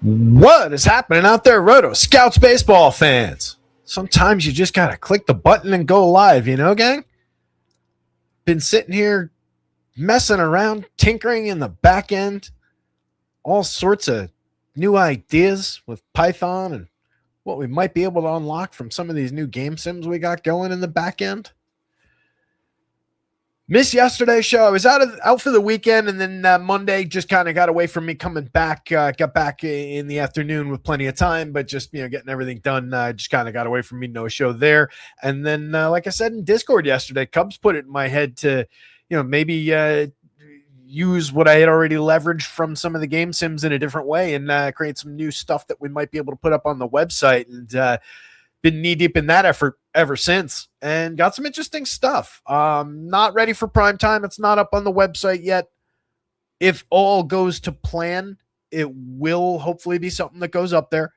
What is happening out there, Rotoscouts baseball fans? Sometimes you just got to click the button and go live, gang? Been sitting here messing around, tinkering in the back end, all sorts of new ideas with Python and what we might be able to unlock from some of these new game sims we got going in the back end. Missed yesterday's show. I was out for the weekend, and then Monday just kind of got away from me coming back. Got back in the afternoon with plenty of time, but just getting everything done. Just kind of got away from me. No show there. And then, like I said in Discord yesterday, Cubs put it in my head to, maybe use what I had already leveraged from some of the game sims in a different way and create some new stuff that we might be able to put up on the website. And been knee deep in that effort ever since and got some interesting stuff. Not ready for prime time. It's not up on the website yet. If all goes to plan, it will hopefully be something that goes up there.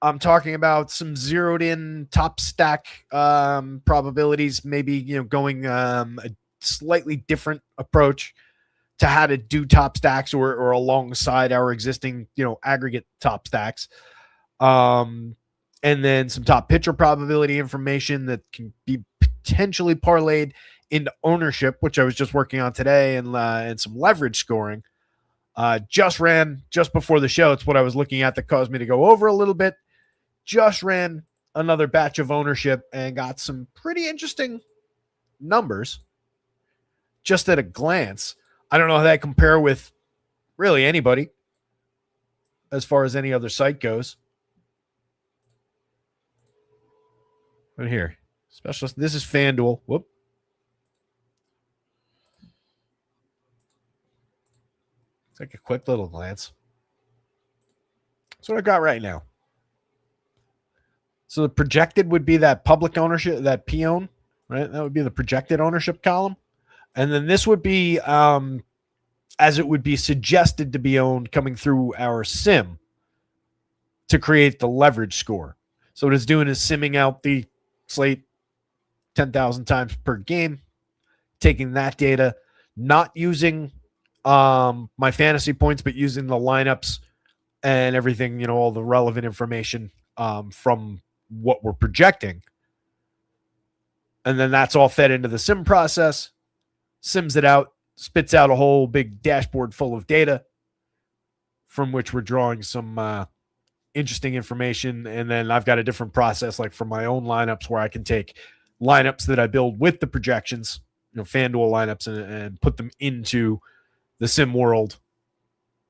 I'm talking about some zeroed in top stack probabilities, maybe, going a slightly different approach to how to do top stacks or alongside our existing, aggregate top stacks. And then some top pitcher probability information that can be potentially parlayed into ownership, which I was just working on today, and some leverage scoring. Just ran just before the show. It's what I was looking at that caused me to go over a little bit. Just ran another batch of ownership and got some pretty interesting numbers just at a glance. I don't know how that compare with really anybody as far as any other site goes. Right here, specialist. This is FanDuel. Whoop. It's like a quick little glance. That's what I got right now. So the projected would be that public ownership, that P-own, right? That would be the projected ownership column. And then this would be as it would be suggested to be owned coming through our sim to create the leverage score. So what it's doing is simming out the slate 10,000 times per game, taking that data, not using my fantasy points, but using the lineups and everything, all the relevant information from what we're projecting. And then that's all fed into the sim process, sims it out, spits out a whole big dashboard full of data from which we're drawing some interesting information. And then I've got a different process, like for my own lineups, where I can take lineups that I build with the projections, FanDuel lineups, and put them into the sim world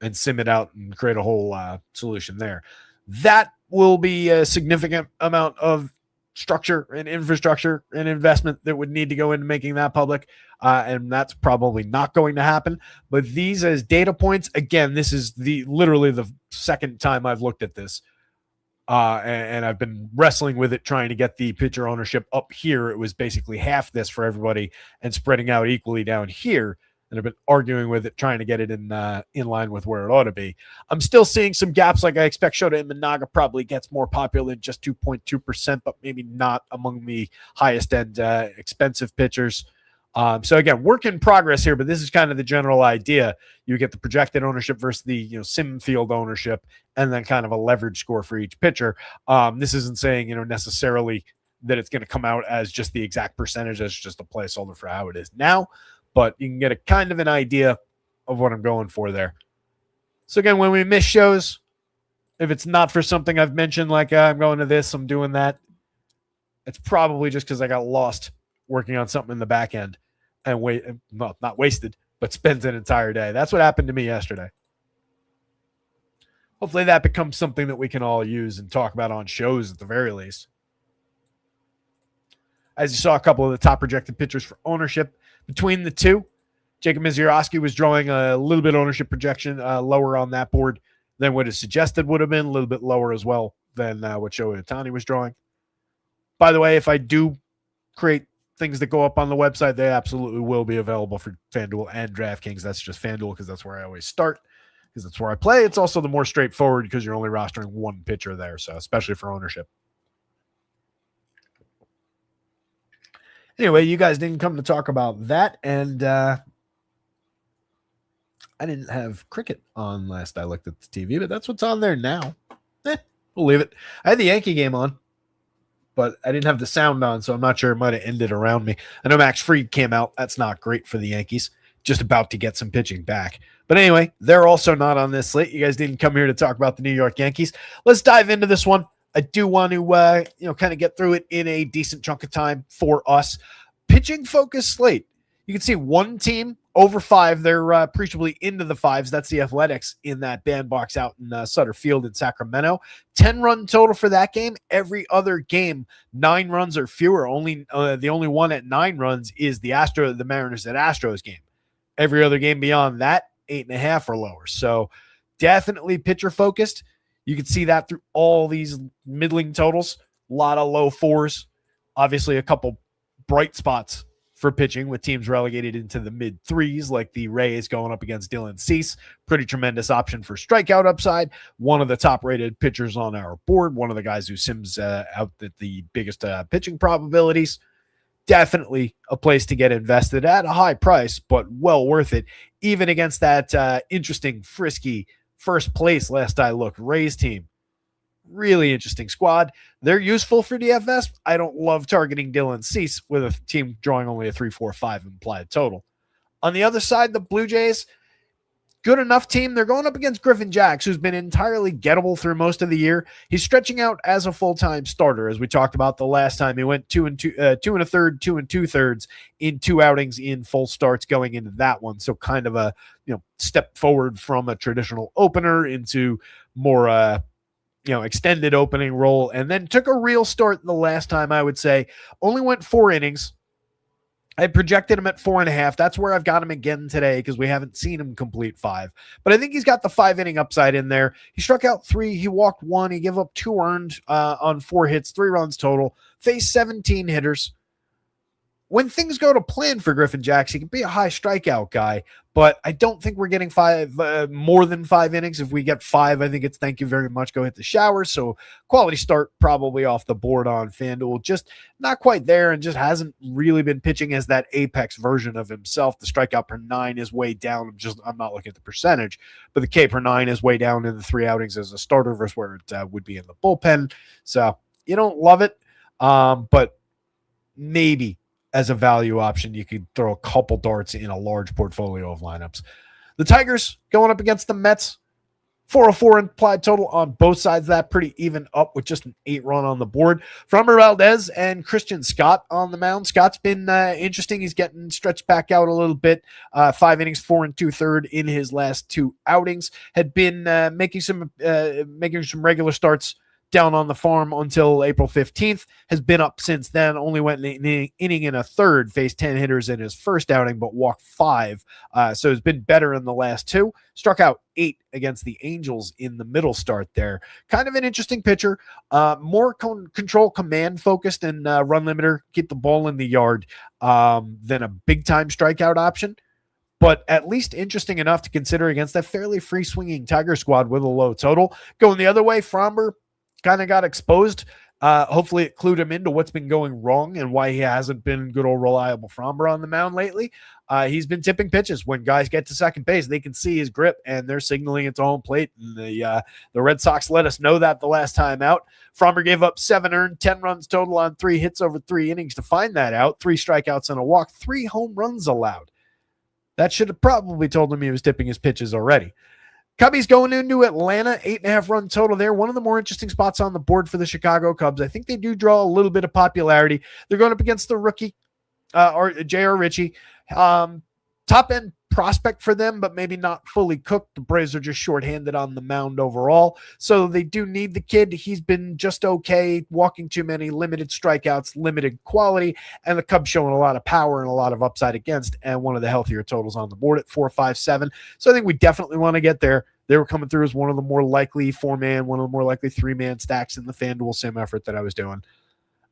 and sim it out and create a whole solution there. That will be a significant amount of structure and infrastructure and investment that would need to go into making that public. And that's probably not going to happen. But these as data points, again, this is literally the second time I've looked at this. And I've been wrestling with it, trying to get the pitcher ownership up here. It was basically half this for everybody and spreading out equally down here. And I've been arguing with it, trying to get it in line with where it ought to be. I'm still seeing some gaps. Like I expect Shota Imanaga probably gets more popular than just 2.2%, but maybe not among the highest end expensive pitchers. So again, work in progress here, but this is kind of the general idea. You get the projected ownership versus the sim field ownership, and then kind of a leverage score for each pitcher. This isn't saying necessarily that it's going to come out as just the exact percentage. As just a placeholder for how it is now. But you can get a kind of an idea of what I'm going for there. So again, when we miss shows, if it's not for something I've mentioned, like I'm going to this, I'm doing that, it's probably just because I got lost working on something in the back end and not wasted, but spent an entire day. That's what happened to me yesterday. Hopefully that becomes something that we can all use and talk about on shows at the very least. As you saw, a couple of the top projected pitchers for ownership between the two. Jacob Misiorowski was drawing a little bit ownership projection lower on that board than what is suggested would have been, a little bit lower as well than what Shohei Ohtani was drawing. By the way, if I do create things that go up on the website, they absolutely will be available for FanDuel and DraftKings. That's just FanDuel because that's where I always start, because that's where I play. It's also the more straightforward because you're only rostering one pitcher there, so especially for ownership. Anyway, you guys didn't come to talk about that, and I didn't have cricket on last I looked at the TV, but that's what's on there now. We'll leave it. I had the Yankee game on, but I didn't have the sound on, so I'm not sure it might have ended around me. I know Max Fried came out. That's not great for the Yankees. Just about to get some pitching back. But anyway, they're also not on this slate. You guys didn't come here to talk about the New York Yankees. Let's dive into this one. I do want to, kind of get through it in a decent chunk of time for us. Pitching focused slate. You can see one team over 5. They're appreciably into the 5s. That's the Athletics in that bandbox out in Sutter Field in Sacramento. 10-run total for that game. Every other game, 9 runs or fewer. The only one at 9 runs is the Mariners at Astros game. Every other game beyond that, 8.5 or lower. So definitely pitcher focused. You can see that through all these middling totals. A lot of low 4s. Obviously, a couple bright spots for pitching with teams relegated into the mid 3s, like the Rays going up against Dylan Cease. Pretty tremendous option for strikeout upside. One of the top rated pitchers on our board. One of the guys who sims out the biggest pitching probabilities. Definitely a place to get invested at a high price, but well worth it, even against that interesting, frisky first place last I looked Rays team. Really interesting squad. They're useful for DFS. I don't love targeting Dylan Cease with a team drawing only a 3.45 implied total. On the other side, the Blue Jays, good enough team. They're going up against Griffin Jax, who's been entirely gettable through most of the year. He's stretching out as a full-time starter, as we talked about the last time. He went 2 1/3, 2 2/3 in 2 outings in full starts going into that one. So kind of a step forward from a traditional opener into more extended opening role, and then took a real start the last time, I would say. Only went 4 innings. I projected him at 4.5. That's where I've got him again today because we haven't seen him complete 5. But I think he's got the 5-inning upside in there. He struck out 3. He walked 1. He gave up 2 earned on 4 hits, 3 runs total. Faced 17 hitters. When things go to plan for Griffin Jax, he can be a high strikeout guy, but I don't think we're getting more than 5 innings. If we get 5, I think it's thank you very much, go hit the shower. So quality start probably off the board on FanDuel. Just not quite there and just hasn't really been pitching as that apex version of himself. The strikeout per 9 is way down. I'm not looking at the percentage, but the K per 9 is way down in the 3 outings as a starter versus where it would be in the bullpen. So you don't love it, but maybe as a value option, you could throw a couple darts in a large portfolio of lineups. The Tigers going up against the Mets. 404 implied total on both sides of that. Pretty even up with just an 8-run on the board. Framber Valdez and Christian Scott on the mound. Scott's been interesting. He's getting stretched back out a little bit. 5 innings, 4 2/3 in his last 2 outings. Had been making some regular starts down on the farm until April 15th, has been up since then, only went an inning and a third, faced 10 hitters in his first outing, but walked 5. So has been better in the last 2. Struck out 8 against the Angels in the middle start there. Kind of an interesting pitcher, more control command focused and run limiter, keep the ball in the yard than a big time strikeout option. But at least interesting enough to consider against that fairly free swinging Tiger squad with a low total. Going the other way, Framber kind of got exposed. Hopefully it clued him into what's been going wrong and why he hasn't been good old reliable Framber on the mound lately. He's been tipping pitches. When guys get to second base, they can see his grip and they're signaling it's home plate. And the Red Sox let us know that the last time out. Framber gave up 7 earned, 10 runs total on 3 hits over 3 innings to find that out. 3 strikeouts and a walk, 3 home runs allowed. That should have probably told him he was tipping his pitches already. Cubbies going into Atlanta, 8.5 run total there. One of the more interesting spots on the board for the Chicago Cubs. I think they do draw a little bit of popularity. They're going up against the rookie, or J.R. Ritchie. Top-end prospect for them, but maybe not fully cooked. The Braves are just shorthanded on the mound overall. So they do need the kid. He's been just okay, walking too many, limited strikeouts, limited quality, and the Cubs showing a lot of power and a lot of upside against, and one of the healthier totals on the board at 4.57. So I think we definitely want to get there. They were coming through as one of the more likely 4-man, one of the more likely 3-man stacks in the FanDuel sim effort that I was doing.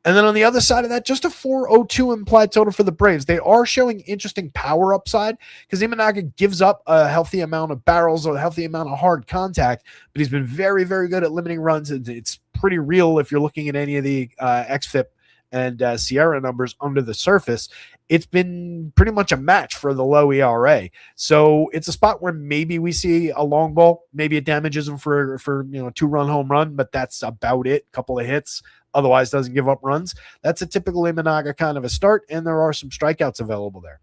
And then on the other side of that, just a 402 implied total for the Braves. They are showing interesting power upside because Imanaga gives up a healthy amount of barrels or a healthy amount of hard contact, but he's been very, very good at limiting runs. It's pretty real if you're looking at any of the XFIP and Sierra numbers under the surface, it's been pretty much a match for the low ERA. So it's a spot where maybe we see a long ball, maybe it damages him for 2-run home run, but that's about it. Couple of hits, otherwise doesn't give up runs. That's a typical Imanaga kind of a start, and there are some strikeouts available there.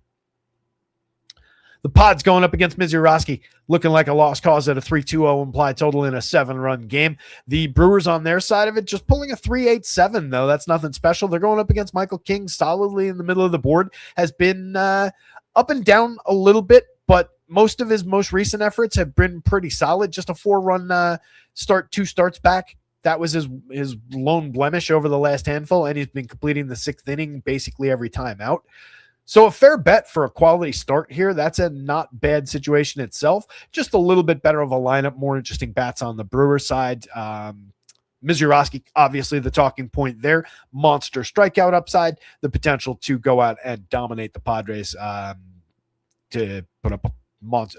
The Pods going up against Mizurowski, looking like a lost cause at a 3.20 implied total in a 7-run game. The Brewers on their side of it, just pulling a 3.87, though. That's nothing special. They're going up against Michael King, solidly in the middle of the board. Has been up and down a little bit, but most of his most recent efforts have been pretty solid. Just a 4-run start, 2 starts back. That was his lone blemish over the last handful, and he's been completing the 6th inning basically every time out. So a fair bet for a quality start here. That's a not bad situation itself. Just a little bit better of a lineup, more interesting bats on the Brewer side. Mizurowski, obviously the talking point there. Monster strikeout upside. The potential to go out and dominate the Padres to put up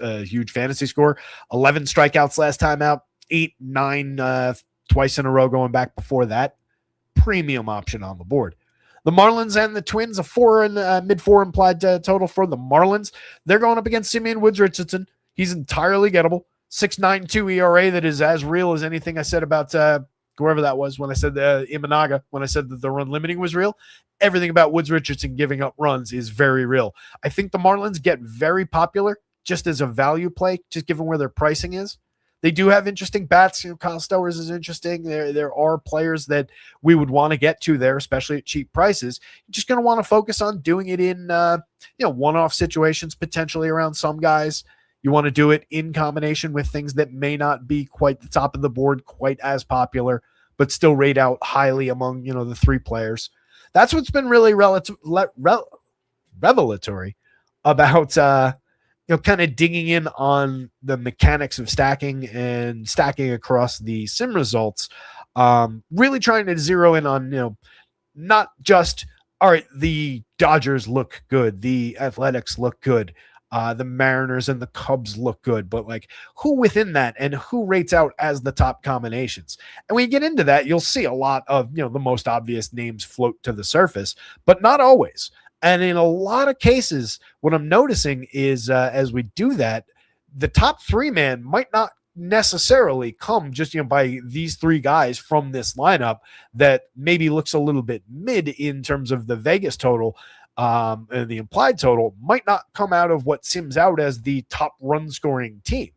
a huge fantasy score. 11 strikeouts last time out. 8, 9 twice in a row going back before that. Premium option on the board. The Marlins and the Twins, a 4 and mid-4 implied total for the Marlins. They're going up against Simeon Woods Richardson. He's entirely gettable. 6.92 ERA that is as real as anything I said about whoever that was when I said Imanaga, when I said that the run limiting was real. Everything about Woods Richardson giving up runs is very real. I think the Marlins get very popular just as a value play, just given where their pricing is. They do have interesting bats. Kyle Stowers is interesting. There are players that we would want to get to there, especially at cheap prices. You're just going to want to focus on doing it in one-off situations, potentially around some guys. You want to do it in combination with things that may not be quite the top of the board, quite as popular, but still rate out highly among the 3 players. That's what's been really revelatory about kind of digging in on the mechanics of stacking and stacking across the sim results, really trying to zero in on, not just, all right, the Dodgers look good, the Athletics look good, the Mariners and the Cubs look good, but like who within that and who rates out as the top combinations. And when you get into that, you'll see a lot of, the most obvious names float to the surface, but not always. And in a lot of cases, what I'm noticing is as we do that, the top 3 man might not necessarily come just by these 3 guys from this lineup that maybe looks a little bit mid in terms of the Vegas total, and the implied total might not come out of what sims out as the top run scoring team.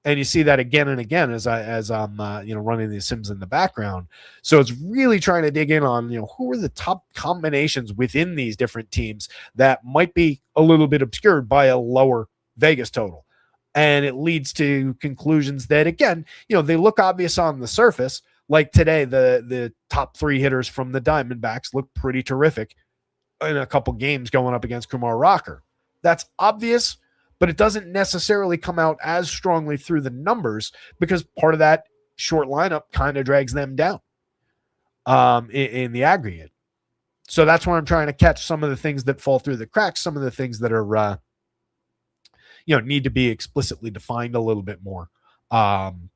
And you see that again and again as I'm running these sims in the background. So it's really trying to dig in on who are the top combinations within these different teams that might be a little bit obscured by a lower Vegas total. And it leads to conclusions that, again, they look obvious on the surface. Like today, the top 3 hitters from the Diamondbacks look pretty terrific in a couple games going up against Kumar Rocker. That's obvious, but it doesn't necessarily come out as strongly through the numbers because part of that short lineup kind of drags them down in the aggregate. So that's where I'm trying to catch some of the things that fall through the cracks, some of the things that are, need to be explicitly defined a little bit more. And,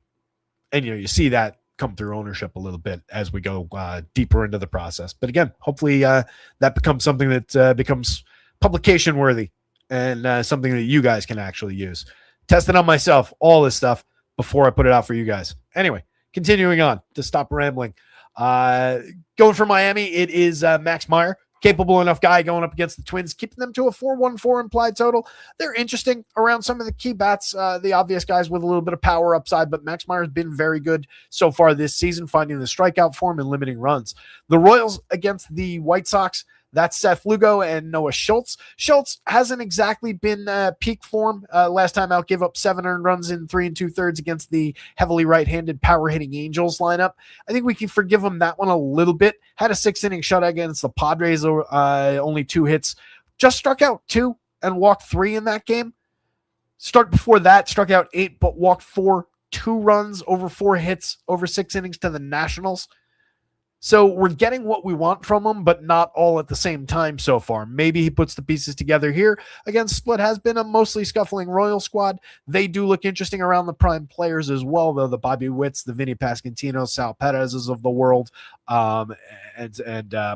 you see that come through ownership a little bit as we go deeper into the process. But again, hopefully that becomes something that becomes publication worthy. And something that you guys can actually use. Test it on myself, all this stuff, before I put it out for you guys. Anyway, continuing on to stop rambling. Going for Miami, it is Max Meyer. Capable enough guy going up against the Twins, keeping them to a 4.14 implied total. They're interesting around some of the key bats, the obvious guys with a little bit of power upside, but Max Meyer has been very good so far this season, finding the strikeout form and limiting runs. The Royals against the White Sox, that's Seth Lugo and Noah Schultz. Schultz hasn't exactly been peak form. Last time out, gave up 7 earned runs in 3 2/3 against the heavily right-handed power-hitting Angels lineup. I think we can forgive him that one a little bit. Had a 6-inning shutout against the Padres, only 2 hits. Just struck out 2 and walked 3 in that game. Start before that, struck out 8, but walked 4, 2 runs over 4 hits over 6 innings to the Nationals. So we're getting what we want from him, but not all at the same time so far. Maybe he puts the pieces together here against what has been a mostly scuffling Royal squad. They do look interesting around the prime players as well, though. The Bobby Witts, the Vinny Pasquantino, Sal Perez's of the world, and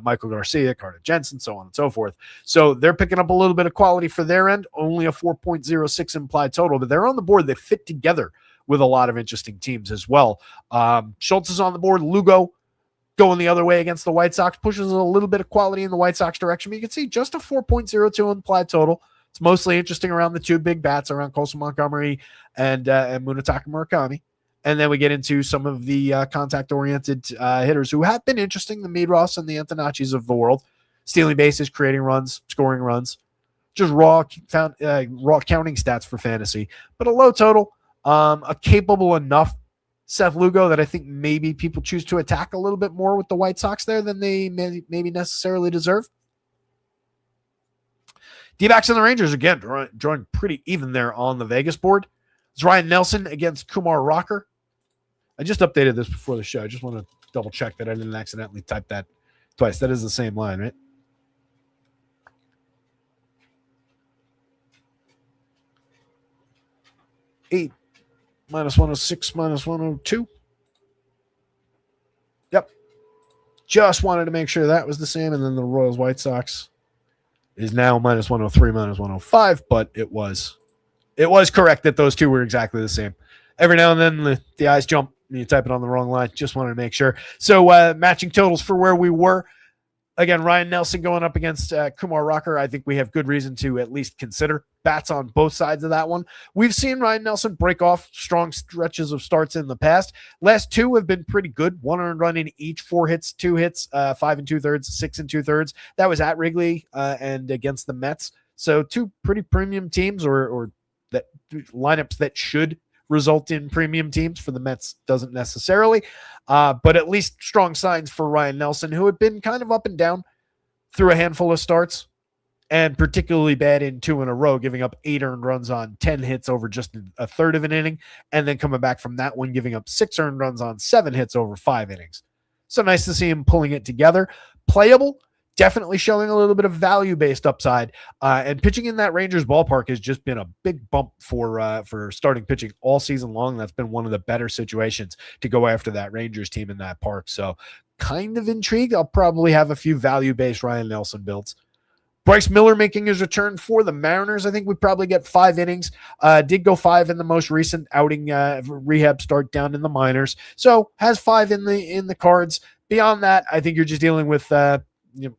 Michael Garcia, Carter Jensen, so on and so forth. So they're picking up a little bit of quality for their end, only a 4.06 implied total, but they're on the board. They fit together with a lot of interesting teams as well. Schultz is on the board. Lugo going the other way against the White Sox pushes a little bit of quality in the White Sox direction. But you can see just a 4.02 implied total. It's mostly interesting around the two big bats, around Colson Montgomery and Munetaka Murakami. And then we get into some of the contact-oriented hitters who have been interesting, the Mead Ross and the Antonaccis of the world. Stealing bases, creating runs, scoring runs. Just raw counting stats for fantasy. But a low total, a capable enough Seth Lugo that I think maybe people choose to attack a little bit more with the White Sox there than they maybe necessarily deserve. D-backs and the Rangers, again, drawing pretty even there on the Vegas board. It's Ryan Nelson against Kumar Rocker. I just updated this before the show. I just want to double check that I didn't accidentally type that twice. That is the same line, right? Eight. Minus 106, minus 102. Yep. Just wanted to make sure that was the same. And then the Royals White Sox is now minus 103, minus 105. But it was correct that those two were exactly the same. Every now and then the eyes jump and you type it on the wrong line. Just wanted to make sure. So matching totals for where we were. Again, Ryan Nelson going up against Kumar Rocker. I think we have good reason to at least consider bats on both sides of that one. We've seen Ryan Nelson break off strong stretches of starts in the past. Last two have been pretty good. 1 earned run in each, 4 hits, 2 hits, 5 2/3, 6 2/3. That was at Wrigley and against the Mets. So two pretty premium teams or that lineups that should result in premium teams. For the Mets, doesn't necessarily. But at least strong signs for Ryan Nelson, who had been kind of up and down through a handful of starts and particularly bad in 2 in a row, giving up 8 earned runs on 10 hits over just a third of an inning, and then coming back from that one, giving up 6 earned runs on 7 hits over 5 innings. So nice to see him pulling it together. Playable, definitely showing a little bit of value-based upside. And pitching in that Rangers ballpark has just been a big bump for starting pitching all season long. That's been one of the better situations to go after that Rangers team in that park. So kind of intrigued. I'll probably have a few value-based Ryan Nelson builds. Bryce Miller making his return for the Mariners. I think we probably get 5 innings. Did go 5 in the most recent outing, rehab start down in the minors. So has 5 in the cards. Beyond that, I think you're just dealing with a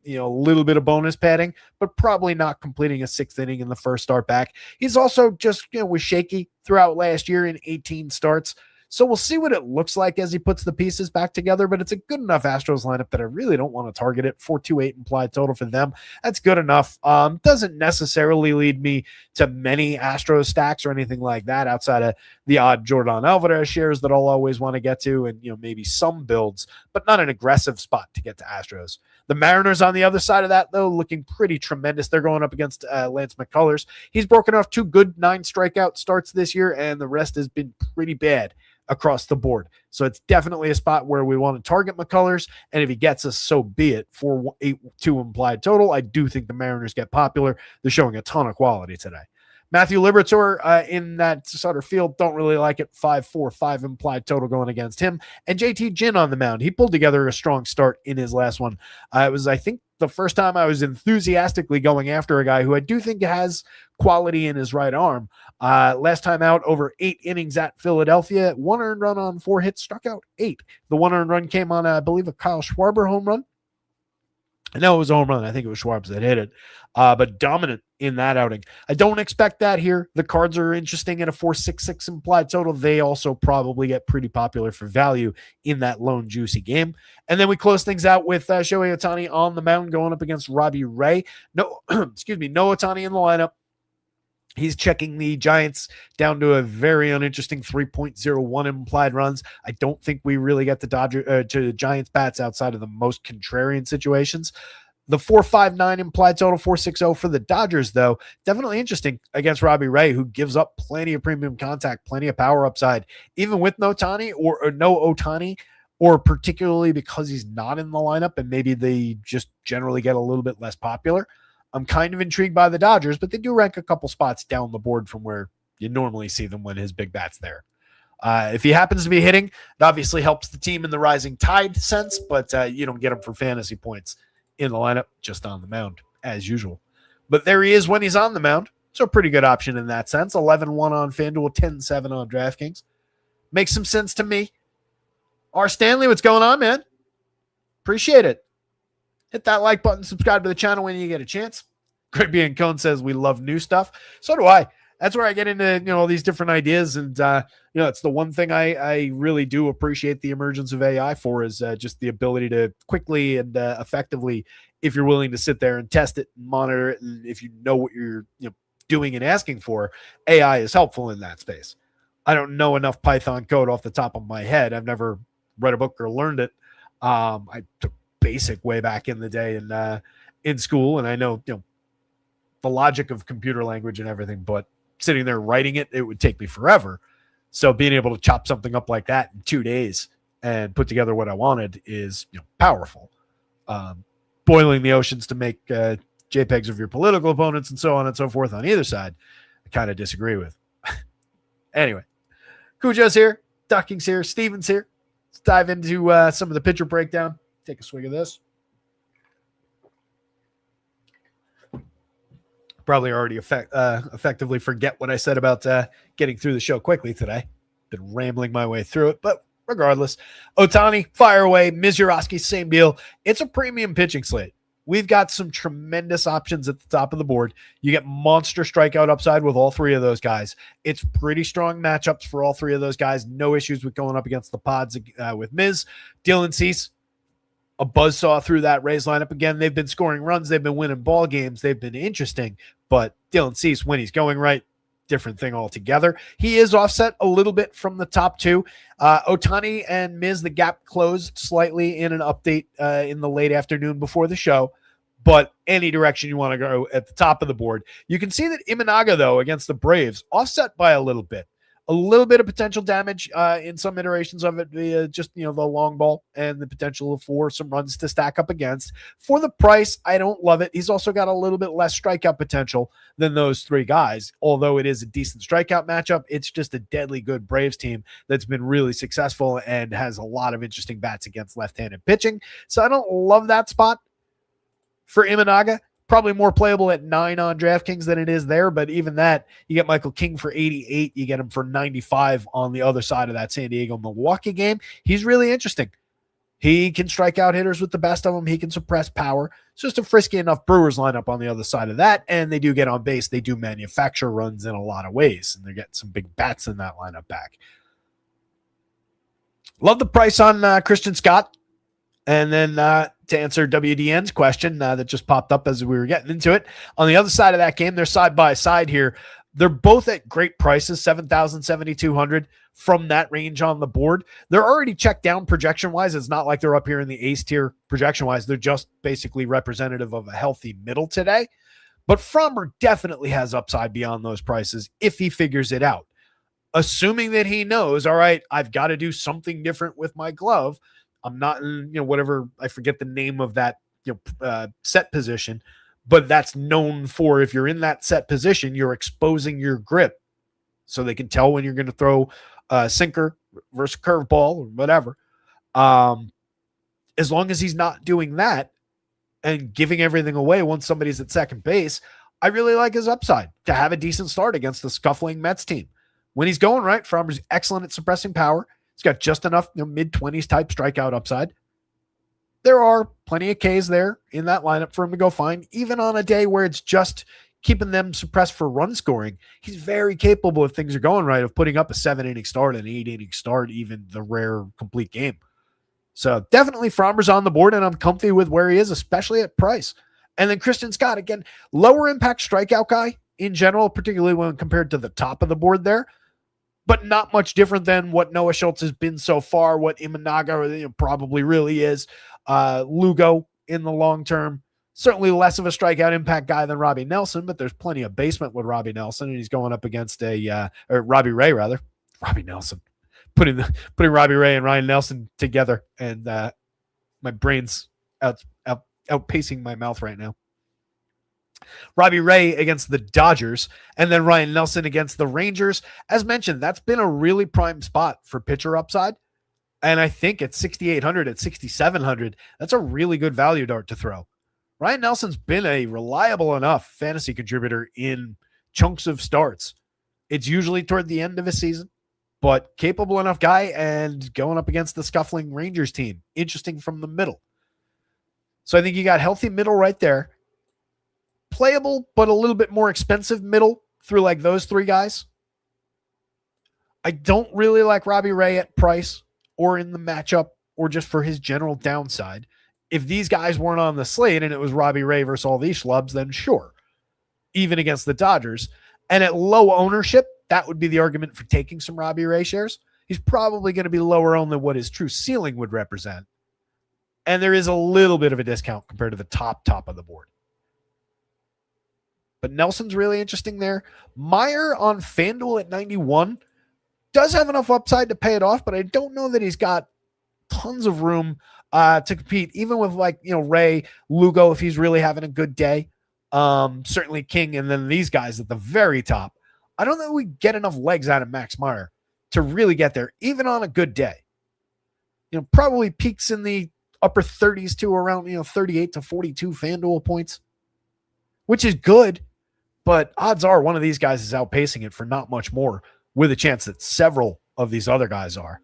little bit of bonus padding, but probably not completing a 6th inning in the first start back. He's also just was shaky throughout last year in 18 starts. So we'll see what it looks like as he puts the pieces back together, but it's a good enough Astros lineup that I really don't want to target it. 428 implied total for them. That's good enough. Doesn't necessarily lead me to many Astros stacks or anything like that outside of the odd Jordan Alvarez shares that I'll always want to get to and, maybe some builds, but not an aggressive spot to get to Astros. The Mariners on the other side of that, though, looking pretty tremendous. They're going up against Lance McCullers. He's broken off 2 good 9 strikeout starts this year, and the rest has been pretty bad across the board. So it's definitely a spot where we want to target McCullers, and if he gets us, so be it. 4.82 implied total. I do think the Mariners get popular. They're showing a ton of quality today. Matthew Liberatore in that Sutter Field, don't really like it. 5.45 implied total going against him. And JT Ginn on the mound. He pulled together a strong start in his last one. It was, I think, the first time I was enthusiastically going after a guy who I do think has quality in his right arm. Last time out, over 8 innings at Philadelphia, 1 earned run on 4 hits, struck out 8. The 1 earned run came on, I believe, a Kyle Schwarber home run. I know it was a home run. I think it was Schwarber that hit it, but dominant in that outing. I don't expect that here. The cards are interesting at a 4.66 implied total. They also probably get pretty popular for value in that lone juicy game. And then we close things out with Shohei Ohtani on the mound going up against Robbie Ray. No Ohtani in the lineup. He's checking the Giants down to a very uninteresting 3.01 implied runs. I don't think we really get to Giants bats outside of the most contrarian situations. The 4.59 implied total, 4.60 for the Dodgers, though, definitely interesting against Robbie Ray, who gives up plenty of premium contact, plenty of power upside, even with no Ohtani or no Ohtani. or particularly because he's not in the lineup and maybe they just generally get a little bit less popular, I'm kind of intrigued by the Dodgers, but they do rank a couple spots down the board from where you normally see them when his big bat's there. If he happens to be hitting, it obviously helps the team in the rising tide sense, but you don't get him for fantasy points in the lineup, just on the mound, as usual. But there he is when he's on the mound. So a pretty good option in that sense. 11-1 on FanDuel, 10-7 on DraftKings. Makes some sense to me. R. Stanley, what's going on, man? Appreciate it. Hit that like button, subscribe to the channel when you get a chance. Greg B. and Cone says we love new stuff. So do I. That's where I get into all these different ideas, and it's the one thing I really do appreciate the emergence of AI for is just the ability to quickly and effectively, if you're willing to sit there and test it and monitor it, and if you know what you're doing and asking for, AI is helpful in that space. I don't know enough Python code off the top of my head. I've never read a book or learned it. I took BASIC way back in the day in school, and I know the logic of computer language and everything, but sitting there writing it would take me forever. So being able to chop something up like that in 2 days and put together what I wanted is powerful. Boiling the oceans to make JPEGs of your political opponents and so on and so forth on either side, I kind of disagree with. Anyway, Cujo's here, Ducking's here, Steven's here. Let's dive into some of the pitcher breakdown. Take a swig of this. Probably already effectively forget what I said about getting through the show quickly today. Been rambling my way through it, but regardless, Ohtani, fire away. Mizurowski, same deal. It's a premium pitching slate. We've got some tremendous options at the top of the board. You get monster strikeout upside with all three of those guys. It's pretty strong matchups for all three of those guys. No issues with going up against the pods with Miz. Dylan Cease, a buzzsaw through that Rays lineup. Again, they've been scoring runs. They've been winning ball games. They've been interesting. But Dylan Cease, when he's going right, different thing altogether. He is offset a little bit from the top two. Ohtani and Miz, the gap closed slightly in an update in the late afternoon before the show. But any direction you want to go at the top of the board. You can see that Imanaga, though, against the Braves, offset by a little bit. A little bit of potential damage in some iterations of it via just, the long ball and the potential for some runs to stack up against. For the price, I don't love it. He's also got a little bit less strikeout potential than those three guys. Although it is a decent strikeout matchup, it's just a deadly good Braves team that's been really successful and has a lot of interesting bats against left-handed pitching. So I don't love that spot for Imanaga. Probably more playable at 9 on DraftKings than it is there, but even that, you get Michael King for 88. You get him for 95 on the other side of that San Diego-Milwaukee game. He's really interesting. He can strike out hitters with the best of them. He can suppress power. It's just a frisky enough Brewers lineup on the other side of that, and they do get on base. They do manufacture runs in a lot of ways, and they're getting some big bats in that lineup back. Love the price on Christian Scott. And then to answer WDN's question that just popped up as we were getting into it, on the other side of that game, they're side by side here. They're both at great prices, $7,000, $7,200 from that range on the board. They're already checked down projection-wise. It's not like they're up here in the ace tier projection-wise. They're just basically representative of a healthy middle today. But Frommer definitely has upside beyond those prices if he figures it out. Assuming that he knows, all right, I've got to do something different with my glove. I'm not in, whatever, I forget the name of that, set position, but that's known for if you're in that set position, you're exposing your grip so they can tell when you're going to throw a sinker versus curveball or whatever. As long as he's not doing that and giving everything away once somebody's at second base, I really like his upside to have a decent start against the scuffling Mets team. When he's going right, Frommer's excellent at suppressing power. He's got just enough mid-20s type strikeout upside. There are plenty of Ks there in that lineup for him to go find. Even on a day where it's just keeping them suppressed for run scoring, he's very capable, if things are going right, of putting up a 7-inning start, an 8-inning start, even the rare complete game. So definitely Frommer's on the board, and I'm comfy with where he is, especially at price. And then Christian Scott, again, lower impact strikeout guy in general, particularly when compared to the top of the board there. But not much different than what Noah Schultz has been so far, what Imanaga probably really is. Lugo in the long term, certainly less of a strikeout impact guy than Robbie Nelson, but there's plenty of basement with Robbie Nelson, and he's going up against or Robbie Ray, rather. Robbie Nelson. putting Robbie Ray and Ryan Nelson together, and my brain's outpacing my mouth right now. Robbie Ray against the Dodgers, and then Ryan Nelson against the Rangers. As mentioned, that's been a really prime spot for pitcher upside. And I think at 6,800, at 6,700, that's a really good value dart to throw. Ryan Nelson's been a reliable enough fantasy contributor in chunks of starts. It's usually toward the end of a season, but capable enough guy, and going up against the scuffling Rangers team. Interesting from the middle. So I think you got healthy middle right there. Playable, but a little bit more expensive middle through like those three guys. I don't really like Robbie Ray at price or in the matchup or just for his general downside. If these guys weren't on the slate and it was Robbie Ray versus all these schlubs, then sure. Even against the Dodgers. And at low ownership, that would be the argument for taking some Robbie Ray shares. He's probably going to be lower owned than what his true ceiling would represent. And there is a little bit of a discount compared to the top of the board. But Nelson's really interesting there. Meyer on FanDuel at 91 does have enough upside to pay it off, but I don't know that he's got tons of room to compete, even with Ray, Lugo, if he's really having a good day. Certainly King, and then these guys at the very top. I don't know if we get enough legs out of Max Meyer to really get there, even on a good day. Probably peaks in the upper 30s to around 38 to 42 FanDuel points, which is good. But odds are one of these guys is outpacing it for not much more, with a chance that several of these other guys are.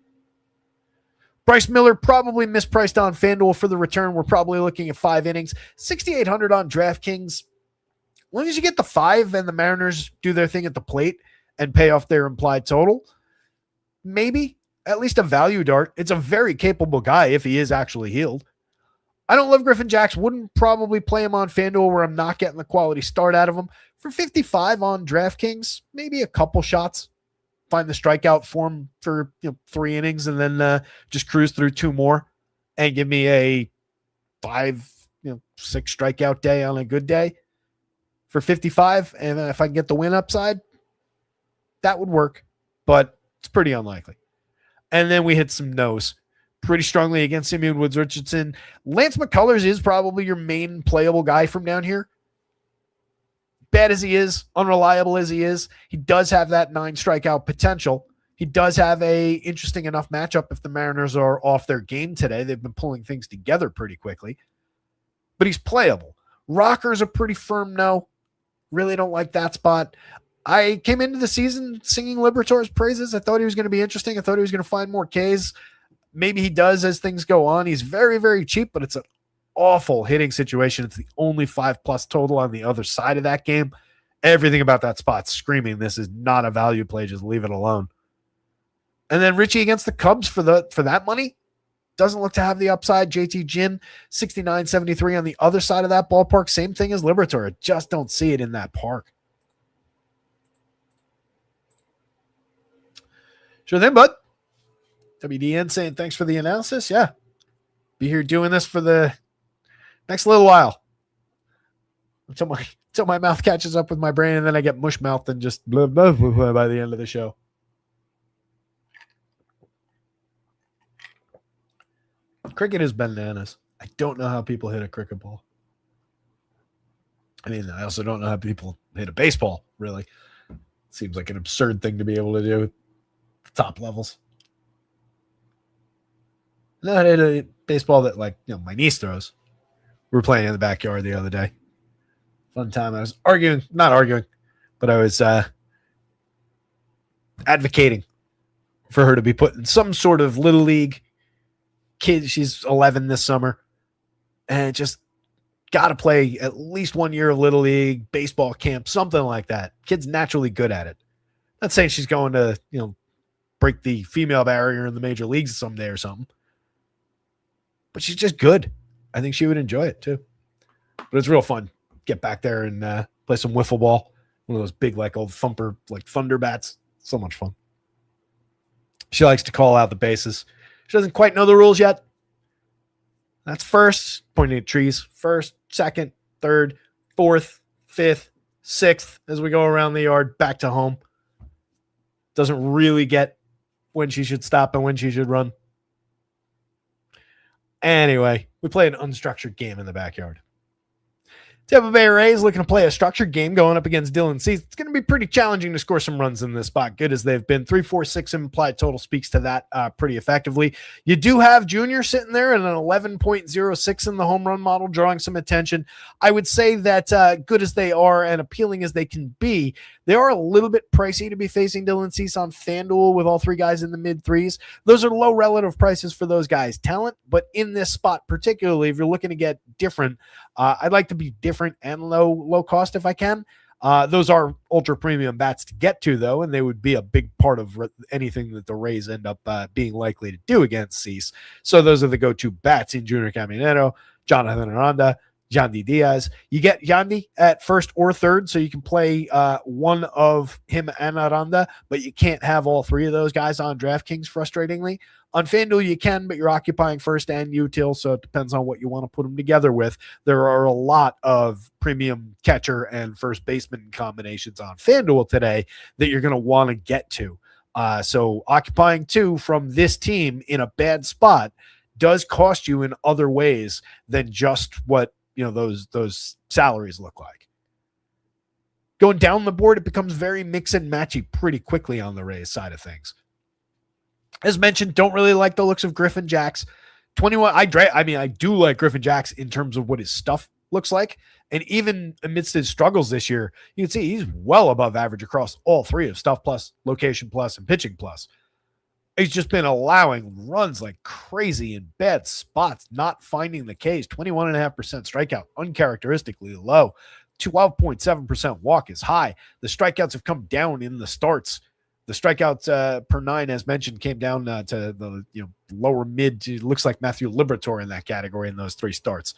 Bryce Miller probably mispriced on FanDuel for the return. We're probably looking at 5 innings. 6,800 on DraftKings. As long as you get the 5 and the Mariners do their thing at the plate and pay off their implied total, maybe at least a value dart. It's a very capable guy if he is actually healed. I don't love Griffin Jacks. Wouldn't probably play him on FanDuel where I'm not getting the quality start out of him. For 55 on DraftKings, maybe a couple shots. Find the strikeout form for 3 innings and then just cruise through 2 more and give me a 5, 6 strikeout day on a good day for 55. And if I can get the win upside, that would work, but it's pretty unlikely. And then we hit some no's pretty strongly against Simeon Woods Richardson. Lance McCullers is probably your main playable guy from down here. Bad as he is, unreliable as he is, he does have that 9 strikeout potential. He does have a interesting enough matchup if the Mariners are off their game today. They've been pulling things together pretty quickly. But he's playable. Rocker's a pretty firm no. Really don't like that spot. I came into the season singing Liberators praises. I thought he was going to be interesting. I thought he was going to find more Ks. Maybe he does as things go on. He's very, very cheap, but it's an awful hitting situation. It's the only 5+ total on the other side of that game. Everything about that spot screaming, this is not a value play. Just leave it alone. And then Richie against the Cubs for that money doesn't look to have the upside. JT Ginn, 69.73 on the other side of that ballpark. Same thing as Liberator. I just don't see it in that park. Sure thing, bud. WDN saying thanks for the analysis. Yeah. Be here doing this for the next little while. Until my mouth catches up with my brain and then I get mush mouthed and just blah, blah, blah, blah by the end of the show. Cricket is bananas. I don't know how people hit a cricket ball. I mean, I also don't know how people hit a baseball, really. It seems like an absurd thing to be able to do at the top levels. No, I hit a baseball that, my niece throws. We were playing in the backyard the other day. Fun time. I was not arguing, but I was advocating for her to be put in some sort of little league. Kid, she's 11 this summer, and just got to play at least 1 year of little league, baseball camp, something like that. Kid's naturally good at it. Not saying she's going to, break the female barrier in the major leagues someday or something, but she's just good. I think she would enjoy it too. But it's real fun. Get back there and play some wiffle ball. One of those big, old thumper, thunder bats. So much fun. She likes to call out the bases. She doesn't quite know the rules yet. That's first, pointing at trees. First, second, third, fourth, fifth, sixth, as we go around the yard, back to home. Doesn't really get when she should stop and when she should run. Anyway, we play an unstructured game in the backyard. Tampa Bay Rays looking to play a structured game going up against Dylan Cease. It's going to be pretty challenging to score some runs in this spot, good as they've been. 3.46 implied total speaks to that pretty effectively. You do have Junior sitting there at an 11.06 in the home run model, drawing some attention. I would say that good as they are and appealing as they can be, they are a little bit pricey to be facing Dylan Cease on FanDuel with all three guys in the mid threes. Those are low relative prices for those guys' talent, but in this spot particularly, if you're looking to get different, I'd like to be different and low cost if I can. Those are ultra premium bats to get to, though, and they would be a big part of anything that the Rays end up being likely to do against Cease. So those are the go-to bats in Junior Caminero, Jonathan Aranda, Yandy Diaz. You get Yandy at first or third, so you can play one of him and Aranda, but you can't have all three of those guys on DraftKings, frustratingly. On FanDuel, you can, but you're occupying first and util, so it depends on what you want to put them together with. There are a lot of premium catcher and first baseman combinations on FanDuel today that you're going to want to get to. So occupying two from this team in a bad spot does cost you in other ways than just what those salaries look like. Going down the board, it becomes very mix and matchy pretty quickly on the Rays side of things. As mentioned, don't really like the looks of Griffin Jax. 21. I do like Griffin Jax in terms of what his stuff looks like. And even amidst his struggles this year, you can see he's well above average across all three of stuff plus, location plus, and pitching plus. He's just been allowing runs like crazy in bad spots, not finding the Ks. 21.5% strikeout, uncharacteristically low. 12.7% walk is high. The strikeouts have come down in the starts. The strikeouts per nine, as mentioned, came down to the lower mid. It looks like Matthew Liberatore in that category in those three starts.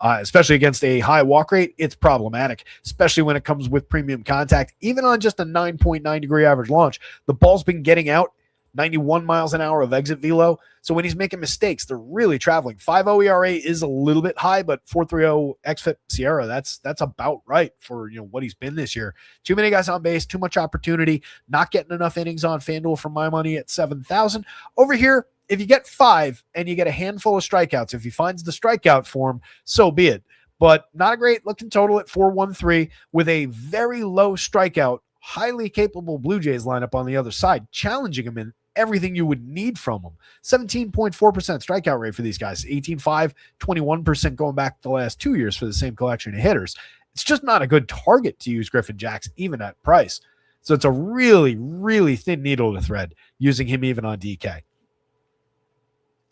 Especially against a high walk rate, it's problematic, especially when it comes with premium contact. Even on just a 9.9 degree average launch, the ball's been getting out 91 miles an hour of exit velo. So when he's making mistakes, they're really traveling. 5.0 ERA is a little bit high, but 4.30 xFIP Sierra, that's about right for what he's been this year. Too many guys on base, too much opportunity, not getting enough innings on FanDuel for my money at 7,000. Over here, if you get 5 and you get a handful of strikeouts, if he finds the strikeout form, so be it. But not a great looking total at 4.13 with a very low strikeout, highly capable Blue Jays lineup on the other side, challenging him in everything you would need from them. 17.4% strikeout rate for these guys, 18.5, 21% going back the last 2 years for the same collection of hitters. It's just not a good target to use Griffin Jax, even at price. So it's a really, really thin needle to thread using him even on DK.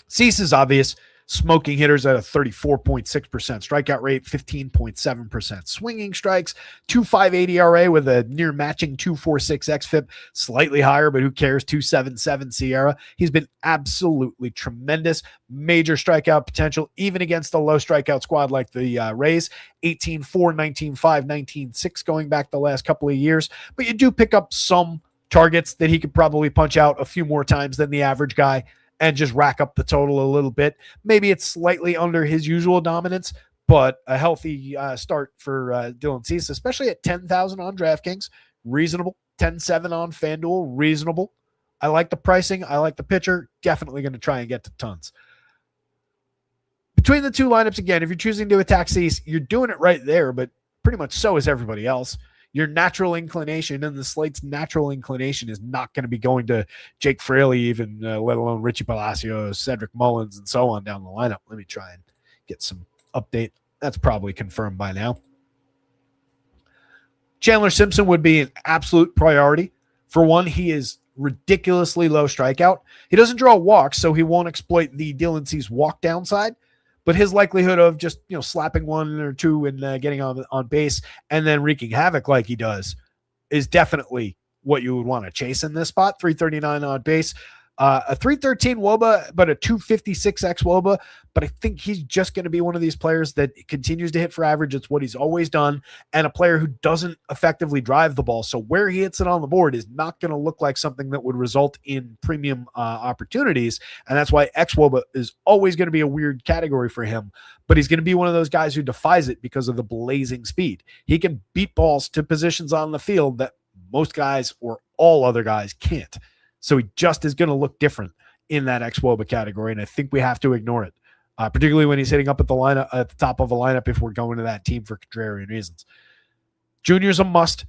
Cease is obvious. Smoking hitters at a 34.6% strikeout rate, 15.7% swinging strikes, 2.58 ERA with a near matching 2.46 xFIP, slightly higher, but who cares? 2.77 Sierra. He's been absolutely tremendous. Major strikeout potential, even against a low strikeout squad like the Rays. 18.4, 19.5, 19.6 going back the last couple of years. But you do pick up some targets that he could probably punch out a few more times than the average guy and just rack up the total a little bit. Maybe it's slightly under his usual dominance, but a healthy start for Dylan Cease, especially at 10,000 on DraftKings. Reasonable. 10.7 on FanDuel. Reasonable. I like the pricing. I like the pitcher. Definitely going to try and get to tons. Between the two lineups, again, if you're choosing to attack Cease, you're doing it right there, but pretty much so is everybody else. Your natural inclination and the slate's natural inclination is not going to be going to Jake Fraley, even let alone Richie Palacios, Cedric Mullins, and so on down the lineup. Let me try and get some update. That's probably confirmed by now. Chandler Simpson would be an absolute priority. For one, he is ridiculously low strikeout. He doesn't draw walks, so he won't exploit the Dylan Cease walk downside. But his likelihood of just slapping one or two and getting on base and then wreaking havoc like he does is definitely what you would want to chase in this spot. 339 on base, a 313 WOBA, but a 256 xWOBA. But I think he's just going to be one of these players that continues to hit for average. It's what he's always done, and a player who doesn't effectively drive the ball. So where he hits it on the board is not going to look like something that would result in premium opportunities. And that's why xWOBA is always going to be a weird category for him. But he's going to be one of those guys who defies it because of the blazing speed. He can beat balls to positions on the field that most guys or all other guys can't. So he just is going to look different in that ex-Woba category, and I think we have to ignore it, particularly when he's hitting up at the top of a lineup if we're going to that team for contrarian reasons. Junior's a must.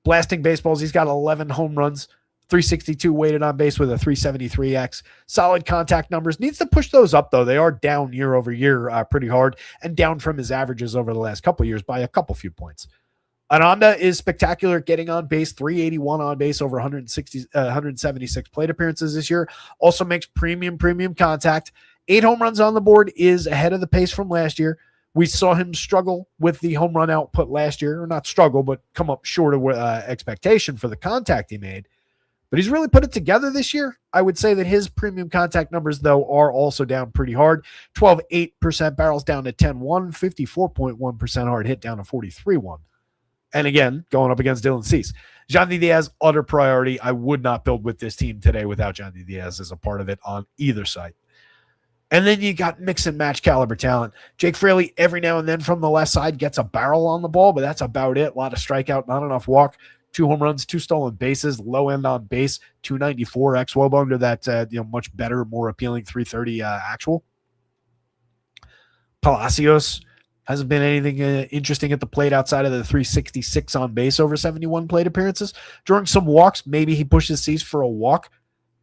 Blasting baseballs, he's got 11 home runs, 362 weighted on base with a 373X. Solid contact numbers. Needs to push those up, though. They are down year over year pretty hard and down from his averages over the last couple of years by a few points. Ananda is spectacular at getting on base, 381 on base over 176 plate appearances this year. Also makes premium contact. 8 home runs on the board is ahead of the pace from last year. We saw him struggle with the home run output last year, or not struggle, but come up short of expectation for the contact he made. But he's really put it together this year. I would say that his premium contact numbers, though, are also down pretty hard. 12.8% barrels down to 10.1, 54.1% hard hit down to 43.1. And again, going up against Dylan Cease. Yandy Diaz, utter priority. I would not build with this team today without Yandy Diaz as a part of it on either side. And then you got mix and match caliber talent. Jake Fraley, every now and then from the left side, gets a barrel on the ball, but that's about it. A lot of strikeout, not enough walk. 2 home runs, 2 stolen bases, low end on base, 294 ex-Woba under that much better, more appealing 330 actual. Palacios hasn't been anything interesting at the plate outside of the 366 on base over 71 plate appearances. During some walks, maybe he pushes Cease for a walk.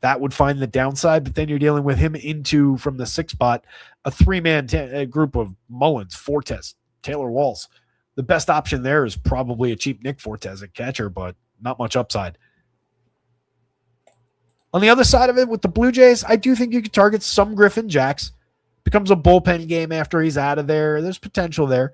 That would find the downside, but then you're dealing with him into, from the 6th spot, a 3-man group of Mullins, Fortes, Taylor Walls. The best option there is probably a cheap Nick Fortes at catcher, but not much upside. On the other side of it, with the Blue Jays, I do think you could target some Griffin Jacks. Becomes a bullpen game after he's out of there. There's potential there.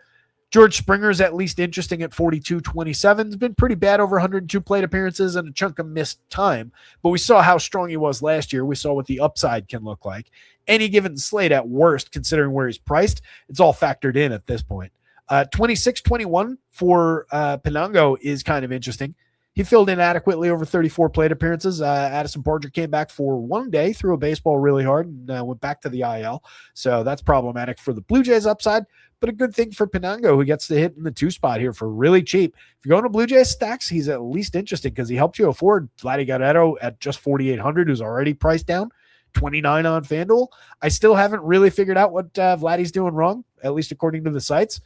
George Springer's at least interesting at 42-27. He's been pretty bad over 102 plate appearances and a chunk of missed time. But we saw how strong he was last year. We saw what the upside can look like. Any given slate at worst, considering where he's priced, it's all factored in at this point. 26-21 for Penango is kind of interesting. He filled in adequately over 34 plate appearances. Addison Barger came back for one day, threw a baseball really hard, and went back to the IL. So that's problematic for the Blue Jays upside, but a good thing for Penango, who gets to hit in the 2 spot here for really cheap. If you're going to Blue Jays stacks, he's at least interesting because he helped you afford Vladdy Guerrero at just 4,800, who's already priced down, 29 on FanDuel. I still haven't really figured out what Vladdy's doing wrong, at least according to the sites.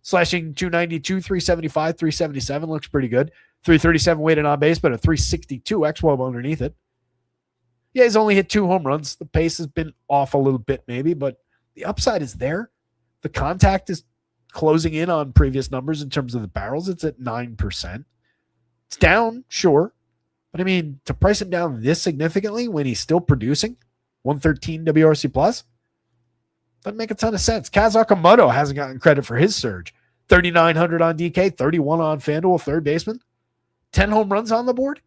Slashing 292, 375, 377 looks pretty good. 337 weighted on base, but a 362 ex-Woba underneath it. Yeah, he's only hit 2 home runs. The pace has been off a little bit maybe, but the upside is there. The contact is closing in on previous numbers in terms of the barrels. It's at 9%. It's down, sure. But I mean, to price him down this significantly when he's still producing 113 WRC plus, doesn't make a ton of sense. Kaz Okamoto hasn't gotten credit for his surge. 3,900 on DK, 31 on FanDuel, third baseman. 10 home runs on the board.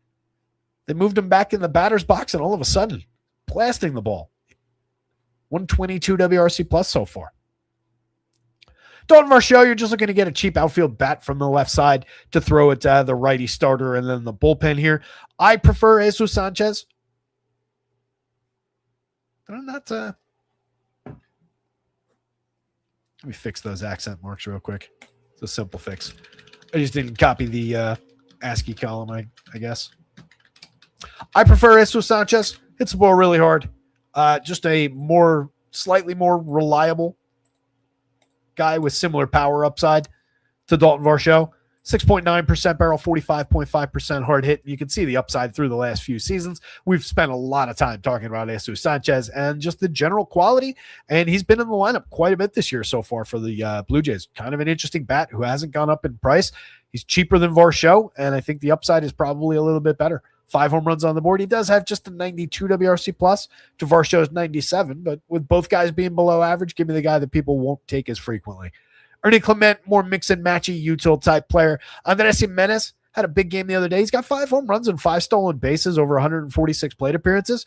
They moved him back in the batter's box, and all of a sudden, blasting the ball. 122 WRC plus so far. Dalton Varsho, you're just looking to get a cheap outfield bat from the left side to throw at the righty starter and then the bullpen here. I prefer Jesus Sanchez. I'm not... Let me fix those accent marks real quick. It's a simple fix. I just didn't copy the ASCII column, I guess. I prefer Jesus Sanchez. Hits the ball really hard. Just a slightly more reliable guy with similar power upside to Dalton Varsho. 6.9% barrel, 45.5% hard hit. You can see the upside through the last few seasons. We've spent a lot of time talking about Jesus Sanchez and just the general quality, and he's been in the lineup quite a bit this year so far for the Blue Jays. Kind of an interesting bat who hasn't gone up in price. He's cheaper than Varsho, and I think the upside is probably a little bit better. 5 home runs on the board. He does have just a 92 WRC plus to Varsho's 97, but with both guys being below average, give me the guy that people won't take as frequently. Ernie Clement, more mix and matchy util type player. Andres Jimenez had a big game the other day. He's got 5 home runs and 5 stolen bases over 146 plate appearances.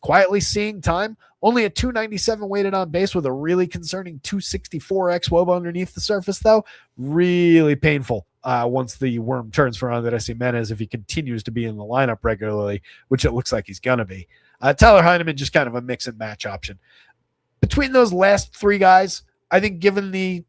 Quietly seeing time. Only a 297 weighted on base with a really concerning 264 ex-Woba underneath the surface, though. Really painful once the worm turns for Andres Jimenez if he continues to be in the lineup regularly, which it looks like he's going to be. Tyler Heineman, just kind of a mix and match option. Between those last 3 guys, I think given the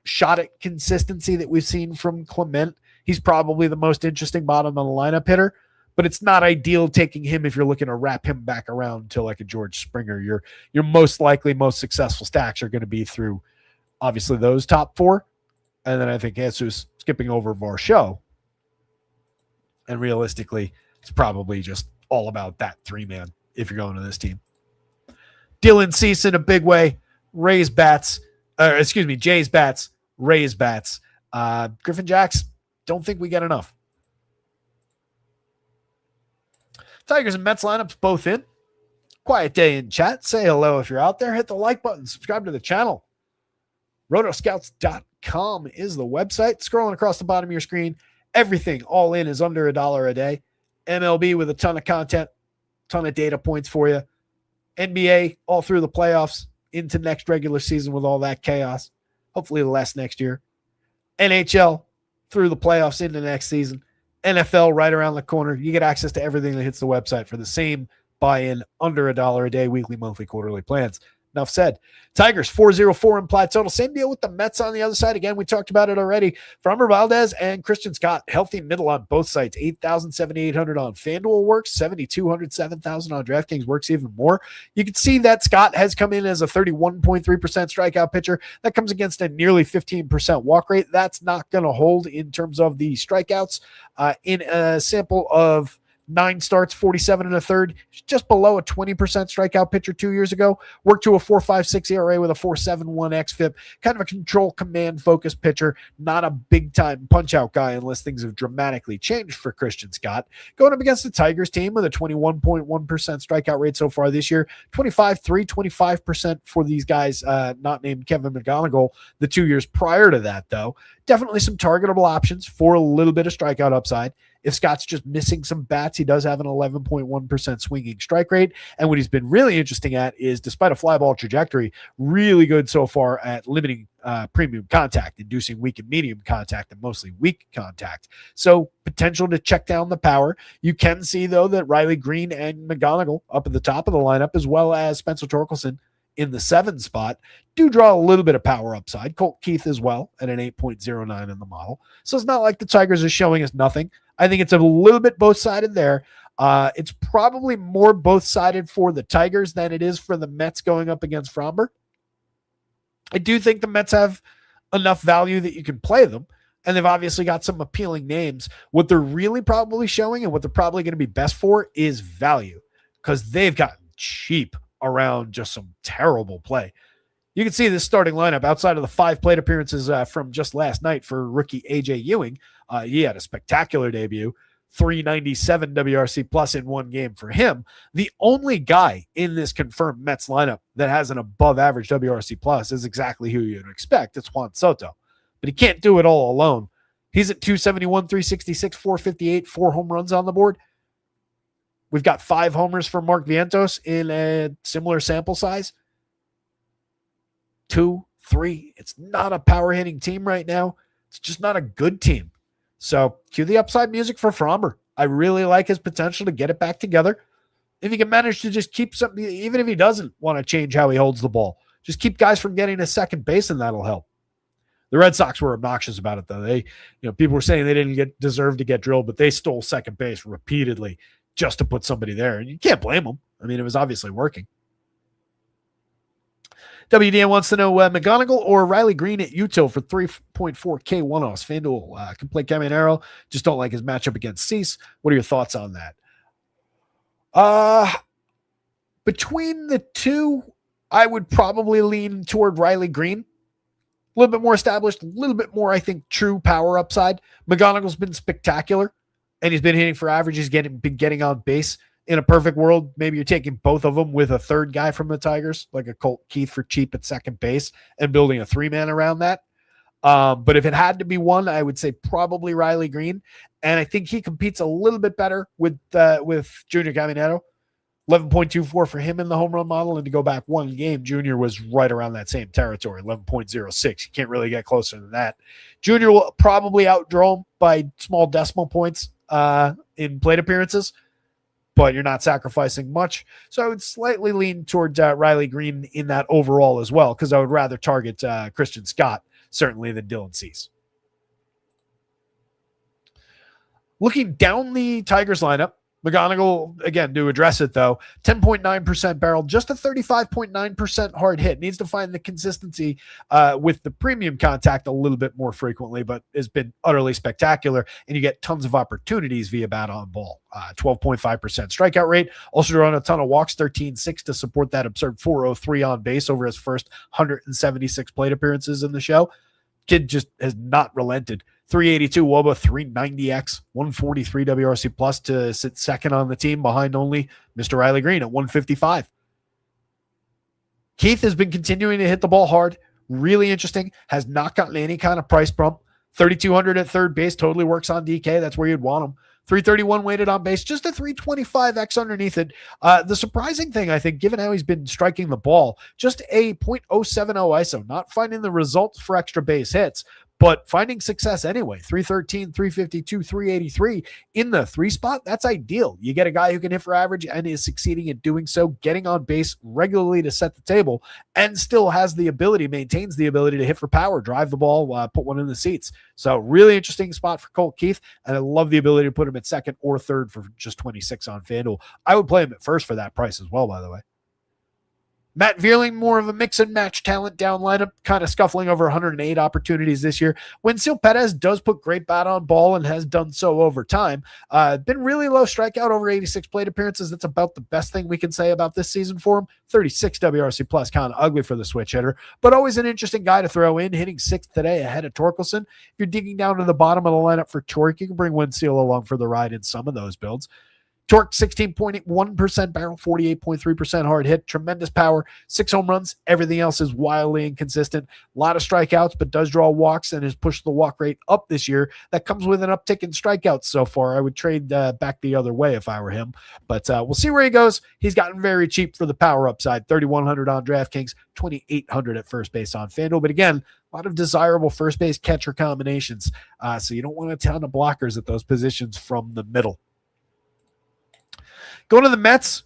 shot at consistency that we've seen from Clement, he's probably the most interesting bottom of the lineup hitter. but it's not ideal taking him if you're looking to wrap him back around to like a George Springer. Your most likely, most successful stacks are going to be through obviously those top four. And then I think Jesus skipping over Varsho. And realistically, it's probably just all about that 3-man if you're going to this team. Dylan Cease in a big way. Jay's bats, Rays bats. Griffin Jacks, don't think we get enough. Tigers and Mets lineups both in. Quiet day in chat. Say hello if you're out there. Hit the like button. Subscribe to the channel. Rotoscouts.com is the website. Scrolling across the bottom of your screen, everything all in is under $1 a day. MLB with a ton of content, ton of data points for you. NBA all through the playoffs into next regular season with all that chaos. Hopefully less next year. NHL through the playoffs into next season. NFL right around the corner. You get access to everything that hits the website for the same buy-in, under $1 a day, weekly, monthly, quarterly plans. Enough said. Tigers, 404 implied total. Same deal with the Mets on the other side. Again, we talked about it already. Framber Valdez and Christian Scott, healthy middle on both sides. 8,000, 7,800 on FanDuel works. 7,200, 7,000 on DraftKings works even more. You can see that Scott has come in as a 31.3% strikeout pitcher. That comes against a nearly 15% walk rate. That's not going to hold in terms of the strikeouts. In a sample of 9 starts, 47 and a third, just below a 20% strikeout pitcher 2 years ago. Worked to a 4.56 ERA with a 4.71 xFIP. Kind of a control command focused pitcher, not a big time punch out guy unless things have dramatically changed for Christian Scott. Going up against the Tigers team with a 21.1% strikeout rate so far this year, 25.3, 25% for these guys not named Kevin McGonigal the 2 years prior to that though. Definitely some targetable options for a little bit of strikeout upside. If Scott's just missing some bats, he does have an 11.1% swinging strike rate. And what he's been really interesting at is, despite a fly ball trajectory, really good so far at limiting premium contact, inducing weak and medium contact, and mostly weak contact. So potential to check down the power. You can see, though, that Riley Green and McGonigal up at the top of the lineup, as well as Spencer Torkelson in the 7 spot, do draw a little bit of power upside. Colt Keith as well at an 8.09 in the model. So it's not like the Tigers are showing us nothing. I think it's a little bit both-sided there. It's probably more both-sided for the Tigers than it is for the Mets going up against Framber. I do think the Mets have enough value that you can play them, and they've obviously got some appealing names. What they're really probably showing and what they're probably going to be best for is value, because they've gotten cheap around just some terrible play. You can see this starting lineup outside of the 5 plate appearances from just last night for rookie AJ Ewing. He had a spectacular debut, 397 WRC plus in one game for him. The only guy in this confirmed Mets lineup that has an above average WRC plus is exactly who you'd expect. It's Juan Soto, but he can't do it all alone. He's at 271, 366, 458, 4 home runs on the board. We've got 5 homers for Mark Vientos in a similar sample size. 2, 3. It's not a power hitting team right now. It's just not a good team. So cue the upside music for Framber. I really like his potential to get it back together. If he can manage to just keep something, even if he doesn't want to change how he holds the ball, just keep guys from getting to second base, and that'll help. The Red Sox were obnoxious about it, though. People were saying they didn't deserve to get drilled, but they stole second base repeatedly just to put somebody there. And you can't blame them. I mean, it was obviously working. WDN wants to know McGonigal or Riley Green at Util for 3.4K one-offs. FanDuel can play Caminero. Just don't like his matchup against Cease. What are your thoughts on that? Between the two, I would probably lean toward Riley Green. A little bit more established, a little bit more, I think, true power upside. McGonigal's been spectacular, and he's been hitting for average. He's been getting on base. In a perfect world, maybe you're taking both of them with a third guy from the Tigers, like a Colt Keith for cheap at second base, and building a 3-man around that. But if it had to be one, I would say probably Riley Green. And I think he competes a little bit better with Junior Caminero. 11.24 for him in the home run model. And to go back one game, Junior was right around that same territory, 11.06. You can't really get closer than that. Junior will probably outdraw him by small decimal points in plate appearances, but you're not sacrificing much. So I would slightly lean toward Riley Green in that overall as well, because I would rather target Christian Scott, certainly, than Dylan Cease. Looking down the Tigers lineup, McGonigal, again, to address it though, 10.9% barrel, just a 35.9% hard hit. Needs to find the consistency with the premium contact a little bit more frequently, but has been utterly spectacular. And you get tons of opportunities via bat on ball. 12.5% strikeout rate. Also drawing a ton of walks, 13.6 to support that absurd 403 on base over his first 176 plate appearances in the show. Kid just has not relented. 382 WOBA, 390X, 143 WRC plus to sit second on the team behind only Mr. Riley Green at 155. Keith has been continuing to hit the ball hard. Really interesting. Has not gotten any kind of price bump. 3,200 at third base. Totally works on DK. That's where you'd want him. 331 weighted on base, just a 325X underneath it. The surprising thing, I think, given how he's been striking the ball, just a .070 ISO, not finding the results for extra base hits, but finding success anyway. 313, 352, 383 in the 3 spot. That's ideal. You get a guy who can hit for average and is succeeding at doing so, getting on base regularly to set the table, and still has the ability, maintains the ability to hit for power, drive the ball, put one in the seats. So really interesting spot for Colt Keith, and I love the ability to put him at second or third for just 26 on FanDuel. I would play him at first for that price as well, by the way. Matt Vierling, more of a mix and match talent down lineup, kind of scuffling over 108 opportunities this year. Wensil Perez does put great bat on ball and has done so over time. Been really low strikeout, over 86 plate appearances. That's about the best thing we can say about this season for him. 36 WRC plus, kind of ugly for the switch hitter, but always an interesting guy to throw in, hitting 6th today ahead of Torkelson. If you're digging down to the bottom of the lineup for Torque, you can bring Wensil along for the ride in some of those builds. Torque, 16.1% barrel, 48.3% hard hit, tremendous power, 6 home runs. Everything else is wildly inconsistent. A lot of strikeouts, but does draw walks and has pushed the walk rate up this year. That comes with an uptick in strikeouts so far. I would trade back the other way if I were him, but we'll see where he goes. He's gotten very cheap for the power upside, 3,100 on DraftKings, 2,800 at first base on FanDuel. But again, a lot of desirable first base catcher combinations, so you don't want a ton of blockers at those positions from the middle. Going to the Mets,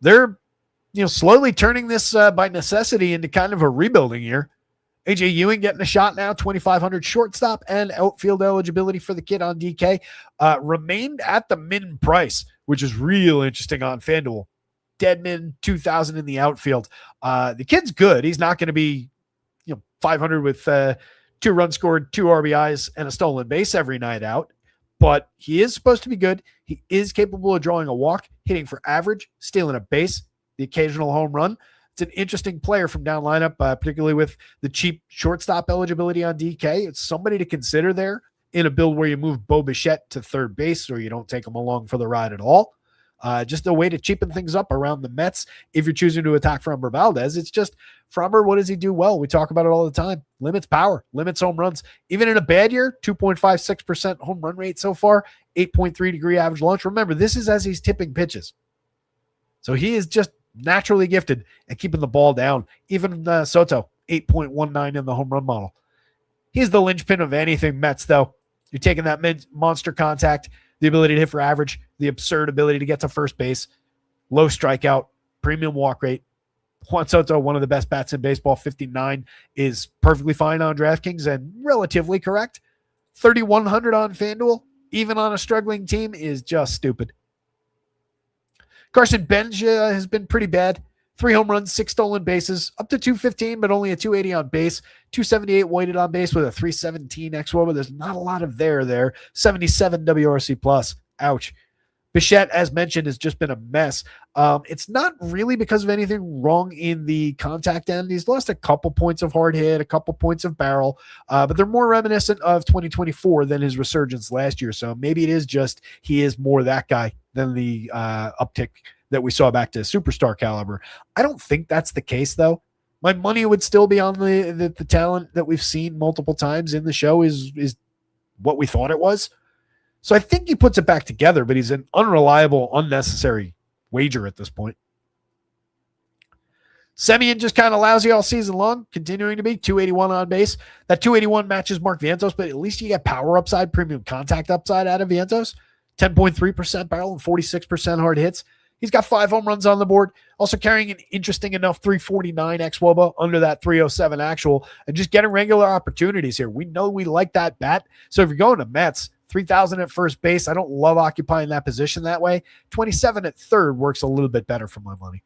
they're slowly turning this by necessity into kind of a rebuilding year. AJ Ewing getting a shot now, 2,500 shortstop and outfield eligibility for the kid on DK. Remained at the min price, which is real interesting on FanDuel. Deadman, 2,000 in the outfield. The kid's good. He's not going to be 500 with 2 runs scored, 2 RBIs, and a stolen base every night out. But he is supposed to be good. He is capable of drawing a walk, hitting for average, stealing a base, the occasional home run. It's an interesting player from down lineup, particularly with the cheap shortstop eligibility on DK. It's somebody to consider there in a build where you move Bo Bichette to third base or you don't take him along for the ride at all. Just a way to cheapen things up around the Mets. If you're choosing to attack Framber Valdez, it's just Framber, what does he do well? We talk about it all the time. Limits power, limits home runs. Even in a bad year, 2.56% home run rate so far, 8.3 degree average launch. Remember, this is as he's tipping pitches. So he is just naturally gifted at keeping the ball down. Even Soto, 8.19 in the home run model. He's the linchpin of anything Mets, though. You're taking that monster contact, the ability to hit for average, the absurd ability to get to first base, low strikeout, premium walk rate. Juan Soto, one of the best bats in baseball, 59, is perfectly fine on DraftKings and relatively correct. 3,100 on FanDuel, even on a struggling team, is just stupid. Carson Bench has been pretty bad. 3 home runs, 6 stolen bases, up to 215, but only a 280 on base, 278 weighted on base with a 317 xWOBA. There's not a lot of there. 77 WRC plus. Ouch. Bichette, as mentioned, has just been a mess. It's not really because of anything wrong in the contact end. He's lost a couple points of hard hit, a couple points of barrel, but they're more reminiscent of 2024 than his resurgence last year. So maybe it is just he is more that guy than the uptick that we saw back to superstar caliber. I don't think that's the case, though. My money would still be on the talent that we've seen multiple times in the show is what we thought it was. So I think he puts it back together, but he's an unreliable, unnecessary wager at this point. Semien just kind of lousy all season long, continuing to be 281 on base. That 281 matches Mark Vientos, but at least you get power upside, premium contact upside out of Vientos. 10.3% barrel and 46% hard hits. He's got 5 home runs on the board, also carrying an interesting enough 349 xWOBA under that 307 actual, and just getting regular opportunities here. We know we like that bat. So if you're going to Mets, 3,000 at first base. I don't love occupying that position that way. 27 at third works a little bit better for my money.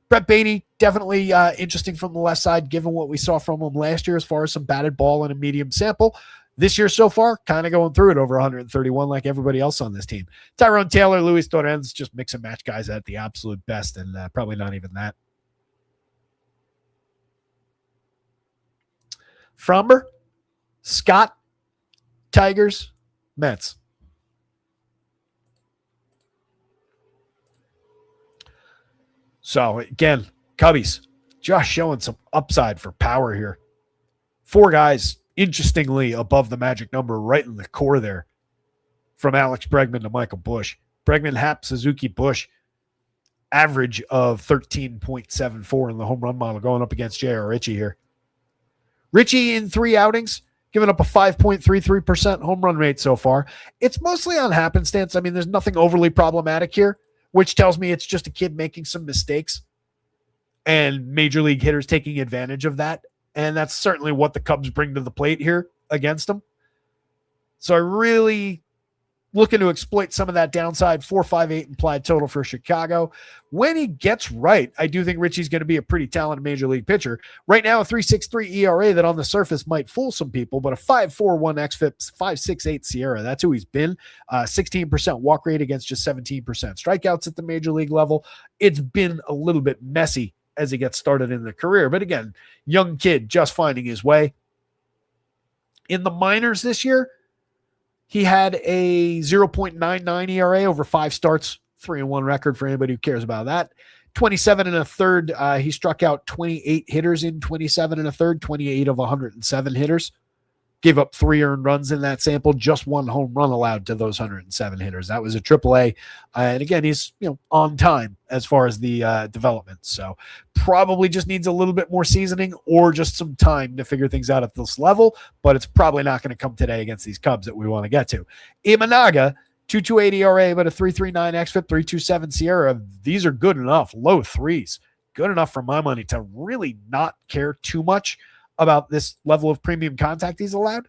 Brett Baty, definitely interesting from the left side, given what we saw from him last year as far as some batted ball and a medium sample. This year so far, kind of going through it over 131 like everybody else on this team. Tyrone Taylor, Luis Torrens, just mix and match guys at the absolute best, and probably not even that. Fromber, Scott, Tigers, Mets. So, again, Cubbies, just showing some upside for power here. 4 guys, interestingly, above the magic number, right in the core there, from Alex Bregman to Michael Busch. Bregman, Happ, Suzuki, Busch, average of 13.74 in the home run model, going up against J.R. Ritchie here. Ritchie in 3 outings, giving up a 5.33% home run rate so far. It's mostly on happenstance. I mean, there's nothing overly problematic here, which tells me it's just a kid making some mistakes and major league hitters taking advantage of that. And that's certainly what the Cubs bring to the plate here against them. So I really looking to exploit some of that downside. 4.58 implied total for Chicago. When he gets right, I do think Richie's going to be a pretty talented major league pitcher. Right now, a 3.63 ERA that on the surface might fool some people, but a 5.41 xFIP, 5.68 SIERA. That's who he's been. 16% walk rate against just 17% strikeouts at the major league level. It's been a little bit messy as he gets started in the career. But again, young kid just finding his way. In the minors this year, he had a 0.99 ERA over 5 starts, 3-1 record for anybody who cares about that. 27 and a third. He struck out 28 hitters in 27 and a third, 28 of 107 hitters. Gave up 3 earned runs in that sample, just 1 home run allowed to those 107 hitters. That was a AAA. And again, he's on time as far as the development. So probably just needs a little bit more seasoning or just some time to figure things out at this level, but it's probably not going to come today against these Cubs that we want to get to. Imanaga, 2.28 ERA, but a 3.39 xFIP, 3.27 SIERA. These are good enough, low 3s. Good enough for my money to really not care too much about this level of premium contact he's allowed.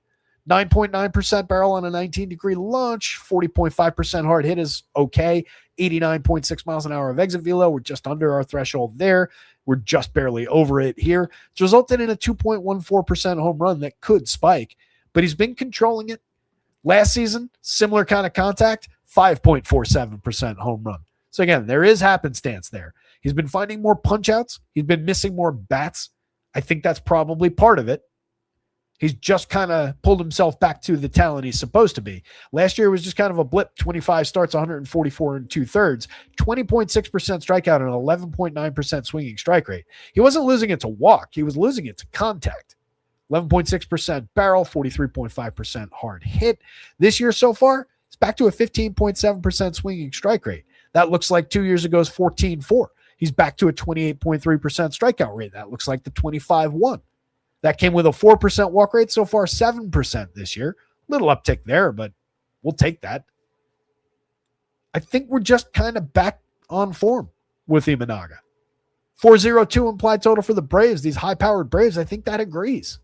9.9% barrel on a 19-degree launch, 40.5% hard hit is okay, 89.6 miles an hour of exit velo. We're just under our threshold there. We're just barely over it here. It's resulted in a 2.14% home run that could spike, but he's been controlling it. Last season, similar kind of contact, 5.47% home run. So again, there is happenstance there. He's been finding more punch-outs. He's been missing more bats. I think that's probably part of it. He's just kind of pulled himself back to the talent he's supposed to be. Last year was just kind of a blip, 25 starts, 144 and 2/3, 20.6% strikeout and 11.9% swinging strike rate. He wasn't losing it to walk. He was losing it to contact. 11.6% barrel, 43.5% hard hit. This year so far, it's back to a 15.7% swinging strike rate. That looks like 2 years ago's 14.4. He's back to a 28.3% strikeout rate. That looks like the 25.1. That came with a 4% walk rate, so far 7% this year. Little uptick there, but we'll take that. I think we're just kind of back on form with Imanaga. 4.02 implied total for the Braves. These high-powered Braves, I think that agrees.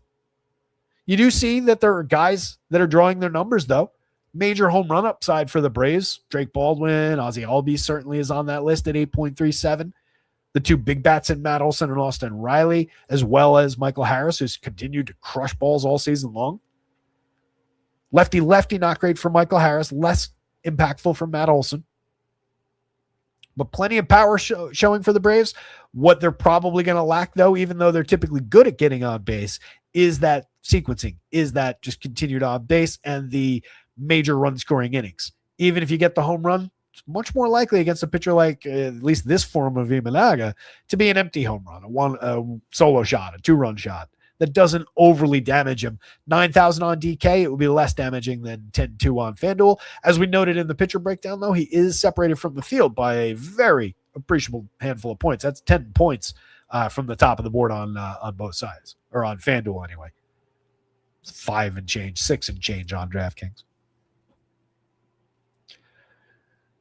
You do see that there are guys that are drawing their numbers, though. Major home run upside for the Braves. Drake Baldwin, Ozzie Albies certainly is on that list at 8.37. The 2 big bats in Matt Olson and Austin Riley, as well as Michael Harris, who's continued to crush balls all season long. Lefty-lefty, not great for Michael Harris. Less impactful for Matt Olson. But plenty of power showing for the Braves. What they're probably going to lack, though, even though they're typically good at getting on base, is that sequencing, is that just continued on base and the major run-scoring innings. Even if you get the home run, it's much more likely against a pitcher like at least this form of Imanaga to be an empty home run, a solo shot, a 2-run shot that doesn't overly damage him. 9,000 on DK, it would be less damaging than 10-2 on FanDuel. As we noted in the pitcher breakdown, though, he is separated from the field by a very appreciable handful of points. That's 10 points from the top of the board on both sides, or on FanDuel anyway. It's 5 and change, 6 and change on DraftKings.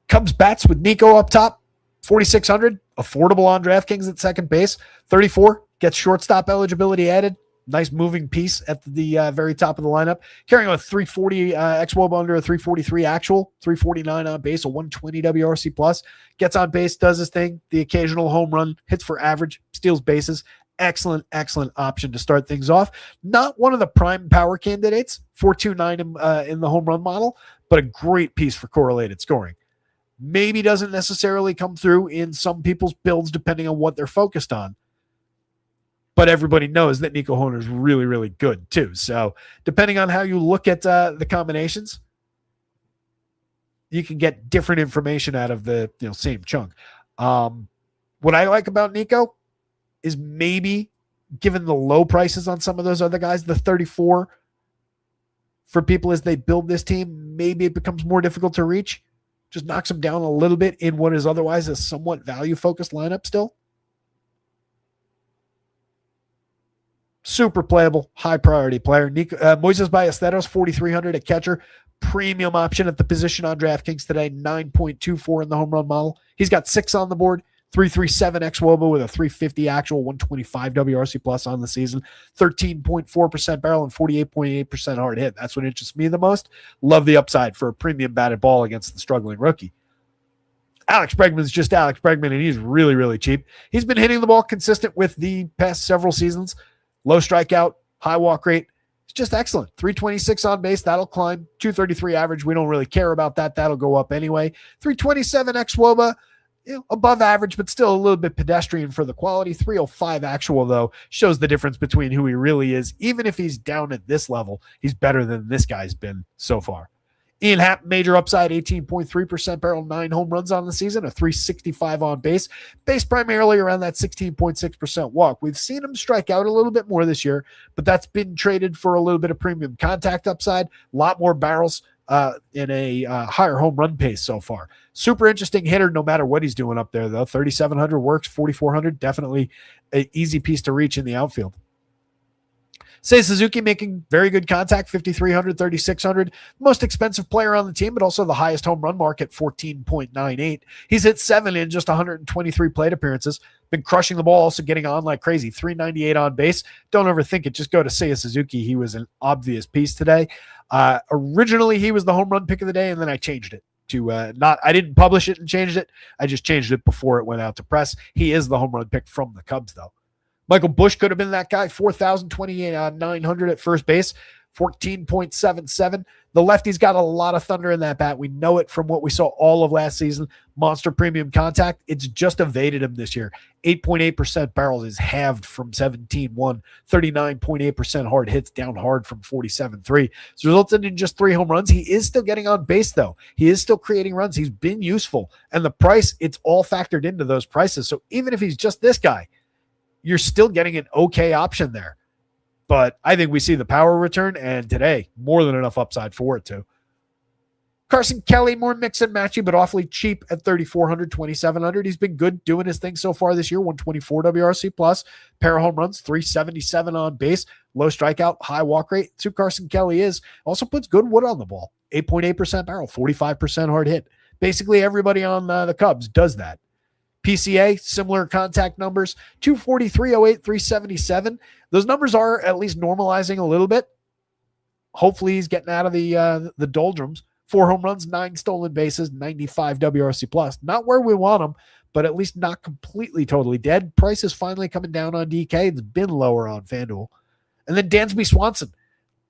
Cubs bats with Nico up top, 4,600, affordable on DraftKings at second base. 34 gets shortstop eligibility added. Nice moving piece at the very top of the lineup. Carrying a 340 xWOB under a 343 actual, 349 on base, a 120 WRC plus. Gets on base, does his thing. The occasional home run, hits for average, steals bases. Excellent, excellent option to start things off. Not one of the prime power candidates, 429 in the home run model, but a great piece for correlated scoring. Maybe doesn't necessarily come through in some people's builds depending on what they're focused on. But everybody knows that Nico Hoerner is really, really good too. So depending on how you look at the combinations, you can get different information out of the same chunk. What I like about Nico is maybe, given the low prices on some of those other guys, the 34 for people as they build this team, maybe it becomes more difficult to reach. Just knocks them down a little bit in what is otherwise a somewhat value-focused lineup still. Super playable, high-priority player. Moises Ballesteros, 4,300 at catcher. Premium option at the position on DraftKings today, 9.24 in the home run model. He's got 6 on the board, 337 xWOBA with a 350 actual, 125 WRC plus on the season, 13.4% barrel and 48.8% hard hit. That's what interests me the most. Love the upside for a premium batted ball against the struggling rookie. Alex Bregman's just Alex Bregman, and he's really, really cheap. He's been hitting the ball consistent with the past several seasons. Low strikeout, high walk rate. It's just excellent. 326 on base. That'll climb. 233 average. We don't really care about that. That'll go up anyway. 327 xWOBA. Above average, but still a little bit pedestrian for the quality. 305 actual, though, shows the difference between who he really is. Even if he's down at this level, he's better than this guy's been so far. Ian Happ, major upside, 18.3% barrel, 9 home runs on the season, a 365 on base, based primarily around that 16.6% walk. We've seen him strike out a little bit more this year, but that's been traded for a little bit of premium contact upside, a lot more barrels in a higher home run pace so far. Super interesting hitter no matter what he's doing up there, though. 3,700 works, 4,400, definitely an easy piece to reach in the outfield. Seiya Suzuki making very good contact, 5,300, 3,600. Most expensive player on the team, but also the highest home run mark at 14.98. He's hit 7 in just 123 plate appearances. Been crushing the ball, also getting on like crazy. 398 on base. Don't overthink it. Just go to Seiya Suzuki. He was an obvious piece today. Originally, he was the home run pick of the day, and then I changed it to I didn't publish it and changed it. I just changed it before it went out to press. He is the home run pick from the Cubs, though. Michael Busch could have been that guy, 4,028 at first base, 14.77. The lefty's got a lot of thunder in that bat. We know it from what we saw all of last season. Monster premium contact. It's just evaded him this year. 8.8% barrels is halved from 17.1. 39.8% hard hits, down hard from 47.3. It's resulted in just 3 home runs. He is still getting on base, though. He is still creating runs. He's been useful. And the price, it's all factored into those prices. So even if he's just this guy, you're still getting an okay option there. But I think we see the power return, and today, more than enough upside for it too. Carson Kelly, more mix and matchy, but awfully cheap at 3,400, 2,700. He's been good doing his thing so far this year, 124 WRC plus, pair of home runs, 377 on base, low strikeout, high walk rate. That's who Carson Kelly is. Also puts good wood on the ball, 8.8% barrel, 45% hard hit. Basically everybody on the Cubs does that. PCA, similar contact numbers, 240, 308, 377. Those numbers are at least normalizing a little bit. Hopefully he's getting out of the doldrums. 4 home runs, 9 stolen bases, 95 WRC plus. Not where we want him, but at least not completely totally dead. Price is finally coming down on DK. It's been lower on FanDuel. And then Dansby Swanson,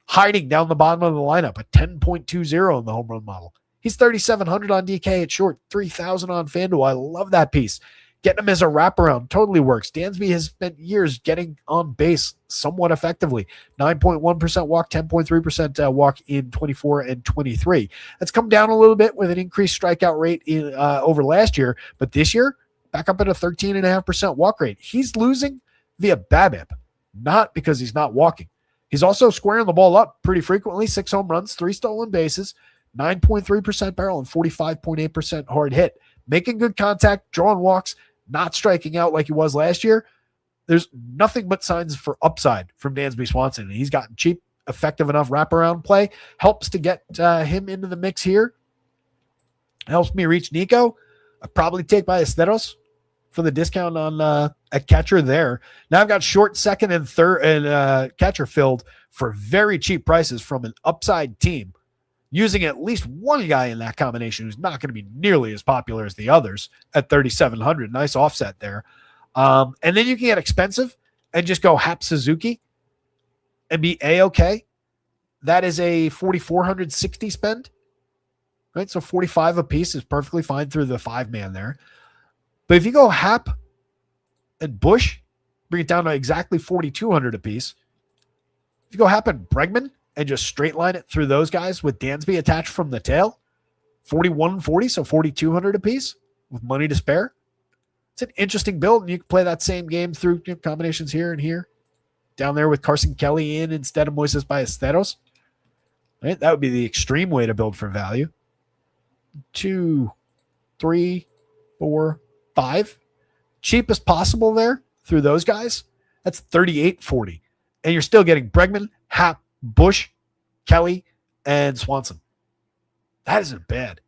hiding down the bottom of the lineup, a 10.20 in the home run model. He's 3,700 on DK at short, 3,000 on FanDuel. I love that piece. Getting him as a wraparound totally works. Dansby has spent years getting on base somewhat effectively. 9.1% walk, 10.3% walk in 24 and 23. That's come down a little bit with an increased strikeout rate in over last year, but this year, back up at a 13.5% walk rate. He's losing via BABIP, not because he's not walking. He's also squaring the ball up pretty frequently. 6 home runs, 3 stolen bases, 9.3% barrel, and 45.8% hard hit. Making good contact, drawing walks, not striking out like he was last year. There's nothing but signs for upside from Dansby Swanson. And he's gotten cheap, effective enough wraparound play. Helps to get him into the mix here. Helps me reach Nico. I'd probably take Ballesteros. for the discount on a catcher there. Now I've got short, second, and third, and catcher filled for very cheap prices from an upside team, using at least one guy in that combination who's not going to be nearly as popular as the others at 3,700. Nice offset there. And then you can get expensive and just go Hap Suzuki and be A-okay. That is a 4,460 spend, right? So 45 a piece is perfectly fine through the 5-man there. But if you go Hap and Bush, bring it down to exactly 4,200 a piece. If you go Hap and Bregman and just straight line it through those guys with Dansby attached from the tail, 4,140, so 4,200 a piece with money to spare. It's an interesting build, and you can play that same game through combinations here and here. Down there with Carson Kelly in instead of Moises Ballesteros. Right? That would be the extreme way to build for value. 2, 3, 4, 5. Cheapest possible there through those guys. That's 38.40. And you're still getting Bregman, Hap, Bush, Kelly, and Swanson. That isn't bad.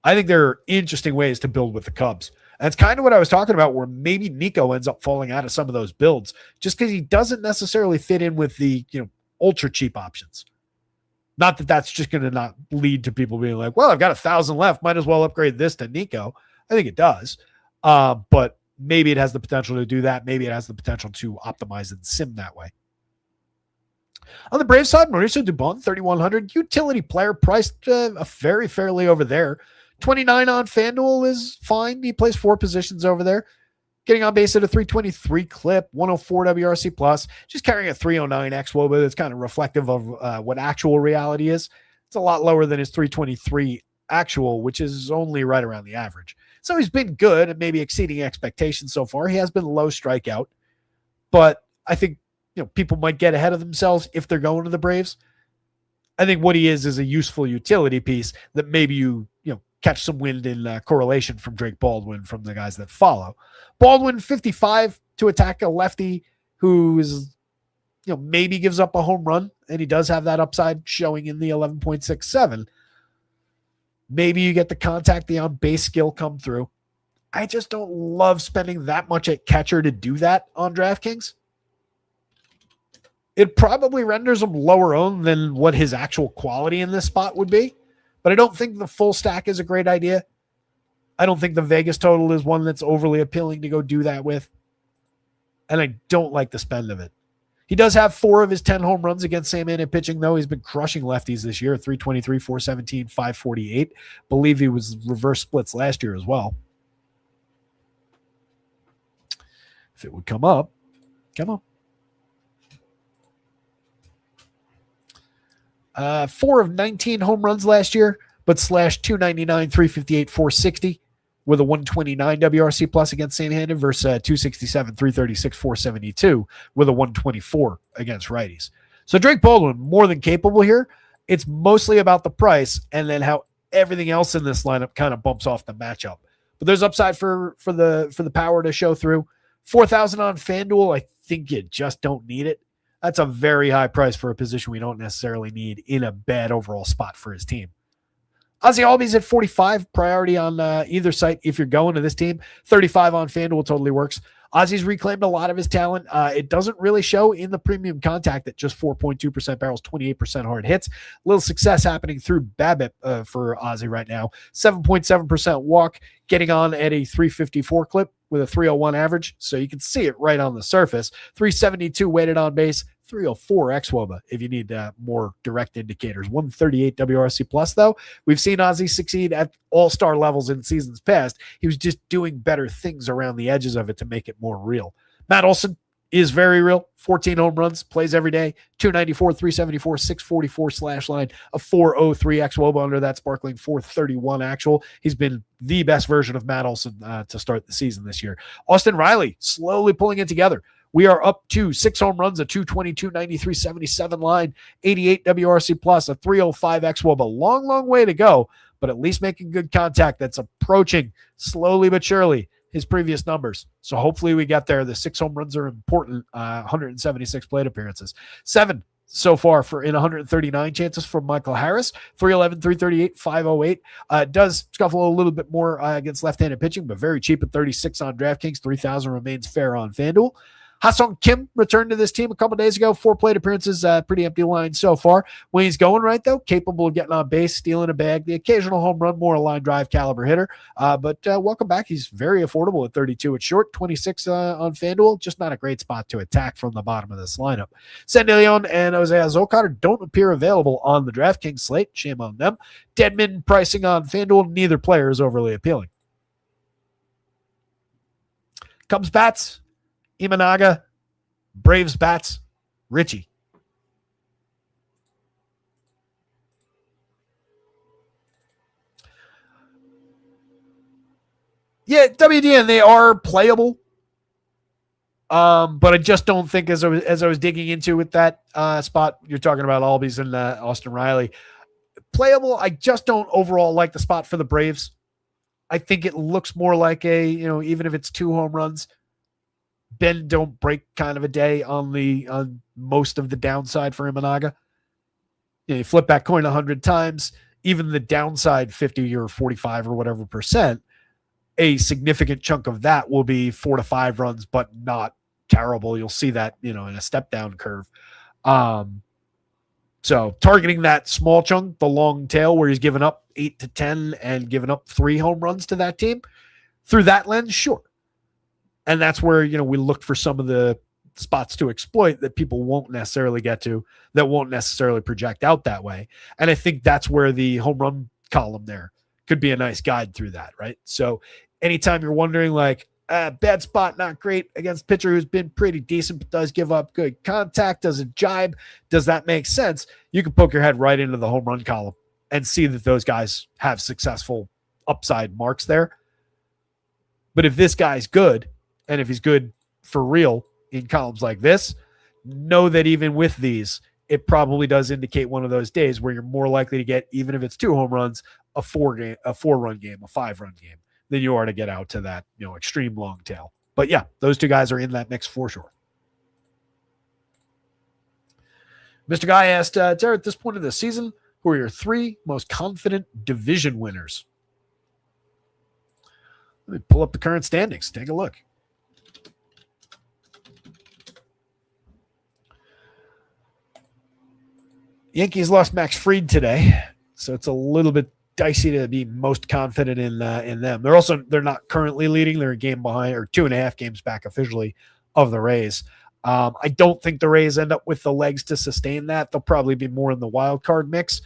I think there are interesting ways to build with the Cubs. And it's kind of what I was talking about, where maybe Nico ends up falling out of some of those builds just because he doesn't necessarily fit in with the ultra cheap options. Not that that's just going to not lead to people being like, well, I've got 1,000 left. Might as well upgrade this to Nico. I think it does. But maybe it has the potential to do that. Maybe it has the potential to optimize and sim that way. On the Braves side, Mauricio Dubon, 3,100. Utility player priced very fairly over there. 29 on FanDuel is fine. He plays 4 positions over there. Getting on base at a 323 clip, 104 WRC plus, just carrying a 309 xWOBA that's kind of reflective of what actual reality is. It's a lot lower than his 323 actual, which is only right around the average. So he's been good and maybe exceeding expectations so far. He has been low strikeout, but I think people might get ahead of themselves if they're going to the Braves. I think what he is a useful utility piece that maybe you catch some wind in correlation from Drake Baldwin from the guys that follow. Baldwin, 55 to attack a lefty who is, maybe gives up a home run, and he does have that upside showing in the 11.67. Maybe you get the contact, the on-base skill come through. I just don't love spending that much at catcher to do that on DraftKings. It probably renders him lower owned than what his actual quality in this spot would be. But I don't think the full stack is a great idea. I don't think the Vegas total is one that's overly appealing to go do that with. And I don't like the spend of it. He does have 4 of his 10 home runs against same-handed pitching, though. He's been crushing lefties this year, 323, 417, 548. Believe he was reverse splits last year as well. If it would come up, come on. 4 of 19 home runs last year, but slashed 299, 358, 460 with a 129 WRC plus against same-handed versus 267, 336, 472 with a 124 against righties. So Drake Baldwin, more than capable here. It's mostly about the price and then how everything else in this lineup kind of bumps off the matchup. But there's upside for the power to show through. 4,000 on FanDuel, I think you just don't need it. That's a very high price for a position we don't necessarily need in a bad overall spot for his team. Ozzie Albies at 45, priority on either site if you're going to this team. 35 on FanDuel totally works. Ozzie's reclaimed a lot of his talent. It doesn't really show in the premium contact at just 4.2% barrels, 28% hard hits. Little success happening through BABIP for Ozzie right now. 7.7% walk, getting on at a 354 clip with a 301 average. So you can see it right on the surface. 372 weighted on base, 304 xWOBA if you need more direct indicators. 138 WRC plus, though. We've seen Ozzie succeed at all-star levels in seasons past. He was just doing better things around the edges of it to make it more real. Matt Olson is very real. 14 home runs, plays every day. 294, 374, 644 slash line, a 403 xWOBA under that sparkling 431 actual. He's been the best version of Matt Olson to start the season this year. Austin Riley slowly pulling it together. We are up to 6 home runs, a 222, 93, 77 line, 88 WRC plus, a 305 xWOBA. A long, long way to go, but at least making good contact that's approaching slowly but surely his previous numbers. So hopefully we get there. The 6 home runs are important. 176 plate appearances. 7 so far for in 139 chances from Michael Harris, 311, 338, 508. Does scuffle a little bit more against left-handed pitching, but very cheap at 36 on DraftKings. 3,000 remains fair on FanDuel. Ha-Sung Kim returned to this team a couple days ago. 4 plate appearances, pretty empty line so far. When he's going right, though, capable of getting on base, stealing a bag, the occasional home run, more a line drive caliber hitter. But welcome back. He's very affordable at 32 at short, 26 on FanDuel. Just not a great spot to attack from the bottom of this lineup. Sendeleon and Jose Azocar don't appear available on the DraftKings slate. Shame on them. Deadman pricing on FanDuel. Neither player is overly appealing. Cubs bats. Imanaga, Braves bats, Richie. Yeah, WDN, they are playable. But I just don't think as I was digging into with that spot, you're talking about Albies and Austin Riley. Playable, I just don't overall like the spot for the Braves. I think it looks more like even if it's 2 home runs, bend don't break kind of a day on most of the downside for Imanaga. You flip that coin 100 times, even the downside 50 or 45 or whatever percent, a significant chunk of that will be 4 to 5 runs, but not terrible. You'll see that, in a step down curve. So targeting that small chunk, the long tail where he's given up 8 to 10 and given up 3 home runs to that team through that lens, sure. And that's where, we look for some of the spots to exploit that people won't necessarily get to, that won't necessarily project out that way. And I think that's where the home run column there could be a nice guide through that, right? So anytime you're wondering bad spot, not great against pitcher who's been pretty decent, but does give up good contact, does it jibe, does that make sense? You can poke your head right into the home run column and see that those guys have successful upside marks there. But if this guy's good, and if he's good for real in columns like this, know that even with these, it probably does indicate one of those days where you're more likely to get, even if it's 2 home runs, a 4-run game, a 5-run game, than you are to get out to that, extreme long tail. But yeah, those 2 guys are in that mix for sure. Mr. Guy asked, Jared, at this point of the season, who are your 3 most confident division winners? Let me pull up the current standings. Take a look. Yankees lost Max Fried today, so it's a little bit dicey to be most confident in them. They're not currently leading. They're a game behind, or 2.5 games back officially of the Rays. I don't think the Rays end up with the legs to sustain that. They'll probably be more in the wild card mix.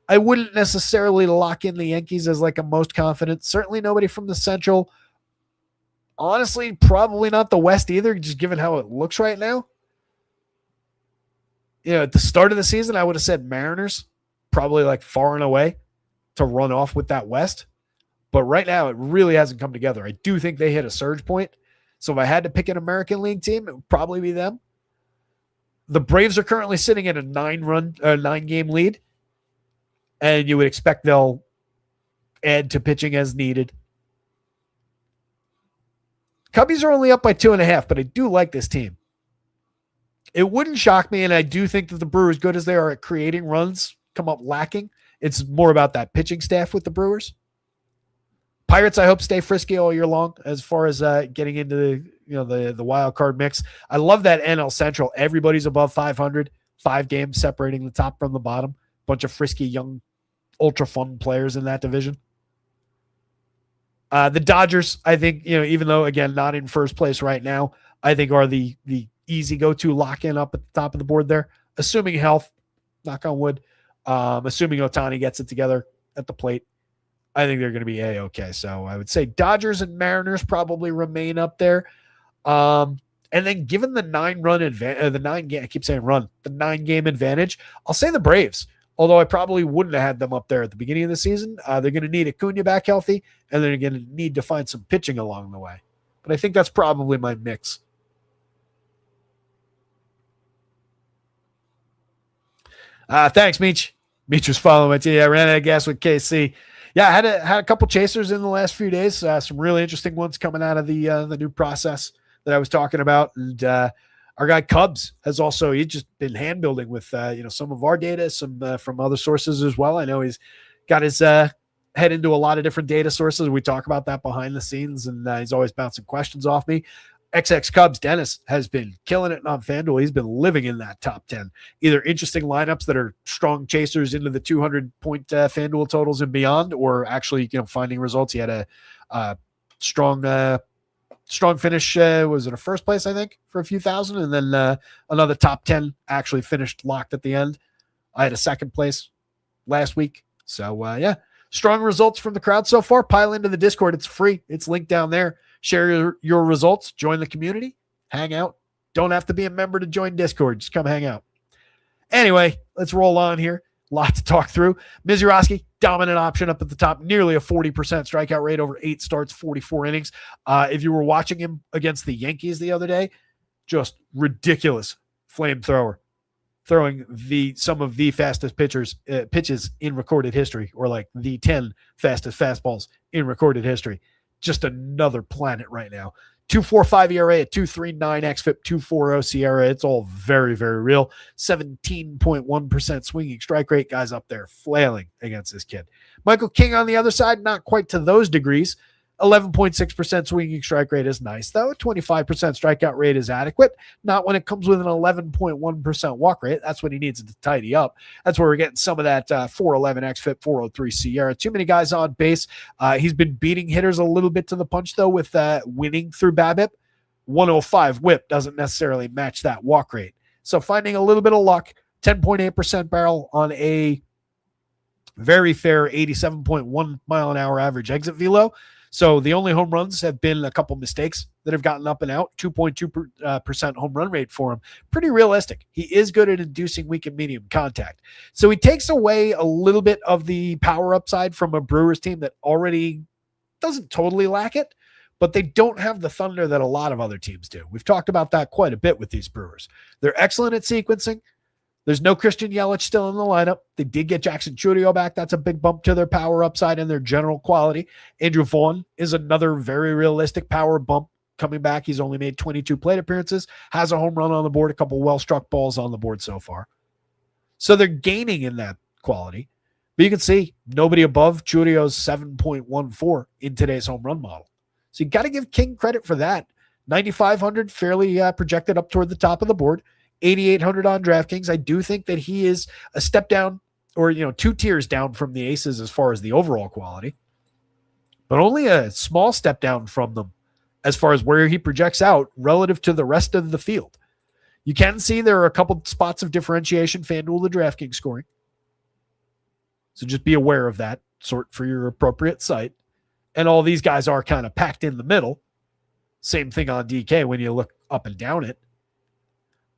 I wouldn't necessarily lock in the Yankees as a most confident. Certainly nobody from the Central. Honestly, probably not the West either, just given how it looks right now. At the start of the season, I would have said Mariners, probably far and away to run off with that West. But right now, it really hasn't come together. I do think they hit a surge point. So if I had to pick an American League team, it would probably be them. The Braves are currently sitting at a 9-game lead. And you would expect they'll add to pitching as needed. Cubbies are only up by 2.5, but I do like this team. It wouldn't shock me, and I do think that the Brewers, good as they are at creating runs, come up lacking. It's more about that pitching staff with the Brewers. Pirates, I hope, stay frisky all year long as far as getting into the wild card mix. I love that NL Central. Everybody's above 500, 5 games separating the top from the bottom. Bunch of frisky, young, ultra fun players in that division. The Dodgers, I think, even though, again, not in first place right now, I think are the easy go-to lock-in up at the top of the board there. Assuming health, knock on wood, assuming Ohtani gets it together at the plate, I think they're going to be A-okay. So I would say Dodgers and Mariners probably remain up there. And then given the 9-run advantage, the 9-game, I keep saying run, the 9-game advantage, I'll say the Braves. Although I probably wouldn't have had them up there at the beginning of the season. They're going to need Acuna back healthy, and they're going to need to find some pitching along the way. But I think that's probably my mix. Thanks, Meech. Meech was following it. Yeah, I ran out of gas with KC. Yeah, I had a couple chasers in the last few days. Some really interesting ones coming out of the new process that I was talking about. And Our guy Cubs has also, he's just been hand building with, some of our data, some from other sources as well. I know he's got his head into a lot of different data sources. We talk about that behind the scenes, and he's always bouncing questions off me. XX Cubs, Dennis, has been killing it on FanDuel. He's been living in that top 10. Either interesting lineups that are strong chasers into the 200-point FanDuel totals and beyond, or actually, finding results. He had a strong finish. Was it a first place, I think, for a few thousand, and then another top 10 actually finished locked at the end. I had a second place last week. So, strong results from the crowd so far. Pile into the Discord. It's free. It's linked down there. Share your results. Join the community. Hang out. Don't have to be a member to join Discord. Just come hang out. Anyway, let's roll on here. Lot to talk through. Mizurowski, dominant option up at the top. Nearly a 40% strikeout rate over 8 starts, 44 innings. If you were watching him against the Yankees the other day, just ridiculous flamethrower. Throwing some of the fastest pitches in recorded history, or like the 10 fastest fastballs in recorded history. Just another planet right now. 2.45 ERA at 2.39 xFIP, 2.40 SIERA. It's all very, very real. 17.1% swinging strike rate. Guys up there flailing against this kid. Michael King on the other side, not quite to those degrees. 11.6% swinging strike rate is nice, though. 25% strikeout rate is adequate. Not when it comes with an 11.1% walk rate. That's what he needs to tidy up. That's where we're getting some of that 411 xFIP, 403 SIERA. Too many guys on base. He's been beating hitters a little bit to the punch, though, with winning through BABIP. 105 whip doesn't necessarily match that walk rate. So finding a little bit of luck. 10.8% barrel on a very fair 87.1 mile an hour average exit velo. So the only home runs have been a couple mistakes that have gotten up and out. 2.2% home run rate for him. Pretty realistic. He is good at inducing weak and medium contact. So he takes away a little bit of the power upside from a Brewers team that already doesn't totally lack it, but they don't have the thunder that a lot of other teams do. We've talked about that quite a bit with these Brewers. They're excellent at sequencing. There's no Christian Yelich still in the lineup. They did get Jackson Chudio back. That's a big bump to their power upside and their general quality. Andrew Vaughn is another very realistic power bump coming back. He's only made 22 plate appearances, has a home run on the board, a couple well-struck balls on the board so far. So they're gaining in that quality. But you can see nobody above Chudio's 7.14 in today's home run model. So you got to give King credit for that. 9,500 fairly projected up toward the top of the board. 8,800 on DraftKings. I do think that he is a step down, or 2 tiers down from the aces as far as the overall quality, but only a small step down from them as far as where he projects out relative to the rest of the field. You can see there are a couple spots of differentiation, FanDuel to DraftKings scoring. So just be aware of that. Sort for your appropriate site. And all these guys are kind of packed in the middle. Same thing on DK when you look up and down it.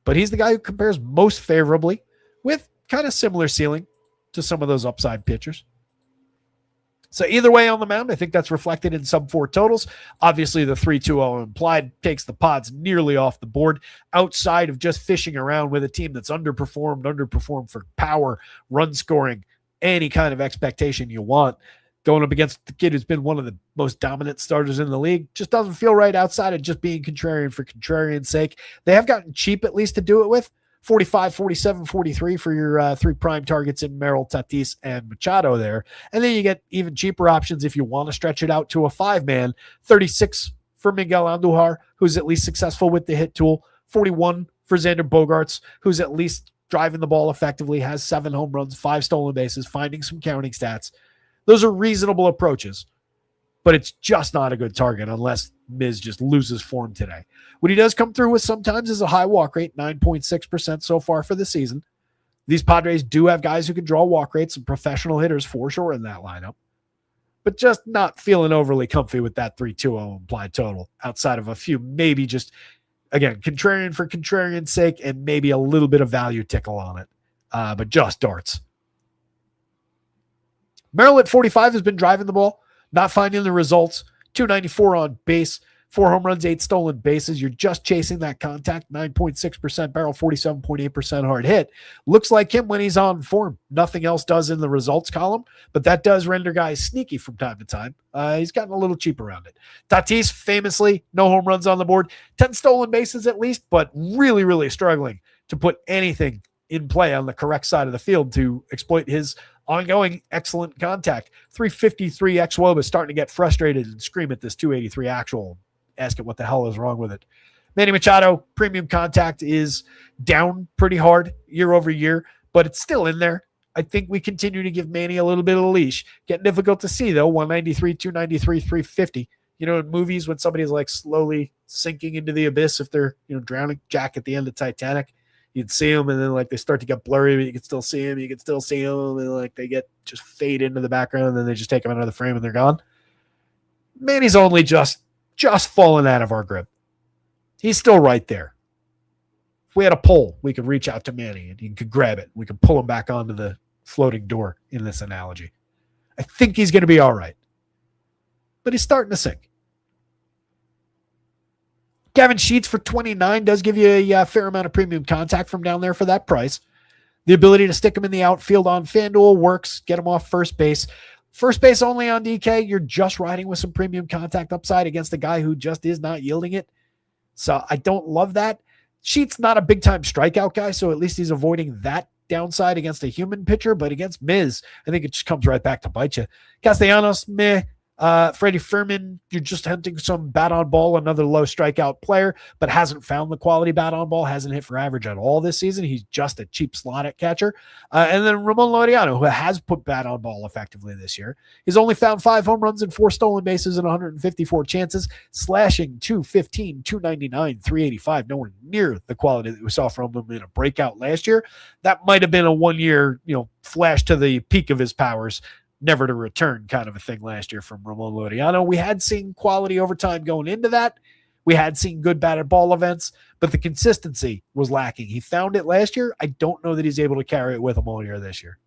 But he's the guy who compares most favorably with kind of similar ceiling to some of those upside pitchers. So either way on the mound, I think that's reflected in sub-4 totals. Obviously, the 3.20 implied takes the pods nearly off the board outside of just fishing around with a team that's underperformed for power, run scoring, any kind of expectation you want. Going up against the kid who's been one of the most dominant starters in the league just doesn't feel right outside of just being contrarian for contrarian's sake. They have gotten cheap at least to do it with. 45, 47, 43 for your 3 prime targets in Merrill, Tatis, and Machado there. And then you get even cheaper options if you want to stretch it out to a 5-man. 36 for Miguel Andujar, who's at least successful with the hit tool. 41 for Xander Bogaerts, who's at least driving the ball effectively, has 7 home runs, 5 stolen bases, finding some counting stats. Those are reasonable approaches, but it's just not a good target unless Miz just loses form today. What he does come through with sometimes is a high walk rate, 9.6% so far for the season. These Padres do have guys who can draw walk rates and professional hitters for sure in that lineup, but just not feeling overly comfy with that 3.20 implied total outside of a few, maybe just, again, contrarian for contrarian's sake and maybe a little bit of value tickle on it, but just darts. Merrill at 45 has been driving the ball, not finding the results. 294 on base, 4 home runs, 8 stolen bases. You're just chasing that contact, 9.6% barrel, 47.8% hard hit. Looks like him when he's on form. Nothing else does in the results column, but that does render guys sneaky from time to time. He's gotten a little cheap around it. Tatis, famously, no home runs on the board, 10 stolen bases at least, but really, really struggling to put anything in play on the correct side of the field to exploit his ongoing excellent contact. 353 xWOB is starting to get frustrated and scream at this 283 actual. Ask it what the hell is wrong with it. Manny Machado, premium contact is down pretty hard year over year, but it's still in there. I think we continue to give Manny a little bit of a leash. Getting difficult to see, though. 193, 293, 350. You know, in movies when somebody's like slowly sinking into the abyss, if they're, drowning, Jack at the end of Titanic, you'd see them and then like they start to get blurry, but you can still see them. You can still see them and like they get just fade into the background and then they just take them out of the frame and they're gone. Manny's only just fallen out of our grip. He's still right there. If we had a pole, we could reach out to Manny and he could grab it. We could pull him back onto the floating door in this analogy. I think he's going to be all right. But he's starting to sink. Gavin Sheets for 29 does give you a fair amount of premium contact from down there for that price. The ability to stick him in the outfield on FanDuel works. Get him off first base. First base only on DK, you're just riding with some premium contact upside against a guy who just is not yielding it. So I don't love that. Sheets not a big-time strikeout guy, so at least he's avoiding that downside against a human pitcher, but against Miz, I think it just comes right back to bite you. Castellanos, meh. Freddie Furman, you're just hunting some bat on ball, another low strikeout player, but hasn't found the quality bat on ball, hasn't hit for average at all this season. He's just a cheap slot at catcher. And then Ramon Laureano, who has put bat on ball effectively this year. He's only found 5 home runs and 4 stolen bases in 154 chances, slashing 215, 299, 385. Nowhere near the quality that we saw from him in a breakout last year. That might have been a 1 year, flash to the peak of his powers, never to return kind of a thing last year from Ramon Laureano. We had seen quality over time going into that. We had seen good batted ball events, but the consistency was lacking. He found it last year. I don't know that he's able to carry it with him all year this year.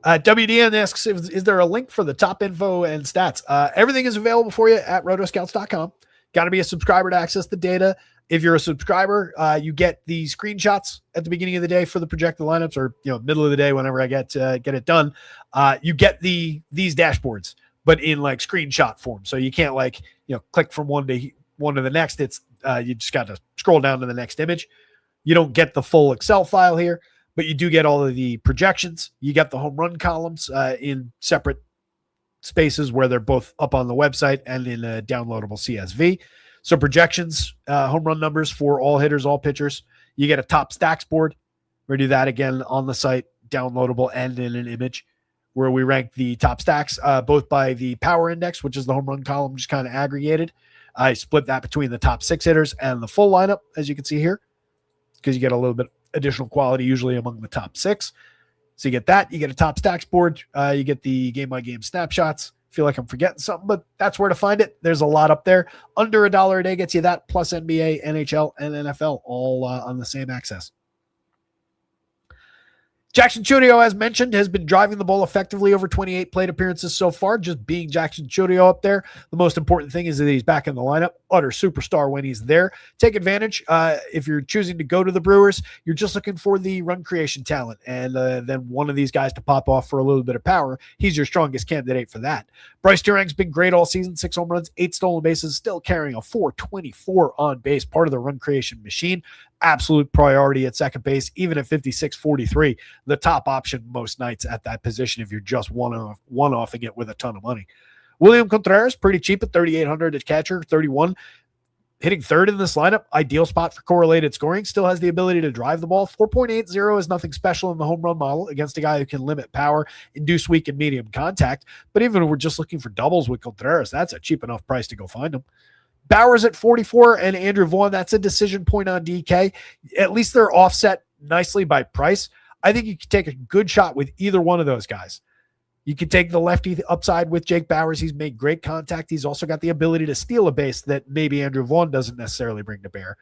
WDN asks, is there a link for the top info and stats? Everything is available for you at rotoscouts.com. Got to be a subscriber to access the data. If you're a subscriber, you get the screenshots at the beginning of the day for the projected lineups, or middle of the day whenever I get it done. You get these dashboards, but in like screenshot form. So you can't click from one to the next. It's you just got to scroll down to the next image. You don't get the full Excel file here, but you do get all of the projections. You get the home run columns in separate spaces where they're both up on the website and in a downloadable CSV. So projections, home run numbers for all hitters, all pitchers. You get a top stacks board. We do that again on the site, downloadable and in an image, where we rank the top stacks both by the power index, which is the home run column, just kind of aggregated. I split that between the top 6 hitters and the full lineup, as you can see here, because you get a little bit additional quality usually among the top 6. So you get that. You get a top stacks board. You get the game-by-game snapshots. Feel like I'm forgetting something, but that's where to find it. There's a lot up there. Under $1 a day gets you that, plus NBA, NHL, and NFL all on the same access. Jackson Chourio, as mentioned, has been driving the ball effectively over 28 plate appearances so far, just being Jackson Chourio up there. The most important thing is that he's back in the lineup. Utter superstar when he's there. Take advantage. If you're choosing to go to the Brewers, you're just looking for the run creation talent, and then one of these guys to pop off for a little bit of power. He's your strongest candidate for that. Bryce Durang's been great all season. 6 home runs, 8 stolen bases, still carrying a 424 on base, part of the run creation machine. Absolute priority at second base, even at 56-43, the top option most nights at that position if you're just one-offing it with a ton of money. William Contreras, pretty cheap at 3,800 at catcher, 31. Hitting third in this lineup, ideal spot for correlated scoring, still has the ability to drive the ball. 4.80 is nothing special in the home run model against a guy who can limit power, induce weak and medium contact. But even if we're just looking for doubles with Contreras, that's a cheap enough price to go find him. Bowers at 44 and Andrew Vaughn, that's a decision point on DK. At least they're offset nicely by price. I think you could take a good shot with either one of those guys. You could take the lefty upside with Jake Bowers. He's made great contact. He's also got the ability to steal a base that maybe Andrew Vaughn doesn't necessarily bring to bear.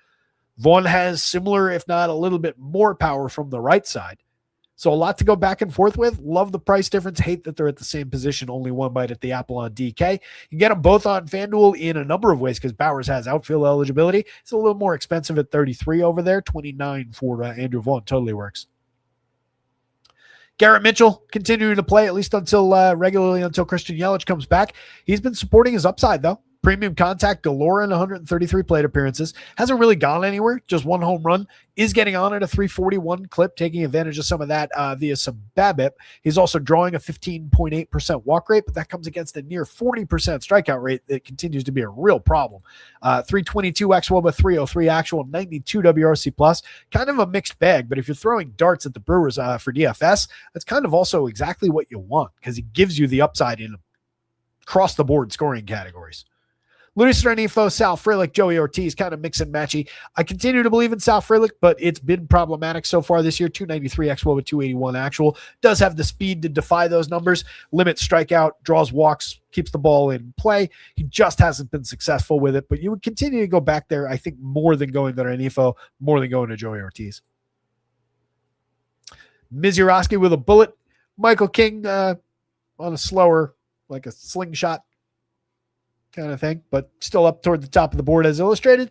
Vaughn has similar, if not a little bit more power from the right side. So a lot to go back and forth with. Love the price difference. Hate that they're at the same position. Only one bite at the apple on DK. You get them both on FanDuel in a number of ways because Bowers has outfield eligibility. It's a little more expensive at 33 over there. 29 for Andrew Vaughn. Totally works. Garrett Mitchell continuing to play at least until regularly until Christian Yelich comes back. He's been supporting his upside though. Premium contact galore in 133 plate appearances. Hasn't really gone anywhere. Just one home run. Is getting on at a 341 clip, taking advantage of some of that via some BABIP. He's also drawing a 15.8% walk rate, but that comes against a near 40% strikeout rate that continues to be a real problem. 322 xWOBA, 303 actual, 92 WRC plus. Kind of a mixed bag, but if you're throwing darts at the Brewers for DFS, that's kind of also exactly what you want because he gives you the upside in across the board scoring categories. Luis Renifo, Sal Frelick, Joey Ortiz, kind of mix and matchy. I continue to believe in Sal Frelick, but it's been problematic so far this year. 293 XWOBA with 281 actual. Does have the speed to defy those numbers. Limits strikeout, draws walks, keeps the ball in play. He just hasn't been successful with it, but you would continue to go back there, I think, more than going to Renifo, more than going to Joey Ortiz. Mizurowski with a bullet. Michael King on a slower, like a slingshot kind of thing, but still up toward the top of the board as illustrated.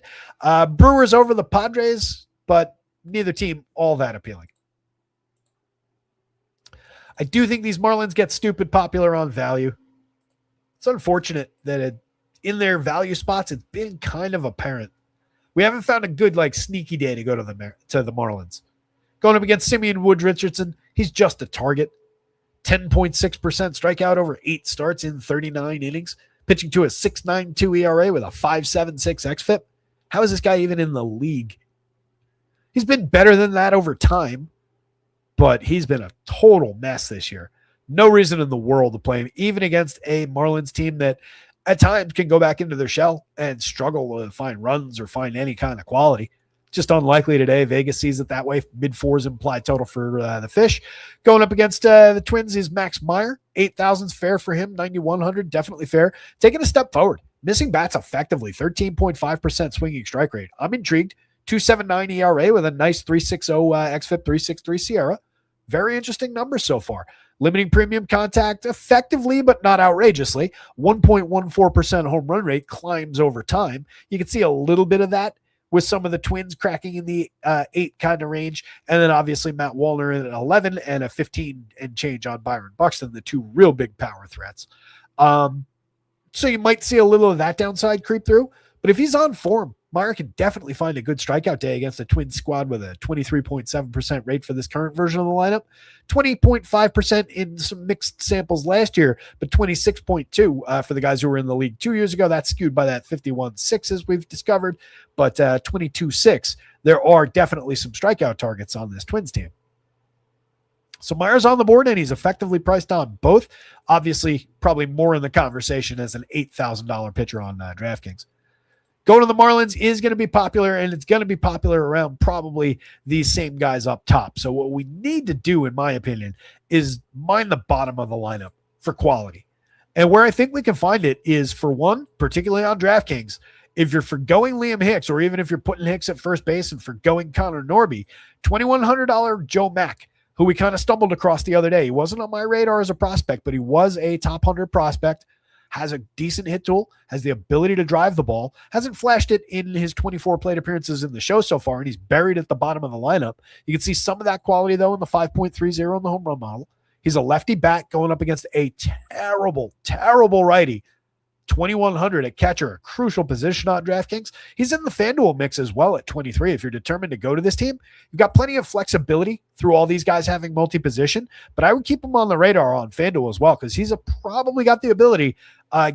Brewers over the Padres, but neither team all that appealing. I do think these Marlins get stupid popular on value. It's unfortunate that in their value spots, it's been kind of apparent. We haven't found a good sneaky day to go to the Marlins. Going up against Simeon Wood Richardson, he's just a target. 10.6% strikeout over 8 starts in 39 innings. Pitching to a 6.92 ERA with a 5.76 xFIP. How is this guy even in the league? He's been better than that over time, but he's been a total mess this year. No reason in the world to play him, even against a Marlins team that at times can go back into their shell and struggle to find runs or find any kind of quality. Just unlikely today. Vegas sees it that way. Mid-4s implied total for the Fish. Going up against the Twins is Max Meyer. 8,000's fair for him. 9,100, definitely fair. Taking a step forward. Missing bats effectively. 13.5% swinging strike rate. I'm intrigued. 2.79 ERA with a nice 3.60 xFIP, 3.63 Sierra. Very interesting numbers so far. Limiting premium contact effectively, but not outrageously. 1.14% home run rate climbs over time. You can see a little bit of that with some of the Twins cracking in the 8 kind of range. And then obviously Matt Wallner in at 11 and a 15 and change on Byron Buxton, the 2 real big power threats. So you might see a little of that downside creep through. But if he's on form, Meyer can definitely find a good strikeout day against a Twins squad with a 23.7% rate for this current version of the lineup, 20.5% in some mixed samples last year, but 26.2 for the guys who were in the league 2 years ago. That's skewed by that 51.6 as we've discovered, but 22.6. There are definitely some strikeout targets on this Twins team. So Meyer's on the board, and he's effectively priced on both. Obviously, probably more in the conversation as an $8,000 pitcher on DraftKings. Going to the Marlins is going to be popular, and it's going to be popular around probably these same guys up top. So what we need to do, in my opinion, is mine the bottom of the lineup for quality. And where I think we can find it is, for one, particularly on DraftKings, if you're forgoing Liam Hicks, or even if you're putting Hicks at first base and forgoing Connor Norby, $2,100 Joe Mack, who we kind of stumbled across the other day. He wasn't on my radar as a prospect, but he was a top 100 prospect. Has a decent hit tool, has the ability to drive the ball, hasn't flashed it in his 24 plate appearances in the show so far, and he's buried at the bottom of the lineup. You can see some of that quality, though, in the 5.30 in the home run model. He's a lefty bat going up against a terrible, terrible righty. 2,100 at catcher, a crucial position on DraftKings. He's in the FanDuel mix as well at 23. If you're determined to go to this team, you've got plenty of flexibility through all these guys having multi-position, but I would keep him on the radar on FanDuel as well, because he's probably got the ability,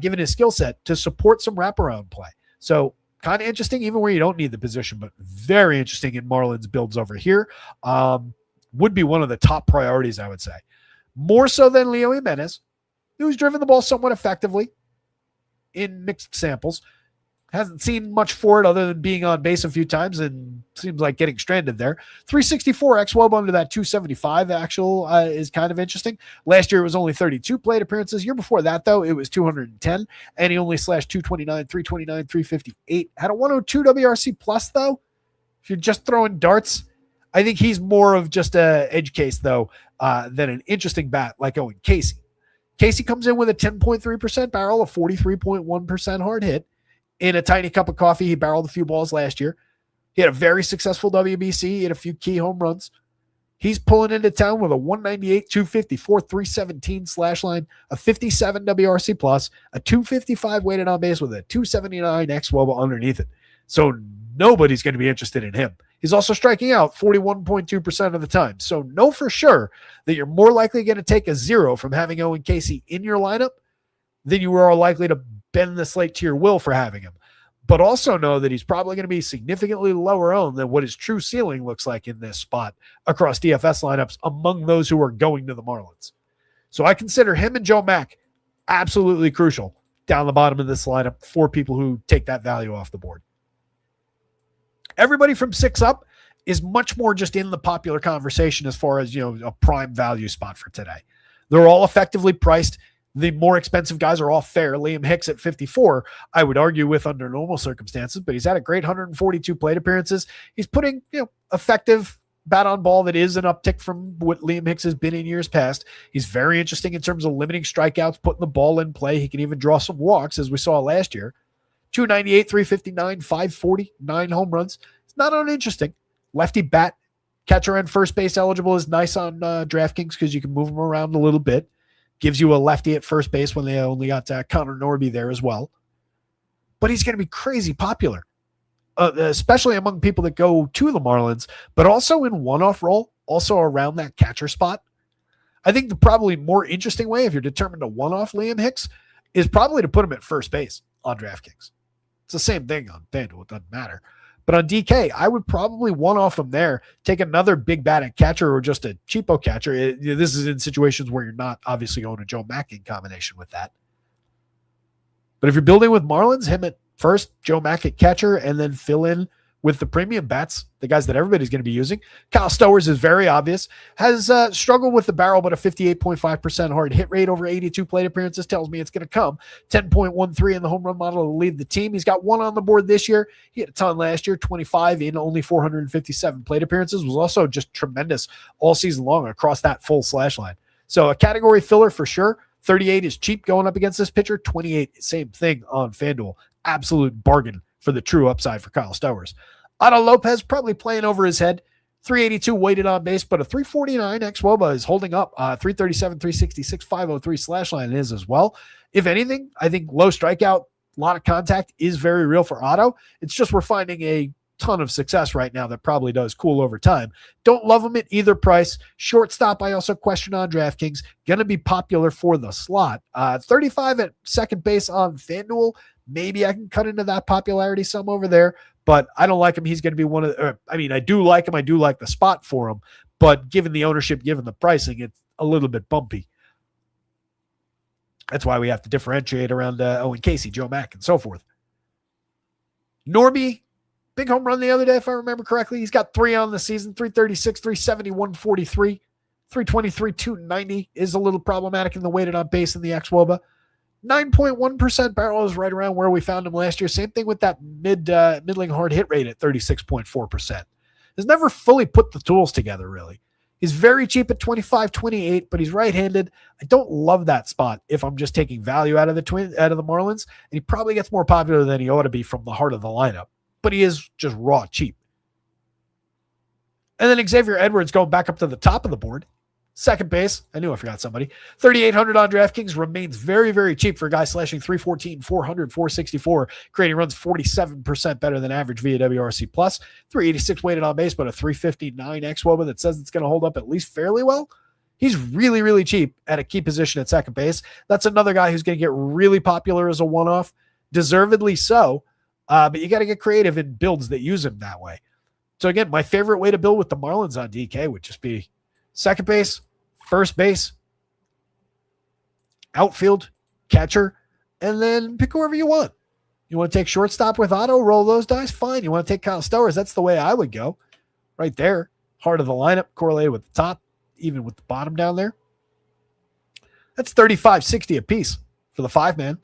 given his skill set, to support some wraparound play. So kind of interesting, even where you don't need the position, but very interesting in Marlins builds over here. Would be one of the top priorities, I would say. More so than Leo Jimenez, who's driven the ball somewhat effectively in mixed samples. Hasn't seen much for it other than being on base a few times and seems like getting stranded there. 364 xWOB under that 275 actual is kind of interesting. Last year it was only 32 plate appearances. Year before that, though, it was 210, and he only slashed 229, 329, 358. Had a 102 WRC plus, though. If you're just throwing darts, I think he's more of just a edge case, though, than an interesting bat like Owen Casey. Casey comes in with a 10.3% barrel, a 43.1% hard hit. In a tiny cup of coffee, he barreled a few balls last year. He had a very successful WBC. He had a few key home runs. He's pulling into town with a 198, 254, 317 slash line, a 57 WRC plus, a 255 weighted on base with a 279 xWOBA underneath it. So nobody's going to be interested in him. He's also striking out 41.2% of the time. So know for sure that you're more likely going to take a 0 from having Owen Casey in your lineup than you are likely to bend the slate to your will for having him. But also know that he's probably going to be significantly lower owned than what his true ceiling looks like in this spot across DFS lineups among those who are going to the Marlins. So I consider him and Joe Mack absolutely crucial down the bottom of this lineup for people who take that value off the board. Everybody from 6 up is much more just in the popular conversation as far as, a prime value spot for today. They're all effectively priced. The more expensive guys are all fair. Liam Hicks at 54, I would argue with under normal circumstances, but he's had a great 142 plate appearances. He's putting, effective bat on ball that is an uptick from what Liam Hicks has been in years past. He's very interesting in terms of limiting strikeouts, putting the ball in play. He can even draw some walks, as we saw last year. 298, 359, 540, 9 home runs. It's not uninteresting. Lefty bat, catcher and first base eligible is nice on DraftKings because you can move him around a little bit. Gives you a lefty at first base when they only got Connor Norby there as well. But he's going to be crazy popular, especially among people that go to the Marlins, but also in one-off role, also around that catcher spot. I think the probably more interesting way, if you're determined to one-off Liam Hicks, is probably to put him at first base on DraftKings. It's the same thing on FanDuel. It doesn't matter. But on DK, I would probably one-off him there, take another big bat at catcher or just a cheapo catcher. This is in situations where you're not obviously going to Joe Mack in combination with that. But if you're building with Marlins, him at first, Joe Mack at catcher, and then fill in with the premium bats, the guys that everybody's going to be using. Kyle Stowers is very obvious. Has struggled with the barrel, but a 58.5% hard hit rate over 82 plate appearances tells me it's going to come. 10.13 in the home run model to lead the team. He's got 1 on the board this year. He had a ton last year, 25 in only 457 plate appearances. Was also just tremendous all season long across that full slash line. So a category filler for sure. 38 is cheap going up against this pitcher. 28, same thing on FanDuel. Absolute bargain for the true upside for Kyle Stowers. Otto Lopez probably playing over his head. 382 weighted on base, but a 349 xWOBA is holding up. 337, 366, 503 slash line is as well. If anything, I think low strikeout, a lot of contact is very real for Otto. It's just we're finding a ton of success right now that probably does cool over time. Don't love him at either price. Shortstop, I also question on DraftKings. Going to be popular for the slot. 35 at second base on FanDuel. Maybe I can cut into that popularity some over there, but I don't like him. He's going to be one of the, I do like him. I do like the spot for him, but given the ownership, given the pricing, it's a little bit bumpy. That's why we have to differentiate around Owen Casey, Joe Mack, and so forth. Norby, big home run the other day, if I remember correctly. He's got 3 on the season, 336, 370, 143, 323, 290 is a little problematic in the weighted on base in the xWOBA. 9.1% barrel is right around where we found him last year. Same thing with that middling hard hit rate at 36.4%. Has never fully put the tools together, really. He's very cheap at 25, 28, but he's right-handed. I don't love that spot if I'm just taking value out of the Marlins, and he probably gets more popular than he ought to be from the heart of the lineup, but he is just raw cheap. And then Xavier Edwards going back up to the top of the board. Second base, I knew I forgot somebody. 3,800 on DraftKings remains very, very cheap for a guy slashing 314, 400, 464, creating runs 47% better than average via WRC+. 386 weighted on base, but a 359 xWOBA that says it's going to hold up at least fairly well. He's really, really cheap at a key position at second base. That's another guy who's going to get really popular as a one-off, deservedly so, but you got to get creative in builds that use him that way. So again, my favorite way to build with the Marlins on DK would just be second base, first base, outfield, catcher, and then pick whoever you want. You want to take shortstop with Otto, roll those dice? Fine. You want to take Kyle Stowers? That's the way I would go. Right there. Heart of the lineup, correlated with the top, even with the bottom down there. That's $35.60 a piece for the 5-man.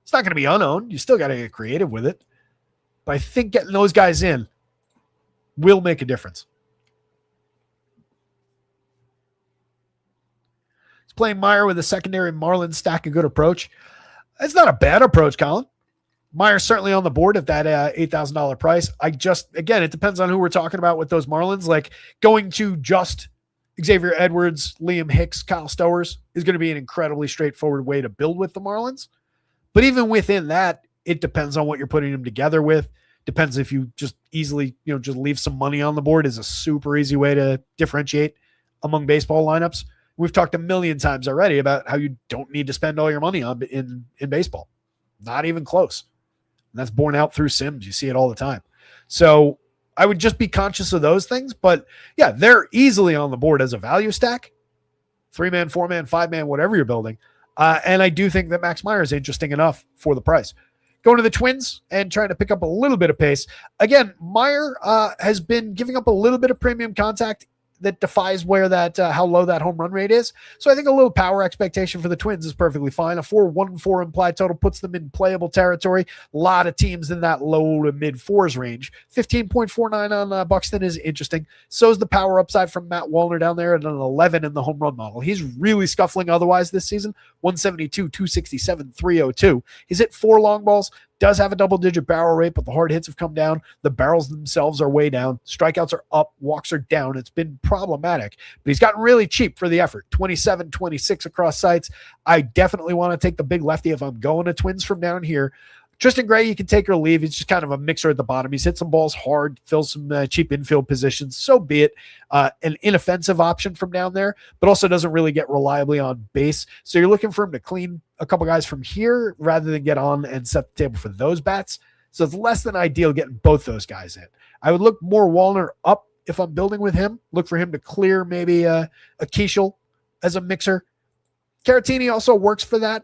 It's not going to be unowned. You still got to get creative with it. But I think getting those guys in will make a difference. playing Meyer with a secondary Marlins stack a good approach? It's not a bad approach, Colin. Meyer's certainly on the board at that $8,000 price. Again, it depends on who we're talking about with those Marlins. Like going to just Xavier Edwards, Liam Hicks, Kyle Stowers is going to be an incredibly straightforward way to build with the Marlins. But even within that, it depends on what you're putting them together with. Depends if you just easily, just leave some money on the board is a super easy way to differentiate among baseball lineups. We've talked a million times already about how you don't need to spend all your money on in baseball. Not even close. And that's borne out through Sims. You see it all the time. So I would just be conscious of those things. But yeah, they're easily on the board as a value stack. 3-man, 4-man, 5-man, whatever you're building. And I do think that Max Meyer is interesting enough for the price. Going to the Twins and trying to pick up a little bit of pace. Again, Meyer has been giving up a little bit of premium contact that defies where that how low that home run rate is. So I think a little power expectation for the Twins is perfectly fine. A 4.14 implied total puts them in playable territory. A lot of teams in that low to mid fours range. 15.49 on Buxton is interesting. So is the power upside from Matt Wallner down there at an 11 in the home run model. He's really scuffling otherwise this season. 172, 267, 302. He's hit 4 long balls. Does have a double-digit barrel rate, but the hard hits have come down. The barrels themselves are way down. Strikeouts are up. Walks are down. It's been problematic, but he's gotten really cheap for the effort. 27, 26 across sites. I definitely want to take the big lefty if I'm going to Twins from down here. Tristan Gray, you can take or leave. He's just kind of a mixer at the bottom. He's hit some balls hard, fills some cheap infield positions. So be it. An inoffensive option from down there, but also doesn't really get reliably on base. So you're looking for him to clean a couple guys from here rather than get on and set the table for those bats. So it's less than ideal getting both those guys in. I would look more Wallner up if I'm building with him. Look for him to clear maybe a Keishel as a mixer. Caratini also works for that.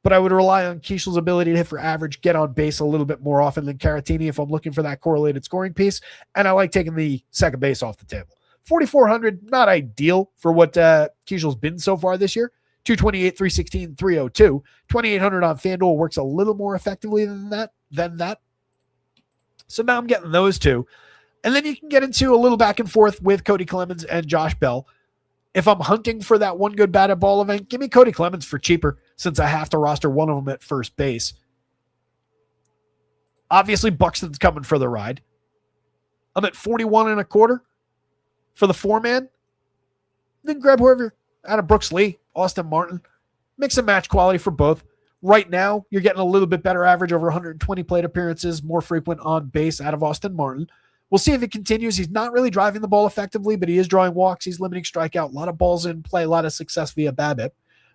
But I would rely on Keishel's ability to hit for average, get on base a little bit more often than Caratini if I'm looking for that correlated scoring piece. And I like taking the second base off the table. 4,400, not ideal for what Keishel's been so far this year. 228, 316, 302. 2,800 on FanDuel works a little more effectively than that. So now I'm getting those two. And then you can get into a little back and forth with Cody Clemens and Josh Bell. If I'm hunting for that one good bat at ball event, give me Cody Clemens for cheaper since I have to roster one of them at first base. Obviously, Buxton's coming for the ride. I'm at 41.25 for the 4-man. Then grab whoever out of Brooks Lee, Austin Martin. Mix and match quality for both. Right now, you're getting a little bit better average, over 120 plate appearances, more frequent on base out of Austin Martin. We'll see if it continues. He's not really driving the ball effectively, but he is drawing walks. He's limiting strikeout. A lot of balls in play, a lot of success via BABIP.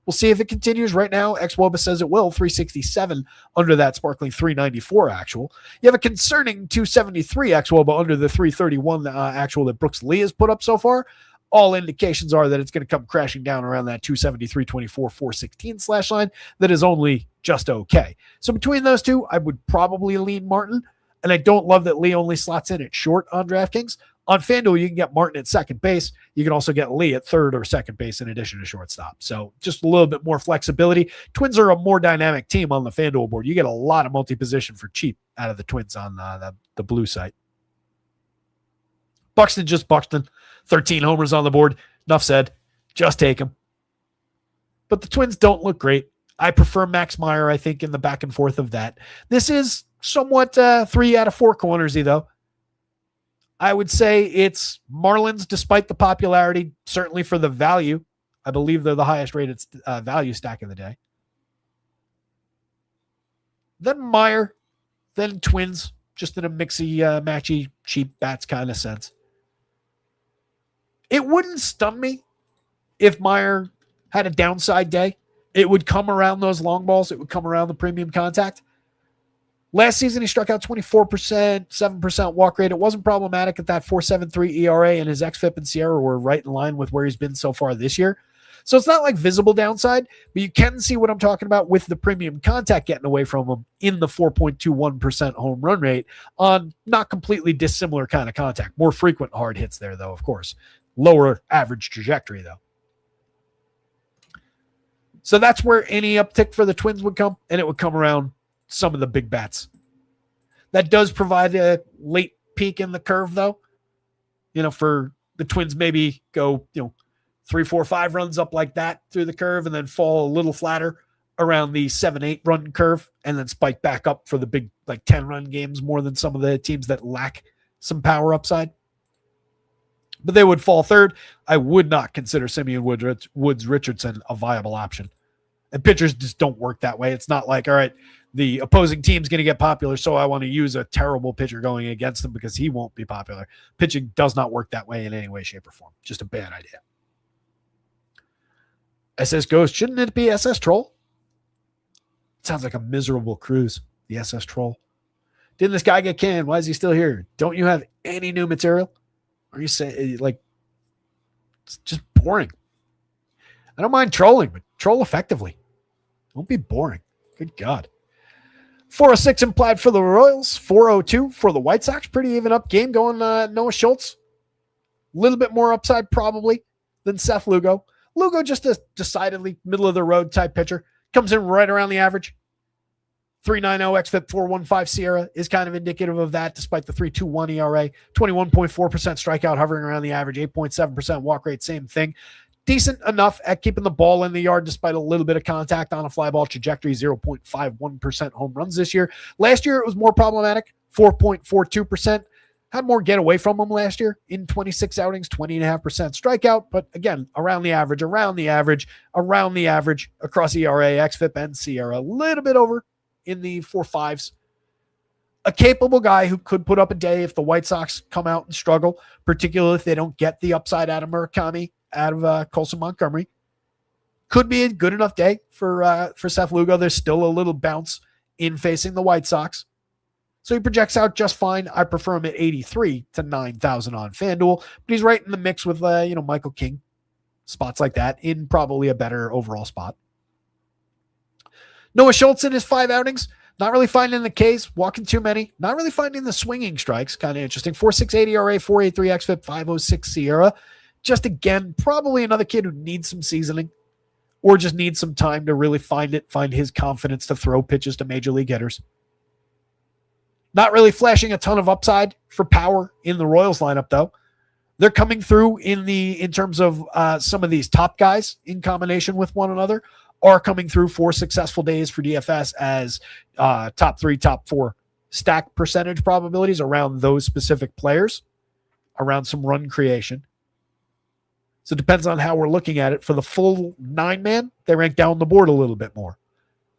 We'll see if it continues. Right now, xwOBA says it will. 367 under that sparkling 394 actual. You have a concerning 273 xwOBA under the 331 actual that Brooks Lee has put up so far. All indications are that it's going to come crashing down around that 273, 24, 416 slash line that is only just okay. So between those two, I would probably lean Martin. And I don't love that Lee only slots in at short on DraftKings. On FanDuel, you can get Martin at second base. You can also get Lee at third or second base in addition to shortstop. So just a little bit more flexibility. Twins are a more dynamic team on the FanDuel board. You get a lot of multi-position for cheap out of the Twins on the blue site. Buxton, just Buxton. 13 homers on the board. Enough said. Just take him. But the Twins don't look great. I prefer Max Meyer, I think, in the back and forth of that. This is somewhat 3 out of 4 cornersy, though. I would say it's Marlins, despite the popularity, certainly for the value. I believe they're the highest rated value stack of the day. Then Meyer, then Twins, just in a mixy, matchy, cheap bats kind of sense. It wouldn't stun me if Meyer had a downside day. It would come around those long balls. It would come around the premium contact. Last season, he struck out 24%, 7% walk rate. It wasn't problematic at that 4.73 ERA, and his xFIP and Sierra were right in line with where he's been so far this year. So it's not like visible downside, but you can see what I'm talking about with the premium contact getting away from him in the 4.21% home run rate on not completely dissimilar kind of contact. More frequent hard hits there, though, of course. Lower average trajectory, though. So that's where any uptick for the Twins would come, and it would come around some of the big bats. That does provide a late peak in the curve, though. For the Twins, maybe go, 3, 4, 5 runs up like that through the curve and then fall a little flatter around the 7, 8 run curve and then spike back up for the big 10 run games more than some of the teams that lack some power upside. But they would fall third. I would not consider Simeon Woods Richardson a viable option. And pitchers just don't work that way. It's not like, all right, the opposing team's going to get popular, so I want to use a terrible pitcher going against them because he won't be popular. Pitching does not work that way in any way, shape, or form. Just a bad idea. SS Ghost, shouldn't it be SS Troll? It sounds like a miserable cruise, the SS Troll. Didn't this guy get canned? Why is he still here? Don't you have any new material? Are you saying, it's just boring? I don't mind trolling, but troll effectively. Don't be boring. Good God. 406 implied for the Royals, 402 for the White Sox. Pretty even up game going Noah Schultz. A little bit more upside probably than Seth Lugo. Lugo just a decidedly middle-of-the-road type pitcher. Comes in right around the average. 3.90 xFIP, 4.15 Sierra is kind of indicative of that despite the 3.21 ERA. 21.4% strikeout hovering around the average. 8.7% walk rate, same thing. Decent enough at keeping the ball in the yard despite a little bit of contact on a fly ball trajectory. 0.51% home runs this year. Last year it was more problematic. 4.42%. Had more get away from him last year in 26 outings, 20.5% strikeout. But again, around the average across ERA, xFIP, and Sierra. A little bit over in the 4.5s. A capable guy who could put up a day if the White Sox come out and struggle, particularly if they don't get the upside out of Murakami, out of Colson Montgomery. Could be a good enough day for Seth Lugo. There's still a little bounce in facing the White Sox. So he projects out just fine. I prefer him at 83 to 9,000 on FanDuel, but he's right in the mix with Michael King, spots like that, in probably a better overall spot. Noah Schultz in his 5 outings, not really finding the Ks, walking too many, not really finding the swinging strikes, kind of interesting. 4.68 ERA, 4.83 xFIP, 5.06 Sierra. Just again, probably another kid who needs some seasoning or just needs some time to really find his confidence to throw pitches to major league hitters. Not really flashing a ton of upside for power in the Royals lineup, though. They're coming through in terms of some of these top guys in combination with one another are coming through for successful days for DFS as top 3, top 4 stack percentage probabilities around those specific players, around some run creation. So it depends on how we're looking at it. For the full 9-man, they rank down the board a little bit more.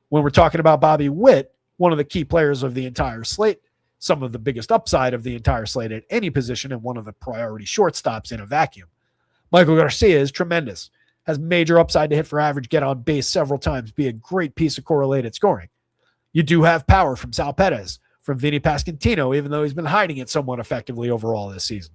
When we're talking about Bobby Witt, one of the key players of the entire slate, some of the biggest upside of the entire slate at any position, and one of the priority shortstops in a vacuum. Michael Garcia is tremendous, has major upside to hit for average, get on base several times, be a great piece of correlated scoring. You do have power from Sal Perez, from Vinny Pasquantino, even though he's been hiding it somewhat effectively overall this season.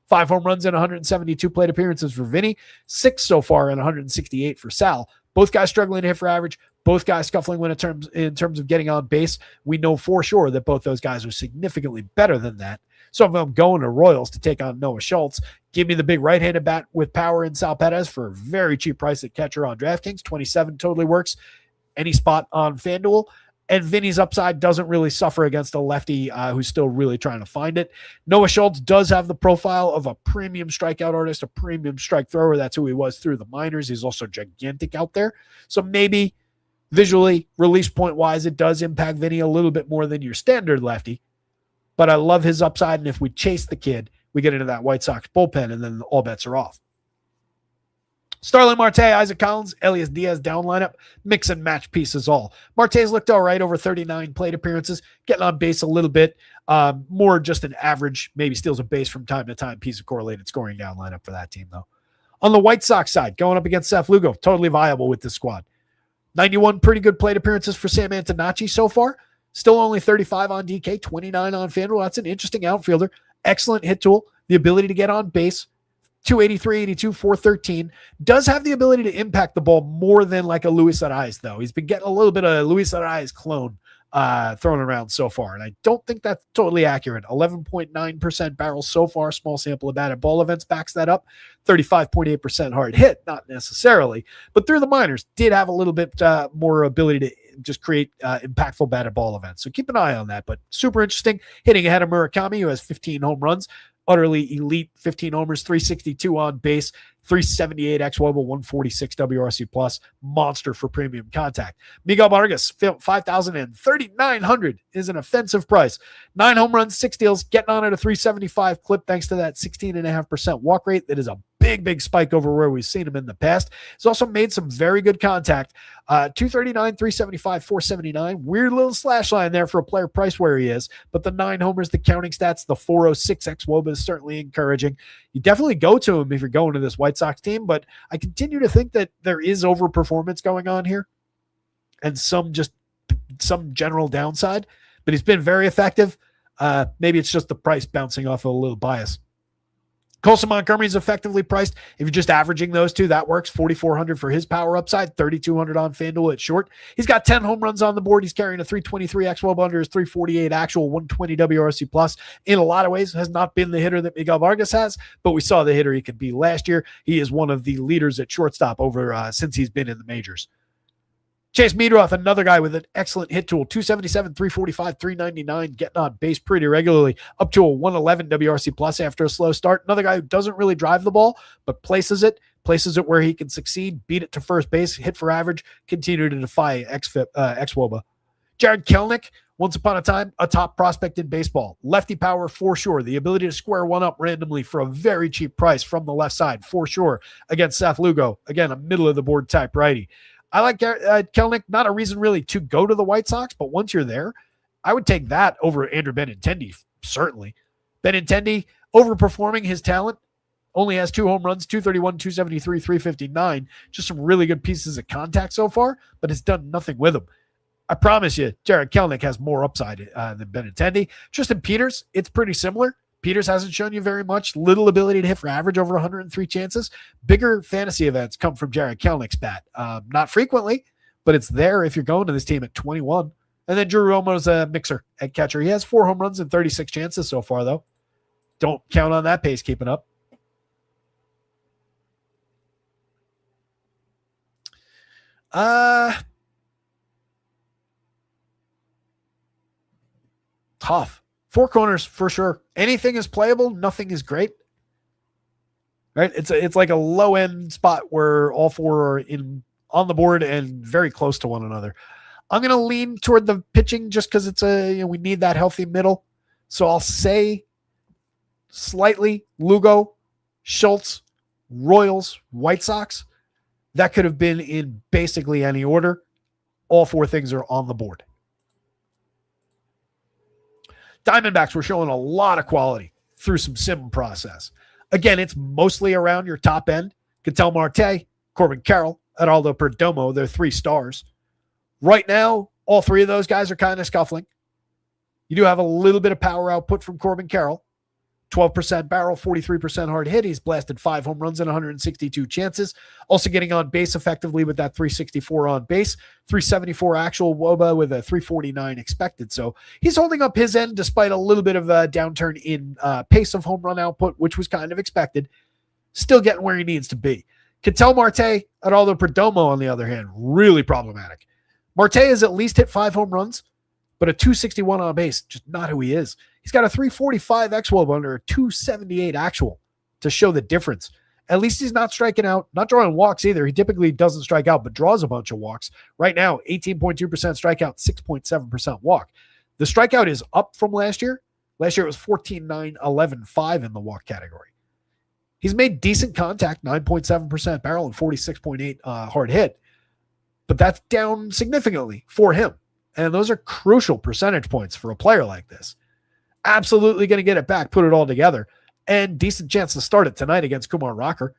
5 home runs in 172 plate appearances for Vinny, 6 so far in 168 for Sal. Both guys struggling to hit for average, both guys scuffling in terms of getting on base. We know for sure that both those guys are significantly better than that. So if I'm going to Royals to take on Noah Schultz, give me the big right-handed bat with power in Sal Perez for a very cheap price at catcher on DraftKings. 27 totally works. Any spot on FanDuel. And Vinny's upside doesn't really suffer against a lefty who's still really trying to find it. Noah Schultz does have the profile of a premium strikeout artist, a premium strike thrower. That's who he was through the minors. He's also gigantic out there. So maybe visually, release point-wise, it does impact Vinny a little bit more than your standard lefty. But I love his upside, and if we chase the kid, we get into that White Sox bullpen, and then all bets are off. Starling Marte, Isaac Collins, Elias Diaz down lineup, mix and match pieces all. Marte's looked all right over 39 plate appearances, getting on base a little bit. More just an average, maybe steals a base from time to time, piece of correlated scoring down lineup for that team, though. On the White Sox side, going up against Seth Lugo, totally viable with this squad. 91 pretty good plate appearances for Sam Antonacci so far. Still only 35 on DK, 29 on FanDuel. That's an interesting outfielder. Excellent hit tool, the ability to get on base. 283, 82, 413. Does have the ability to impact the ball more than like a Luis Arias, though. He's been getting a little bit of Luis Arias clone thrown around so far, and I don't think that's totally accurate. 11.9% barrels so far, small sample of batted ball events backs that up. 35.8% hard hit, not necessarily, but through the minors, did have a little bit more ability to just create impactful batted ball events. So keep an eye on that, but super interesting. Hitting ahead of Murakami, who has 15 home runs. Utterly elite, 15 homers, 362 on base, 378 xWOBA, 146 WRC plus, monster for premium contact. Miguel Vargas, 5,000 is an offensive price. 9 home runs, 6 steals, getting on at a 375 clip thanks to that 16.5% walk rate. That is a big spike over where we've seen him in the past. He's also made some very good contact. 239, 375, 479. Weird little slash line there for a player price where he is, but the 9 homers, the counting stats, the 406 xWOBA is certainly encouraging. You definitely go to him if you're going to this White Sox team, but I continue to think that there is overperformance going on here and some general downside, but he's been very effective. Maybe it's just the price bouncing off of a little bias. Colson Montgomery is effectively priced. If you're just averaging those two, that works. 4,400 for his power upside, 3,200 on FanDuel at short. He's got 10 home runs on the board. He's carrying a 323 xWOBA under his 348 actual, 120 WRC plus. In a lot of ways, has not been the hitter that Miguel Vargas has, but we saw the hitter he could be last year. He is one of the leaders at shortstop over since he's been in the majors. Chase Meadroth, another guy with an excellent hit tool, 277, 345, 399, getting on base pretty regularly, up to a 111 WRC plus after a slow start. Another guy who doesn't really drive the ball, but places it where he can succeed, beat it to first base, hit for average, continue to defy xWOBA. Jared Kelenic, once upon a time, a top prospect in baseball. Lefty power for sure. The ability to square one up randomly for a very cheap price from the left side for sure against Seth Lugo. Again, a middle of the board type righty. I like Kelenic, not a reason really to go to the White Sox, but once you're there, I would take that over Andrew Benintendi, certainly. Benintendi, overperforming his talent, only has 2 home runs, 231, 273, 359. Just some really good pieces of contact so far, but it's done nothing with him. I promise you, Jared Kelenic has more upside than Benintendi. Tristan Peters, it's pretty similar. Peters hasn't shown you very much. Little ability to hit for average over 103 chances. Bigger fantasy events come from Jared Kelenic's bat. Not frequently, but it's there if you're going to this team at 21. And then Drew Romo's a mixer at catcher. He has 4 home runs and 36 chances so far, though. Don't count on that pace keeping up. Tough. 4 corners for sure. Anything is playable. Nothing is great. Right? It's like a low end spot where all 4 are on the board and very close to one another. I'm going to lean toward the pitching just because it's we need that healthy middle. So I'll say slightly Lugo, Schultz, Royals, White Sox. That could have been in basically any order. All 4 things are on the board. Diamondbacks were showing a lot of quality through some sim process. Again, it's mostly around your top end. Ketel Marte, Corbin Carroll, Adaldo Perdomo, they're 3 stars. Right now, all 3 of those guys are kind of scuffling. You do have a little bit of power output from Corbin Carroll. 12% barrel, 43% hard hit. He's blasted 5 home runs and 162 chances. Also getting on base effectively with that 364 on base, 374 actual WOBA with a 349 expected. So he's holding up his end despite a little bit of a downturn in pace of home run output, which was kind of expected. Still getting where he needs to be. Ketel Marte, Adaldo Perdomo, on the other hand, really problematic. Marte has at least hit 5 home runs, but a 261 on base, just not who he is. He's got a 345 xWOBA under a 278 actual to show the difference. At least he's not striking out, not drawing walks either. He typically doesn't strike out, but draws a bunch of walks. Right now, 18.2% strikeout, 6.7% walk. The strikeout is up from last year. Last year it was 14, 9, 11, 5 in the walk category. He's made decent contact, 9.7% barrel and 46.8 hard hit, but that's down significantly for him. And those are crucial percentage points for a player like this. Absolutely going to get it back, put it all together, and decent chance to start it tonight against Kumar Rocker.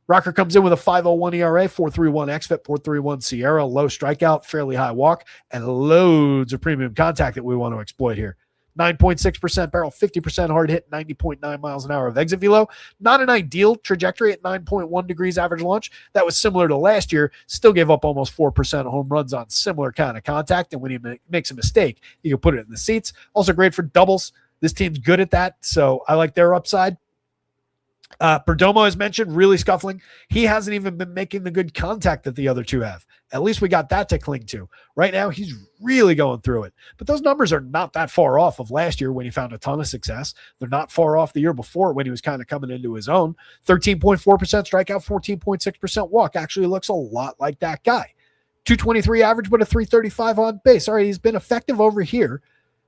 Rocker comes in with a 5.01 ERA, 4.31 xFIP, 4.31 Sierra, low strikeout, fairly high walk, and loads of premium contact that we want to exploit here. 9.6% barrel, 50% hard hit, 90.9 miles an hour of exit velo. Not an ideal trajectory at 9.1 degrees average launch. That was similar to last year. Still gave up almost 4% home runs on similar kind of contact. And when he makes a mistake, you can put it in the seats. Also great for doubles. This team's good at that, so I like their upside. Perdomo, as mentioned, really scuffling. He hasn't even been making the good contact that the other two have. At least we got that to cling to. Right now, he's really going through it. But those numbers are not that far off of last year when he found a ton of success. They're not far off the year before when he was kind of coming into his own. 13.4% strikeout, 14.6% walk. Actually looks a lot like that guy. 223 average, but a 335 on base. All right, he's been effective over here.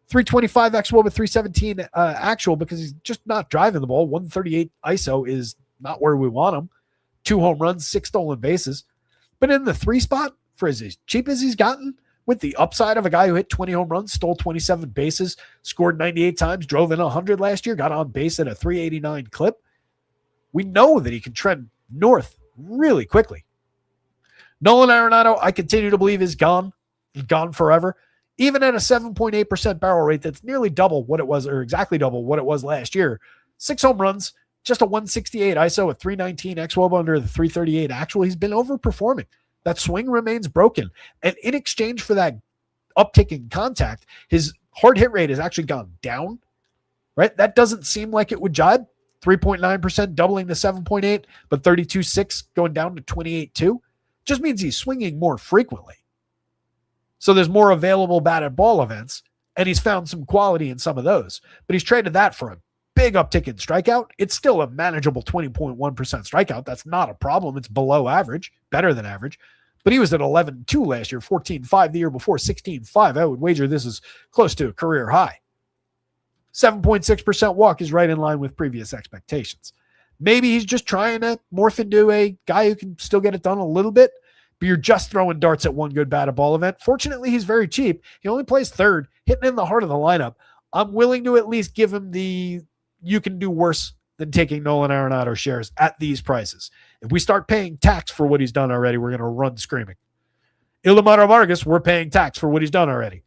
325 XWOB with 317 actual because he's just not driving the ball. 138 ISO is not where we want him. 2 home runs, 6 stolen bases. But in the 3 spot, for as cheap as he's gotten, with the upside of a guy who hit 20 home runs, stole 27 bases, scored 98 times, drove in 100 last year, got on base at a 389 clip, we know that he can trend north really quickly. Nolan Arenado, I continue to believe, is gone. He's gone forever. Even at a 7.8% barrel rate, that's nearly double what it was, or exactly double what it was last year. 6 home runs, just a 168 ISO, a 319 XWOB under the 338 actual. He's been overperforming. That swing remains broken. And in exchange for that uptick in contact, his hard hit rate has actually gone down, right? That doesn't seem like it would jibe. 3.9% doubling to 7.8, but 32.6 going down to 28.2. Just means he's swinging more frequently. So there's more available batted ball events, and he's found some quality in some of those. But he's traded that for a big uptick in strikeout. It's still a manageable 20.1% strikeout. That's not a problem. It's below average, better than average. But he was at 11.2 last year, 14.5 the year before, 16.5. I would wager this is close to a career high. 7.6% walk is right in line with previous expectations. Maybe he's just trying to morph into a guy who can still get it done a little bit, but you're just throwing darts at one good batted ball event. Fortunately, he's very cheap. He only plays third, hitting in the heart of the lineup. I'm willing to at least give him the you can do worse than taking Nolan Arenado shares at these prices. If we start paying tax for what he's done already, we're going to run screaming. Ildemaro Vargas, we're paying tax for what he's done already.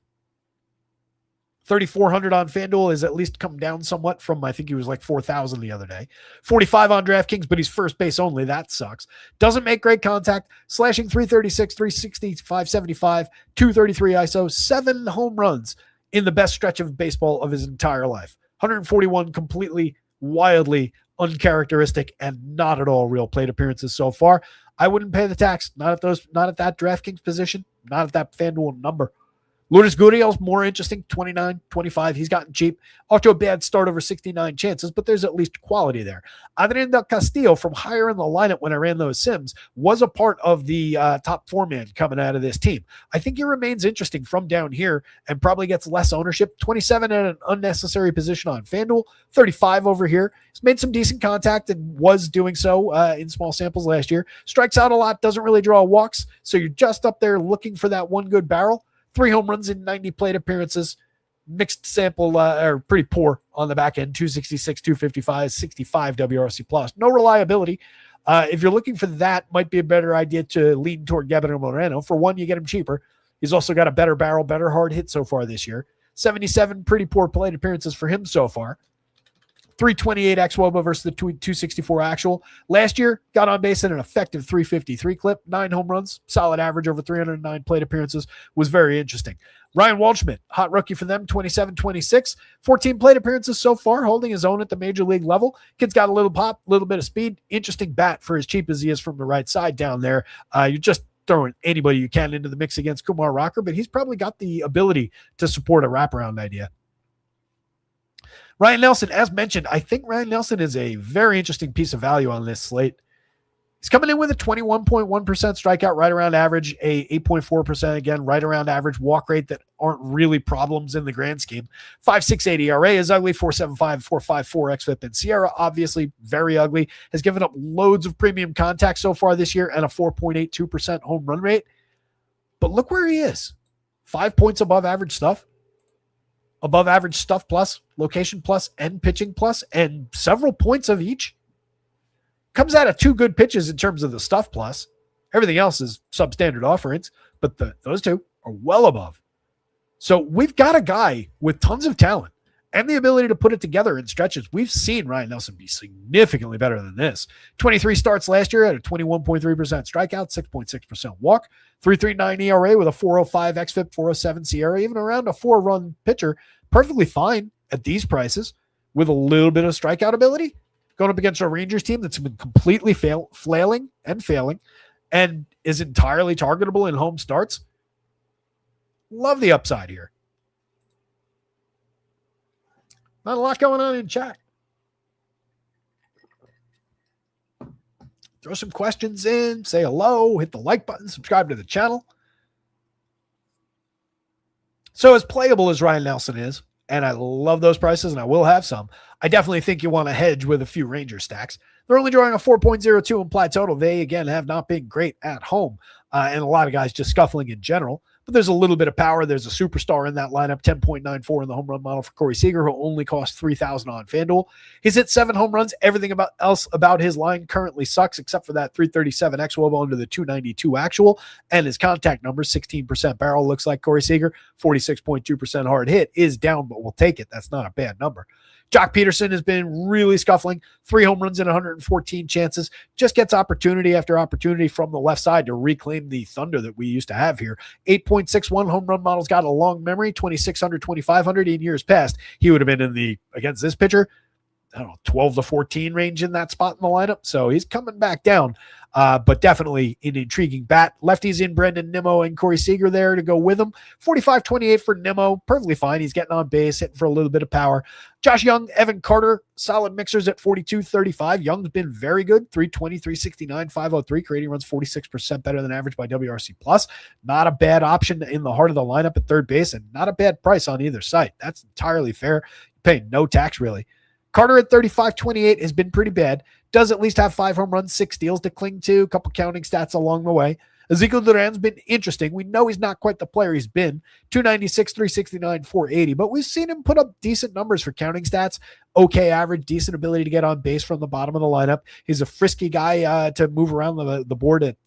3,400 on FanDuel is at least come down somewhat from, I think he was like 4,000 the other day. 45 on DraftKings, but he's first base only. That sucks. Doesn't make great contact. Slashing 336, 360, 575, 233 ISO, 7 home runs in the best stretch of baseball of his entire life. 141 completely, wildly uncharacteristic and not at all real plate appearances so far. I wouldn't pay the tax. Not at that DraftKings position, not at that FanDuel number. Lourdes Gurriel's more interesting, 29, 25. He's gotten cheap. Off to a bad start over 69 chances, but there's at least quality there. Adrian Del Castillo, from higher in the lineup when I ran those sims, was a part of the top 4-man coming out of this team. I think he remains interesting from down here and probably gets less ownership. 27 at an unnecessary position on FanDuel, 35 over here. He's made some decent contact and was doing so in small samples last year. Strikes out a lot, doesn't really draw walks, so you're just up there looking for that one good barrel. 3 home runs in 90 plate appearances. Mixed sample, or pretty poor on the back end. 266, 255, 65 WRC plus. No reliability. If you're looking for that, might be a better idea to lean toward Gabriel Moreno. For one, you get him cheaper. He's also got a better barrel, better hard hit so far this year. 77 pretty poor plate appearances for him so far. 328 xWOBA versus the 264 actual. Last year, got on base at an effective 353 clip, 9 home runs, solid average over 309 plate appearances, was very interesting. Ryan Waldschmidt, hot rookie for them, 27-26, 14 plate appearances so far, holding his own at the major league level. Kid's got a little pop, a little bit of speed, interesting bat for as cheap as he is from the right side down there. You're just throwing anybody you can into the mix against Kumar Rocker, but he's probably got the ability to support a wraparound idea. Ryan Nelson, as mentioned, I think Ryan Nelson is a very interesting piece of value on this slate. He's coming in with a 21.1% strikeout, right around average, a 8.4%, again, right around average walk rate that aren't really problems in the grand scheme. 5.68 ERA is ugly, 4.75, 4.54 xFIP, and Sierra, obviously very ugly, has given up loads of premium contact so far this year and a 4.82% home run rate. But look where he is. 5 points above average stuff. Above average stuff plus, location plus, and pitching plus, and several points of each. Comes out of 2 good pitches in terms of the stuff plus. Everything else is substandard offerings, but those 2 are well above. So we've got a guy with tons of talent and the ability to put it together in stretches. We've seen Ryan Nelson be significantly better than this. 23 starts last year at a 21.3% strikeout, 6.6% walk, 3.39 ERA with a 4.05 xFIP, 4.07 Sierra, even around a 4-run pitcher. Perfectly fine at these prices with a little bit of strikeout ability. going up against a Rangers team that's been completely flailing and failing and is entirely targetable in home starts. Love the upside here. Not a lot going on in chat. Throw some questions in, say hello, hit the like button, subscribe to the channel. So as playable as Ryan Nelson is, and I love those prices, and I will have some, I definitely think you want to hedge with a few Ranger stacks. They're only drawing a 4.02 implied total. They, again, have not been great at home, and a lot of guys just scuffling in general. But there's a little bit of power. There's a superstar in that lineup, 10.94 in the home run model for Corey Seager, who only costs $3,000 on FanDuel. He's hit 7 home runs. Everything else about his line currently sucks, except for that 337 XWOB under the 292 actual, and his contact numbers, 16% barrel, looks like Corey Seager, 46.2% hard hit, is down, but we'll take it. That's not a bad number. Jock Peterson has been really scuffling, 3 home runs in 114 chances, just gets opportunity after opportunity from the left side to reclaim the thunder that we used to have here. 8.61 home run model's got a long memory, 2,600, 2,500 in years past. He would have been in the, against this pitcher, I don't know, 12 to 14 range in that spot in the lineup. So he's coming back down, but definitely an intriguing bat. Lefties in Brendan Nimmo and Corey Seager there to go with him. 45-28 for Nimmo, perfectly fine. He's getting on base, hitting for a little bit of power. Josh Young, Evan Carter, solid mixers at 42-35. Young's been very good, 320, 369, 503, creating runs 46% better than average by WRC+. Not a bad option in the heart of the lineup at third base, and not a bad price on either side. That's entirely fair. You're paying no tax, really. Carter at 35-28 has been pretty bad. Does at least have 5 home runs, 6 steals to cling to, a couple counting stats along the way. Ezekiel Duran's been interesting. We know he's not quite the player he's been. 296, 369, 480, but we've seen him put up decent numbers for counting stats. Okay average, decent ability to get on base from the bottom of the lineup. He's a frisky guy to move around the board, at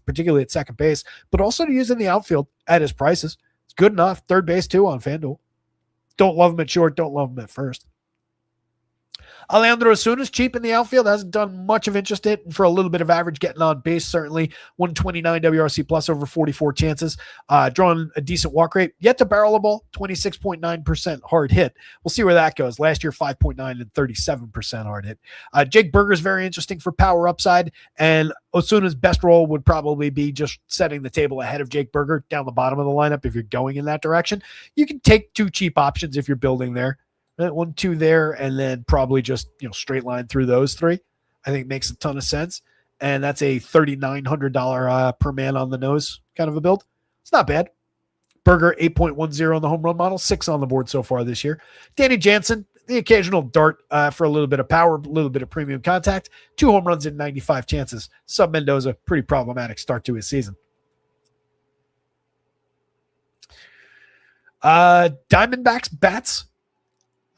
particularly at second base, but also to use in the outfield at his prices. It's good enough. Third base too on FanDuel. Don't love him at short, don't love him at first. Alejandro Osuna's cheap in the outfield, hasn't done much of interest in for a little bit of average, getting on base, certainly 129 WRC plus over 44 chances, drawing a decent walk rate, yet to barrel a ball, 26.9% hard hit. We'll see where that goes. Last year, 5.9 and 37% hard hit. Jake Berger's very interesting for power upside, and Osuna's best role would probably be just setting the table ahead of Jake Berger down the bottom of the lineup if you're going in that direction. You can take 2 cheap options if you're building there. 1, 2 there, and then probably just, straight line through those 3. I think makes a ton of sense. And that's a $3,900 per man on the nose kind of a build. It's not bad. Berger, 8.10 on the home run model, 6 on the board so far this year. Danny Jansen, the occasional dart for a little bit of power, a little bit of premium contact. 2 home runs in 95 chances. Sub Mendoza, pretty problematic start to his season. Diamondbacks bats.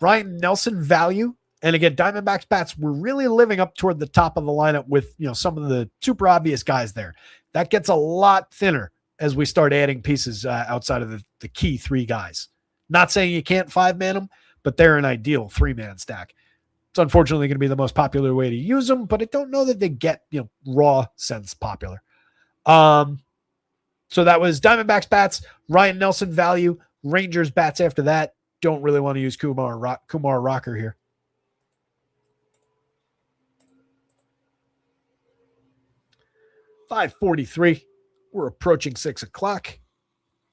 Ryan Nelson value. And again, Diamondbacks bats were really living up toward the top of the lineup with, some of the super obvious guys there. That gets a lot thinner as we start adding pieces outside of the key 3 guys. Not saying you can't 5-man them, but they're an ideal 3-man stack. It's unfortunately going to be the most popular way to use them, but I don't know that they get, raw sense popular. So that was Diamondbacks bats, Ryan Nelson value, Rangers bats after that. Don't really want to use Kumar Rocker here. $5:43. We're approaching 6 o'clock.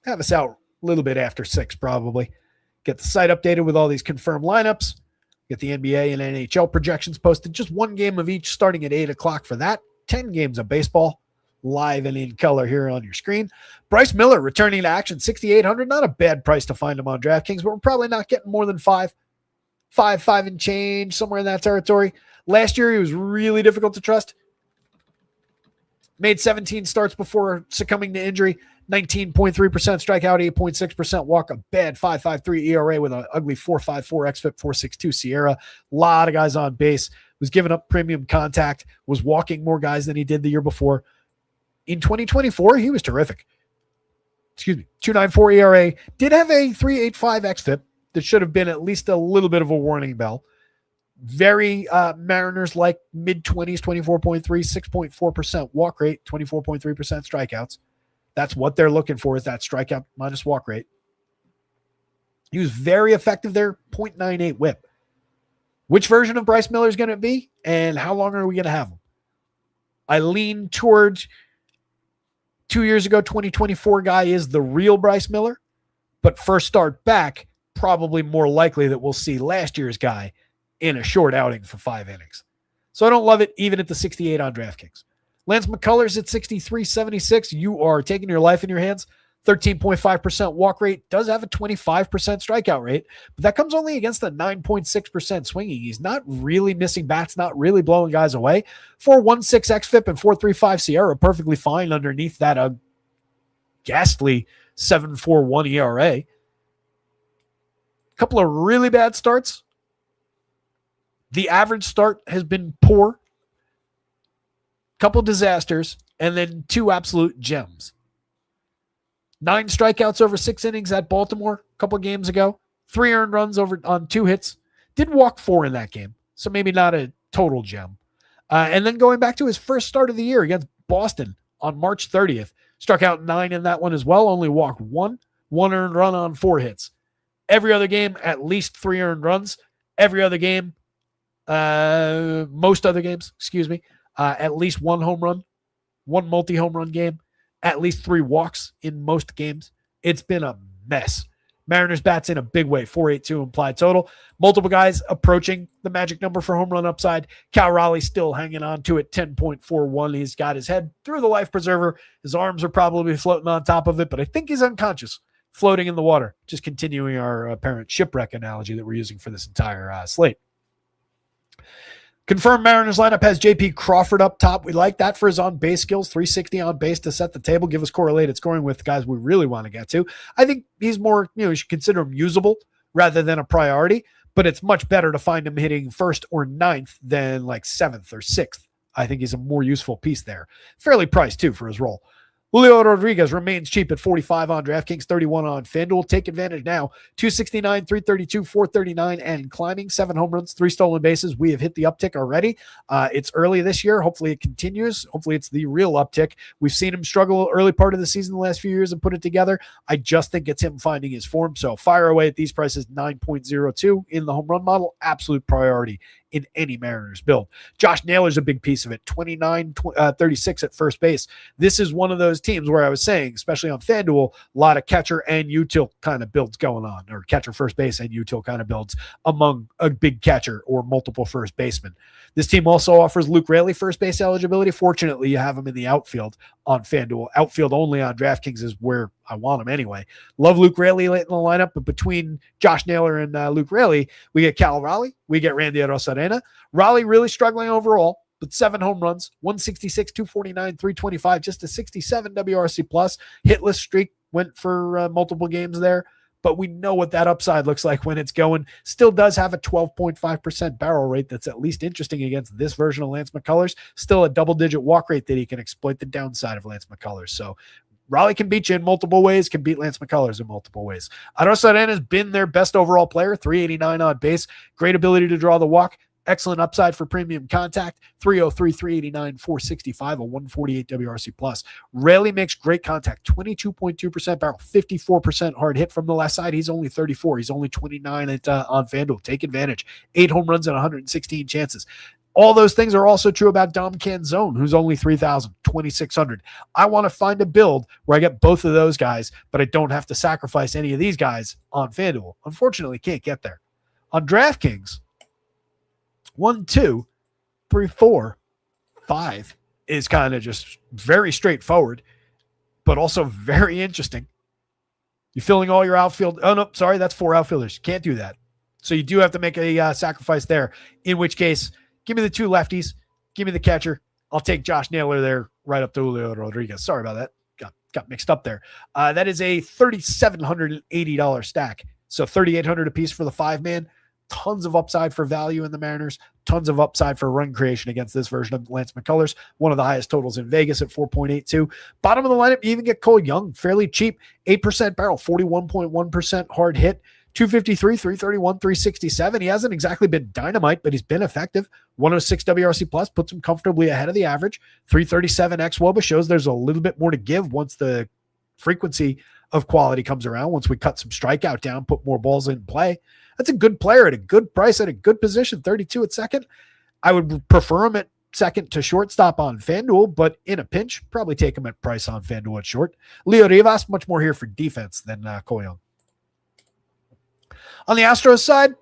Have us out a little bit after 6 probably. Get the site updated with all these confirmed lineups. Get the NBA and NHL projections posted. Just 1 game of each starting at 8 o'clock for that. 10 games of baseball live and in color here on your screen. Bryce Miller returning to action, 6,800. Not a bad price to find him on DraftKings, but we're probably not getting more than 5 and change, somewhere in that territory. Last year, he was really difficult to trust. Made 17 starts before succumbing to injury. 19.3% strikeout, 8.6% walk, a bad 5.53 ERA with an ugly 4.54 xFIP, 4.62 Sierra. A lot of guys on base. Was giving up premium contact. Was walking more guys than he did the year before. In 2024, he was terrific. 2.94 ERA. Did have a 3.85 xFIP that should have been at least a little bit of a warning bell. Very Mariners like mid-20s, 24.3, 6.4% walk rate, 24.3% strikeouts. That's what they're looking for, is that strikeout minus walk rate. He was very effective there, 0.98 whip. Which version of Bryce Miller is going to be, and how long are we going to have him? I lean towards 2 years ago, 2024 guy is the real Bryce Miller, but first start back, probably more likely that we'll see last year's guy in a short outing for 5 innings. So I don't love it even at the 68 on DraftKings. Lance McCullers at 63.76. You are taking your life in your hands. 13.5% walk rate, does have a 25% strikeout rate, but that comes only against a 9.6% swinging. He's not really missing bats, not really blowing guys away. 4.16 xFIP and 4.35 Sierra, perfectly fine underneath that ghastly 7.41 ERA. A couple of really bad starts. The average start has been poor. Couple disasters, and then 2 absolute gems. 9 strikeouts over 6 innings at Baltimore a couple games ago. 3 earned runs on 2 hits. Did walk 4 in that game, so maybe not a total gem. And then going back to his first start of the year against Boston on March 30th. Struck out 9 in that one as well. Only walked 1 earned run on 4 hits. Every other game, at least 3 earned runs. Every other game, most other games, at least 1 home run, 1 multi-home run game. At least 3 walks in most games. It's been a mess. Mariners bats in a big way, 4.82 implied total. Multiple guys approaching the magic number for home run upside. Cal Raleigh still hanging on to it, 10.41. He's got his head through the life preserver. His arms are probably floating on top of it, but I think he's unconscious, floating in the water. Just continuing our apparent shipwreck analogy that we're using for this entire slate. Confirmed Mariners lineup has J.P. Crawford up top. We like that for his on-base skills. 360 on base to set the table, give us correlated scoring with guys we really want to get to. I think he's more, you should consider him usable rather than a priority, but it's much better to find him hitting 1st or 9th than like 7th or 6th. I think he's a more useful piece there. Fairly priced too for his role. Julio Rodriguez remains cheap at 45 on DraftKings, 31 on FanDuel. Take advantage now. 269, 332, 439, and climbing. 7 home runs, 3 stolen bases. We have hit the uptick already. It's early this year. Hopefully it continues. Hopefully it's the real uptick. We've seen him struggle early part of the season the last few years and put it together. I just think it's him finding his form. So fire away at these prices, 9.02 in the home run model. Absolute priority in any Mariners build. Josh Naylor's a big piece of it. 29-36 at first base. This is one of those teams where I was saying, especially on FanDuel, a lot of catcher and util kind of builds going on, or catcher first base and util kind of builds among a big catcher or multiple first basemen. This team also offers Luke Raley first base eligibility. Fortunately, you have him in the outfield on FanDuel. Outfield only on DraftKings is where I want him anyway. Love Luke Raley late in the lineup, but between Josh Naylor and Luke Raley, we get Cal Raleigh, we get Randy Arozarena. Raleigh really struggling overall, but 7 home runs, 166, 249, 325, just a 67 WRC plus. Hitless streak went for multiple games there, but we know what that upside looks like when it's going. Still does have a 12.5% barrel rate that's at least interesting against this version of Lance McCullers. Still a double-digit walk rate that he can exploit the downside of Lance McCullers. So Raleigh can beat you in multiple ways, can beat Lance McCullers in multiple ways. Arozarena has been their best overall player, 389 on base, great ability to draw the walk, excellent upside for premium contact, 303, 389, 465, a 148 WRC plus. Rarely makes great contact, 22.2% barrel, 54% hard hit from the left side. He's only 34. He's only 29 on FanDuel. Take advantage. 8 home runs and 116 chances. All those things are also true about Dom Canzone, who's only 3,000, 2,600. I want to find a build where I get both of those guys, but I don't have to sacrifice any of these guys on FanDuel. Unfortunately, can't get there. On DraftKings, 1, 2, 3, 4, 5 is kind of just very straightforward, but also very interesting. You're filling all your outfield. Oh, no, sorry, that's 4 outfielders. Can't do that. So you do have to make a sacrifice there, in which case, give me the 2 lefties. Give me the catcher. I'll take Josh Naylor there right up to Julio Rodriguez. Sorry about that. Got mixed up there. That is a $3,780 stack. So $3,800 a piece for the 5-man. Tons of upside for value in the Mariners. Tons of upside for run creation against this version of Lance McCullers. One of the highest totals in Vegas at 4.82. Bottom of the lineup, you even get Cole Young. Fairly cheap. 8% barrel. 41.1% hard hit. 253, 331, 367. He hasn't exactly been dynamite, but he's been effective. 106 WRC plus puts him comfortably ahead of the average. 337 xWOBA shows there's a little bit more to give once the frequency of quality comes around, once we cut some strikeout down, put more balls in play, that's a good player at a good price at a good position, 32 at second. I would prefer him at second to shortstop on FanDuel, but in a pinch, probably take him at price on FanDuel at short. Leo Rivas, much more here for defense than Cole Young. On the Astros side,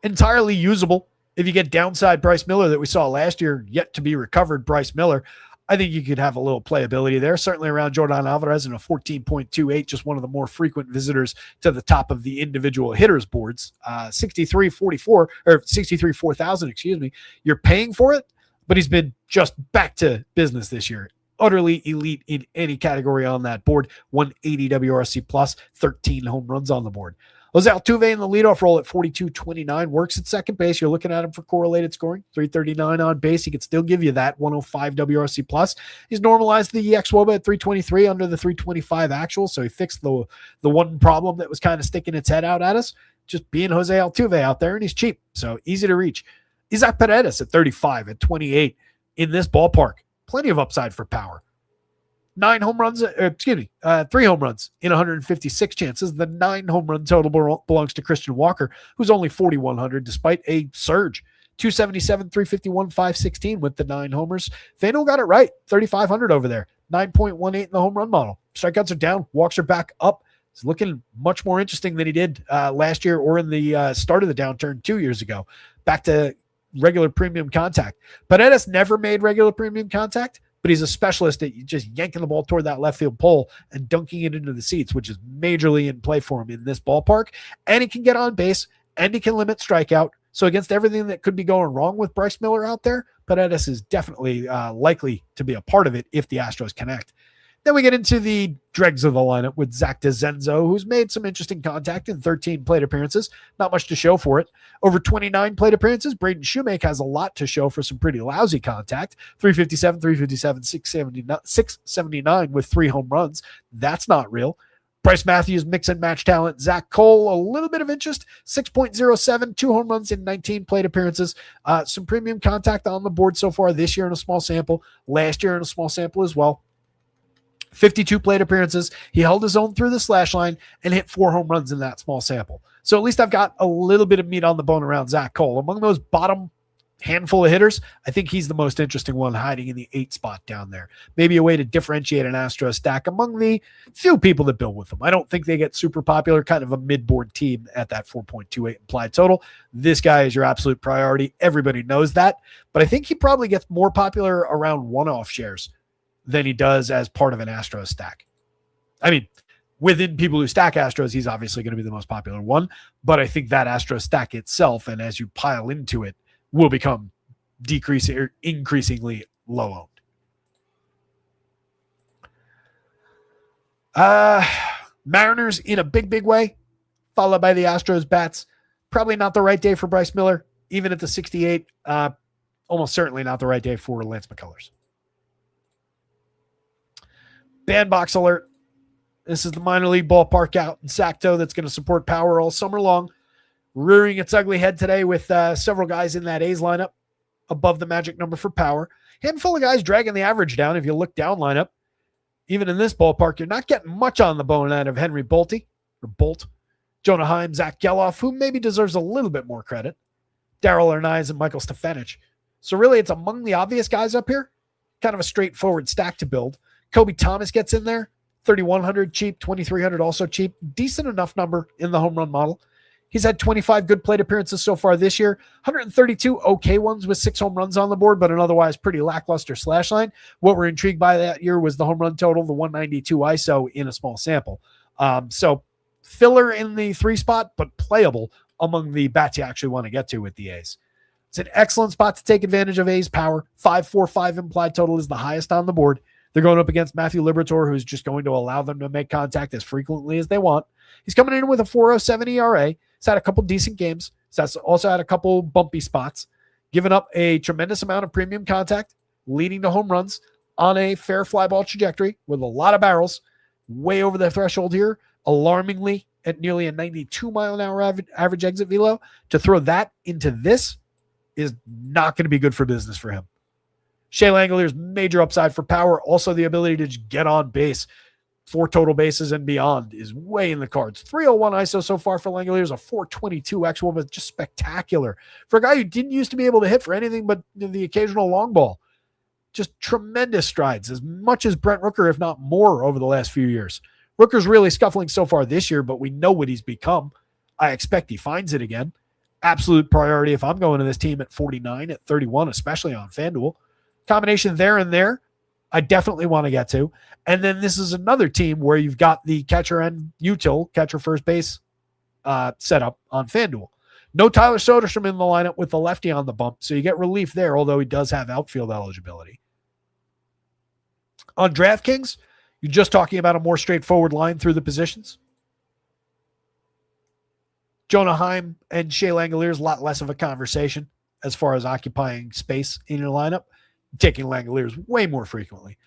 entirely usable. If you get downside Bryce Miller that we saw last year, yet to be recovered Bryce Miller, I think you could have a little playability there, certainly around Jordan Alvarez and a 14.28, just one of the more frequent visitors to the top of the individual hitters boards. 63.44 or 63.4,000, excuse me. You're paying for it, but he's been just back to business this year. Utterly elite in any category on that board. 180 WRC plus, 13 home runs on the board. Jose Altuve in the leadoff role at 42.29 works at second base. You're looking at him for correlated scoring, 339 on base. He could still give you that 105 WRC plus. He's normalized the xWOBA at 323 under the 325 actual, so he fixed the one problem that was kind of sticking its head out at us, just being Jose Altuve out there, and he's cheap, so easy to reach. Isaac Paredes at 35 at 28 in this ballpark. Plenty of upside for power. 3 home runs in 156 chances. The 9 home run total belongs to Christian Walker, who's only 4,100 despite a surge. 277, 351, 516 with the 9 homers. FanDuel got it right. 3,500 over there. 9.18 in the home run model. Strikeouts are down. Walks are back up. He's looking much more interesting than he did last year or in the start of the downturn 2 years ago. Back to regular premium contact. Paredes never made regular premium contact, but he's a specialist at just yanking the ball toward that left field pole and dunking it into the seats, which is majorly in play for him in this ballpark. And he can get on base, and he can limit strikeout. So against everything that could be going wrong with Bryce Miller out there, Paredes is definitely likely to be a part of it if the Astros connect. Then we get into the dregs of the lineup with Zach DeZenzo, who's made some interesting contact in 13 plate appearances. Not much to show for it. Over 29 plate appearances, Braden Shoemake has a lot to show for some pretty lousy contact. 357, 679 with 3 home runs. That's not real. Bryce Matthews, mix and match talent. Zach Cole, a little bit of interest. 6.07, 2 home runs in 19 plate appearances. Some premium contact on the board so far this year in a small sample. Last year in a small sample as well. 52 plate appearances. He held his own through the slash line and hit 4 home runs in that small sample. So at least I've got a little bit of meat on the bone around Zach Cole. Among those bottom handful of hitters, I think he's the most interesting one hiding in the 8 spot down there. Maybe a way to differentiate an Astro stack among the few people that build with them. I don't think they get super popular, kind of a mid-board team at that 4.28 implied total. This guy is your absolute priority. Everybody knows that. But I think he probably gets more popular around one-off shares than he does as part of an Astros stack. I mean, within people who stack Astros, he's obviously going to be the most popular one, but I think that Astros stack itself, and as you pile into it, will become decreasing or increasingly low owned. Mariners in a big way, followed by the Astros bats. Probably not the right day for Bryce Miller, even at the 68. Almost certainly not the right day for Lance McCullers. Bandbox alert. This is the minor league ballpark out in Sacto that's going to support power all summer long. Rearing its ugly head today with several guys in that A's lineup above the magic number for power. Handful of guys dragging the average down. If you look down lineup, even in this ballpark, you're not getting much on the bone out of Henry Bolt, Jonah Heim, Zach Geloff, who maybe deserves a little bit more credit, Darrell Hernandez, and Michael Stefanich. So really, it's among the obvious guys up here. Kind of a straightforward stack to build. Kobe Thomas gets in there, 3,100 cheap, 2,300 also cheap. Decent enough number in the home run model. He's had 25 good plate appearances so far this year, 132 okay ones with 6 home runs on the board, but an otherwise pretty lackluster slash line. What we're intrigued by that year was the home run total, the 192 ISO in a small sample. So filler in the 3 spot, but playable among the bats you actually want to get to with the A's. It's an excellent spot to take advantage of A's power. 5.45 implied total is the highest on the board. They're going up against Matthew Liberatore, who's just going to allow them to make contact as frequently as they want. He's coming in with a 4.07 ERA. He's had a couple decent games. He's also had a couple bumpy spots, giving up a tremendous amount of premium contact, leading to home runs on a fair fly ball trajectory with a lot of barrels, way over the threshold here, alarmingly at nearly a 92-mile-an-hour average exit velo. To throw that into this is not going to be good for business for him. Shea Langolier's major upside for power, also the ability to just get on base. 4 total bases and beyond is way in the cards. 301 ISO so far for Langoliers, a 422 X woman, just spectacular. For a guy who didn't used to be able to hit for anything but the occasional long ball. Just tremendous strides, as much as Brent Rooker, if not more, over the last few years. Rooker's really scuffling so far this year, but we know what he's become. I expect he finds it again. Absolute priority if I'm going to this team at 49, at 31, especially on FanDuel. Combination there and there, I definitely want to get to. And then this is another team where you've got the catcher and util, catcher first base, set up on FanDuel. No Tyler Soderstrom in the lineup with the lefty on the bump, so you get relief there, although he does have outfield eligibility. On DraftKings, you're just talking about a more straightforward line through the positions. Jonah Heim and Shea Langoliers, a lot less of a conversation as far as occupying space in your lineup. Taking Langoliers way more frequently.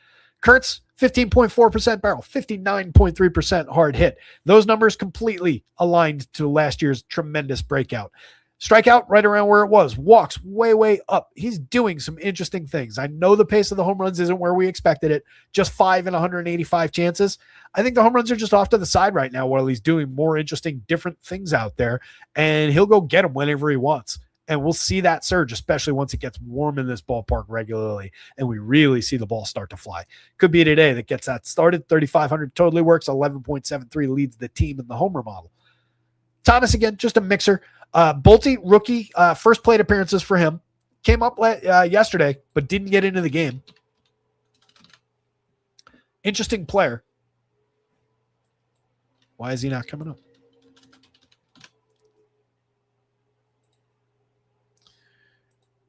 Kurtz, 15.4% barrel, 59.3% hard hit. Those numbers completely aligned to last year's tremendous breakout. Strikeout right around where it was. Walks way, way up. He's doing some interesting things. I know the pace of the home runs isn't where we expected it. Just 5 in 185 chances. I think the home runs are just off to the side right now while he's doing more interesting, different things out there. And he'll go get them whenever he wants. And we'll see that surge, especially once it gets warm in this ballpark regularly and we really see the ball start to fly. Could be today that gets that started. 3,500 totally works. 11.73 leads the team in the homer model. Thomas, again, just a mixer. Bolte, rookie, first plate appearances for him. Came up yesterday, but didn't get into the game. Interesting player. Why is he not coming up?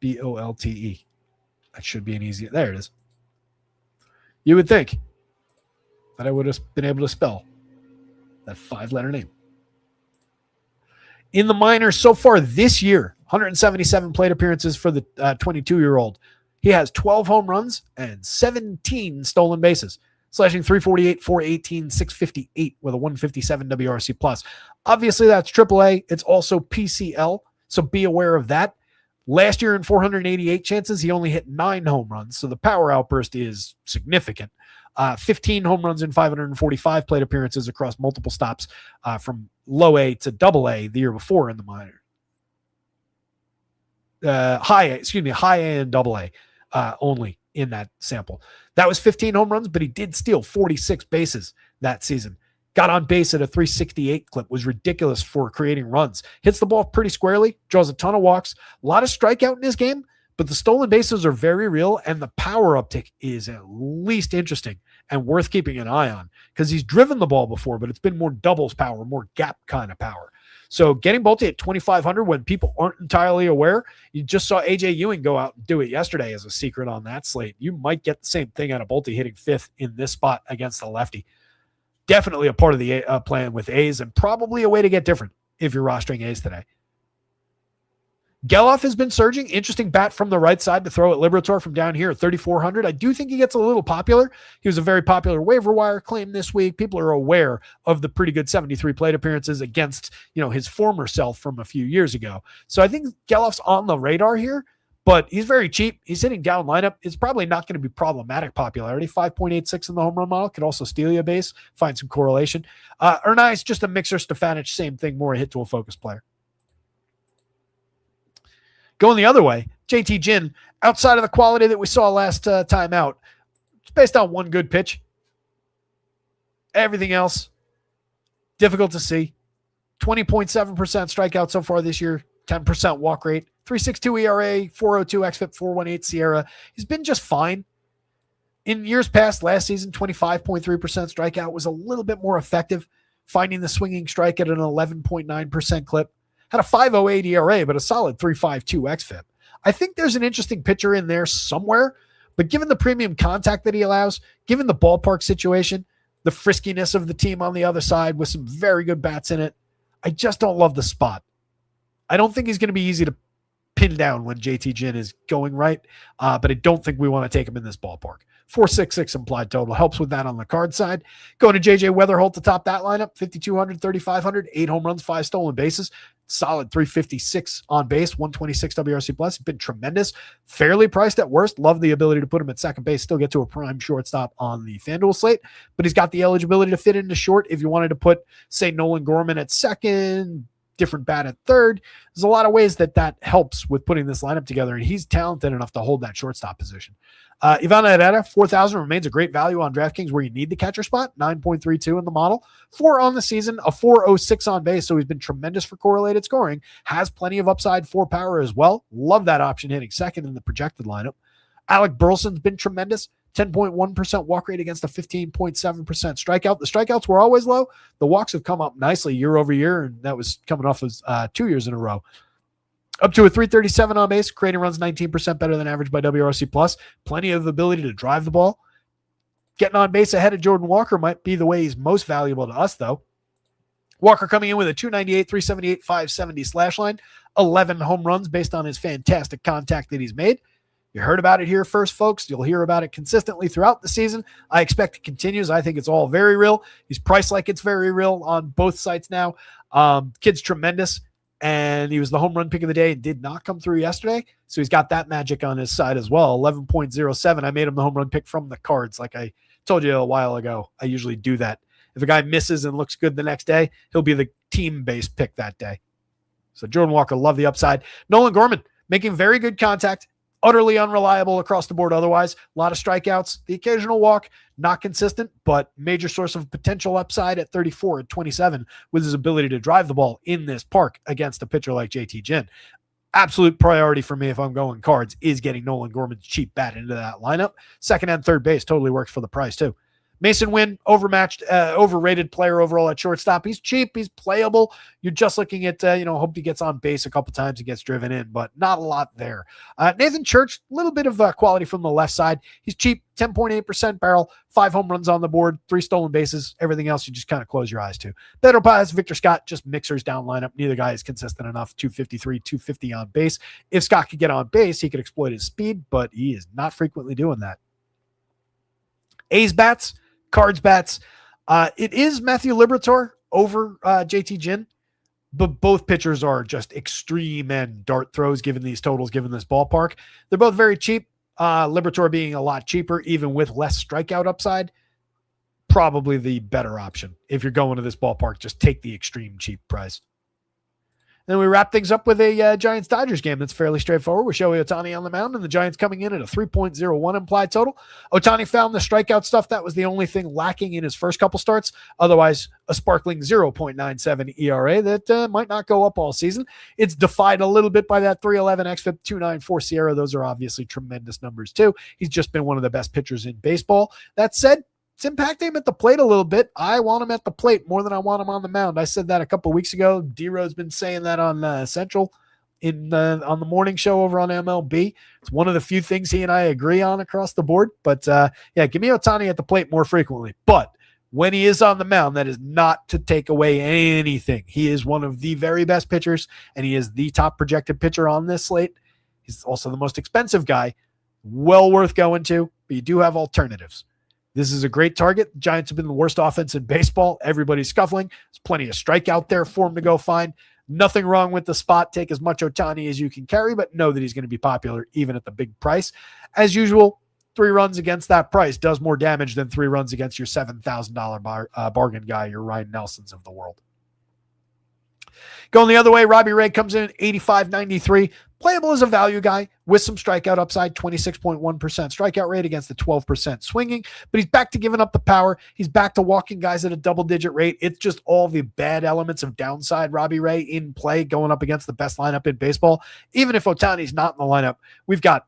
Bolte. That should be an easy. There it is. You would think that I would have been able to spell that 5-letter name. In the minors so far this year, 177 plate appearances for the 22-year-old. He has 12 home runs and 17 stolen bases, slashing 348, 418, 658 with a 157 WRC plus. Obviously, that's AAA. It's also PCL, so be aware of that. Last year in 488 chances, he only hit 9 home runs, so the power outburst is significant. 15 home runs in 545 plate appearances across multiple stops from low A to double A the year before in the minor. High A and double A only in that sample. That was 15 home runs, but he did steal 46 bases that season. Got on base at a 368 clip, was ridiculous for creating runs. Hits the ball pretty squarely, draws a ton of walks, a lot of strikeout in his game, but the stolen bases are very real, and the power uptick is at least interesting and worth keeping an eye on because he's driven the ball before, but it's been more doubles power, more gap kind of power. So getting Bolte at 2,500 when people aren't entirely aware, you just saw AJ Ewing go out and do it yesterday as a secret on that slate. You might get the same thing out of Bolte hitting 5th in this spot against the lefty. Definitely a part of the plan with A's and probably a way to get different if you're rostering A's today. Geloff has been surging. Interesting bat from the right side to throw at Liberatore from down here at 3,400. I do think he gets a little popular. He was a very popular waiver wire claim this week. People are aware of the pretty good 73 plate appearances against, his former self from a few years ago. So I think Geloff's on the radar here, but he's very cheap. He's hitting down lineup. It's probably not going to be problematic popularity. 5.86 in the home run model. Could also steal you a base. Find some correlation. Ernai's just a mixer. Stefanich, same thing. More a hit to a focus player. Going the other way, JT Ginn, outside of the quality that we saw last time out, it's based on one good pitch. Everything else, difficult to see. 20.7% strikeout so far this year, 10% walk rate, 3.62 ERA, 4.02 xFIP, 4.18 Sierra. He's been just fine. In years past, last season, 25.3% strikeout was a little bit more effective, finding the swinging strike at an 11.9% clip. Had a 5.08 ERA, but a solid 3.52 xFIP. I think there's an interesting pitcher in there somewhere, but given the premium contact that he allows, given the ballpark situation, the friskiness of the team on the other side with some very good bats in it, I just don't love the spot. I don't think he's going to be easy to pinned down when JT Ginn is going right, but I don't think we want to take him in this ballpark. 466 implied total helps with that on the card side. Going to JJ Weatherholt to top that lineup, 5,200, 3,500, 8 home runs, 5 stolen bases. Solid 356 on base, 126 WRC plus. Been tremendous. Fairly priced at worst. Love the ability to put him at second base. Still get to a prime shortstop on the FanDuel slate, but he's got the eligibility to fit into short. If you wanted to put, say, Nolan Gorman at second, different bat at third, there's a lot of ways that helps with putting this lineup together, and he's talented enough to hold that shortstop position. Ivana Herrera, 4,000, remains a great value on DraftKings where you need the catcher spot, 9.32 in the model, 4 on the season, a 406 on base, so he's been tremendous for correlated scoring, has plenty of upside for power as well. Love that option hitting second in the projected lineup. Alec Burleson's been tremendous, 10.1% walk rate against a 15.7% strikeout. The strikeouts were always low. The walks have come up nicely year over year, and that was coming off as 2 years in a row. Up to a 337 on base, creating runs 19% better than average by WRC plus. Plenty of ability to drive the ball. Getting on base ahead of Jordan Walker might be the way he's most valuable to us, though. Walker coming in with a 298, 378, 570 slash line, 11 home runs based on his fantastic contact that he's made. You heard about it here first, folks. You'll hear about it consistently throughout the season. I expect it continues. I think it's all very real. He's priced like it's very real on both sites now. Kid's tremendous. And he was the home run pick of the day and did not come through yesterday. So he's got that magic on his side as well. 11.07. I made him the home run pick from the cards. Like I told you a while ago, I usually do that. If a guy misses and looks good the next day, he'll be the team-based pick that day. So Jordan Walker, love the upside. Nolan Gorman, making very good contact. Utterly unreliable across the board otherwise. A lot of strikeouts. The occasional walk, not consistent, but major source of potential upside at 34 at 27 with his ability to drive the ball in this park against a pitcher like JT Ginn. Absolute priority for me if I'm going cards is getting Nolan Gorman's cheap bat into that lineup. Second and third base totally works for the price too. Mason Wynn, overrated player overall at shortstop. He's cheap. He's playable. You're just looking at, hope he gets on base a couple times and gets driven in, but not a lot there. Nathan Church, a little bit of quality from the left side. He's cheap, 10.8% barrel, 5 home runs on the board, 3 stolen bases. Everything else you just kind of close your eyes to. Pedro Paz, Victor Scott, just mixers down lineup. Neither guy is consistent enough. 253, 250 on base. If Scott could get on base, he could exploit his speed, but he is not frequently doing that. A's bats. Cards bats. It is Matthew Liberatore over JT Ginn, but both pitchers are just extreme and dart throws given these totals, given this ballpark. They're both very cheap. Liberatore being a lot cheaper, even with less strikeout upside. Probably the better option. If you're going to this ballpark, just take the extreme cheap price. Then we wrap things up with a Giants-Dodgers game that's fairly straightforward with Shohei Ohtani on the mound and the Giants coming in at a 3.01 implied total. Ohtani found the strikeout stuff. That was the only thing lacking in his first couple starts. Otherwise, a sparkling 0.97 ERA that might not go up all season. It's defied a little bit by that 311 xFIP 294 SIERA. Those are obviously tremendous numbers too. He's just been one of the best pitchers in baseball. That said, it's impacting him at the plate a little bit. I want him at the plate more than I want him on the mound. I said that a couple of weeks ago. D-Row's been saying that on Central on the morning show over on MLB. It's one of the few things he and I agree on across the board. But give me Ohtani at the plate more frequently. But when he is on the mound, that is not to take away anything. He is one of the very best pitchers, and he is the top projected pitcher on this slate. He's also the most expensive guy. Well worth going to, but you do have alternatives. This is a great target. The Giants have been the worst offense in baseball. Everybody's scuffling. There's plenty of strikeout there for him to go find. Nothing wrong with the spot. Take as much Ohtani as you can carry, but know that he's going to be popular even at the big price. As usual, 3 runs against that price does more damage than 3 runs against your $7,000 bargain guy, your Ryan Nelsons of the world. Going the other way, Robbie Ray comes in at 85.93. Playable as a value guy with some strikeout upside, 26.1% strikeout rate against the 12% swinging, but he's back to giving up the power. He's back to walking guys at a double-digit rate. It's just all the bad elements of downside Robbie Ray in play going up against the best lineup in baseball. Even if Ohtani's not in the lineup, we've got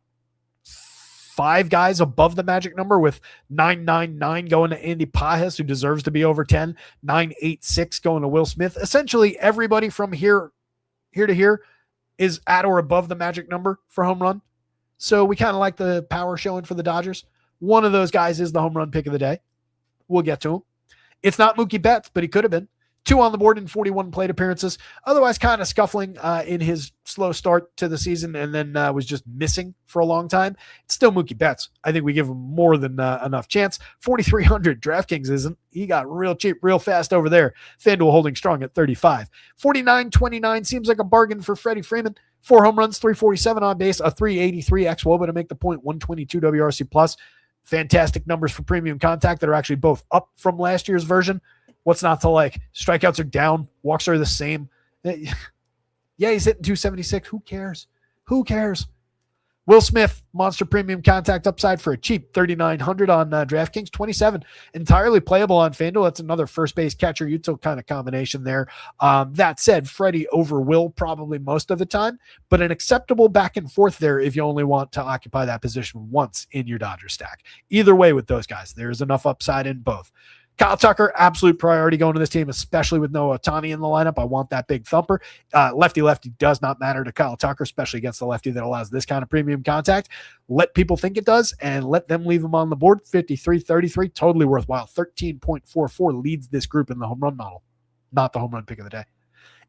5 guys above the magic number with 999 going to Andy Pajas, who deserves to be over 10, 986 going to Will Smith. Essentially, everybody from here to here is at or above the magic number for home run. So we kind of like the power showing for the Dodgers. One of those guys is the home run pick of the day. We'll get to him. It's not Mookie Betts, but he could have been. 2 on the board in 41 plate appearances. Otherwise, kind of scuffling in his slow start to the season, and then was just missing for a long time. It's still Mookie Betts. I think we give him more than enough chance. 4,300. DraftKings isn't. He got real cheap, real fast over there. FanDuel holding strong at 35. 49.29 seems like a bargain for Freddie Freeman. 4 home runs, 347 on base, a 383 xWOBA to make the point, 122 WRC plus. Fantastic numbers for premium contact that are actually both up from last year's version. What's not to like? Strikeouts are down. Walks are the same. Yeah, he's hitting 276. Who cares? Who cares? Will Smith, monster premium contact upside for a cheap 3,900 on DraftKings. 27, entirely playable on FanDuel. That's another first base catcher util kind of combination there. That said, Freddie over Will probably most of the time, but an acceptable back and forth there if you only want to occupy that position once in your Dodger stack. Either way with those guys, there's enough upside in both. Kyle Tucker, absolute priority going to this team, especially with no Ohtani in the lineup. I want that big thumper. Lefty does not matter to Kyle Tucker, especially against the lefty that allows this kind of premium contact. Let people think it does, and let them leave him on the board. 53-33, totally worthwhile. 13.44 leads this group in the home run model, not the home run pick of the day.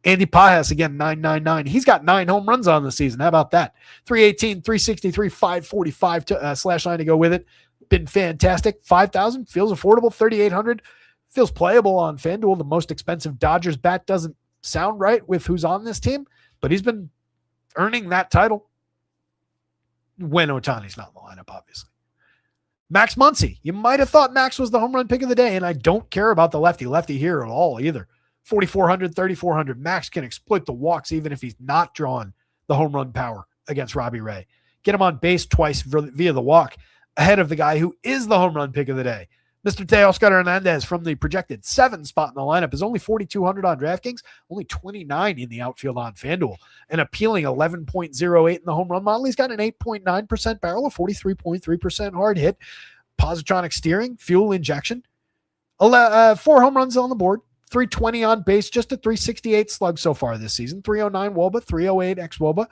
Andy Pajas, again, 999. He's got 9 home runs on the season. How about that? 318, 363, 545 slash line to go with it. Been fantastic. 5,000 feels affordable. 3,800 feels playable on FanDuel. The most expensive Dodgers bat doesn't sound right with who's on this team, but he's been earning that title when Ohtani's not in the lineup, obviously. Max Muncy. You might have thought Max was the home run pick of the day, and I don't care about the lefty here at all either. 4,400, 3,400. Max can exploit the walks even if he's not drawing the home run power against Robbie Ray. Get him on base twice via the walk, ahead of the guy who is the home run pick of the day. Mr. Teoscar Hernandez from the projected 7 spot in the lineup is only 4,200 on DraftKings, only 29 in the outfield on FanDuel. An appealing 11.08 in the home run model. He's got an 8.9% barrel, a 43.3% hard hit, positronic steering, fuel injection. 4 home runs on the board, 320 on base, just a 368 slug so far this season, 309 WOBA, 308 xWOBA.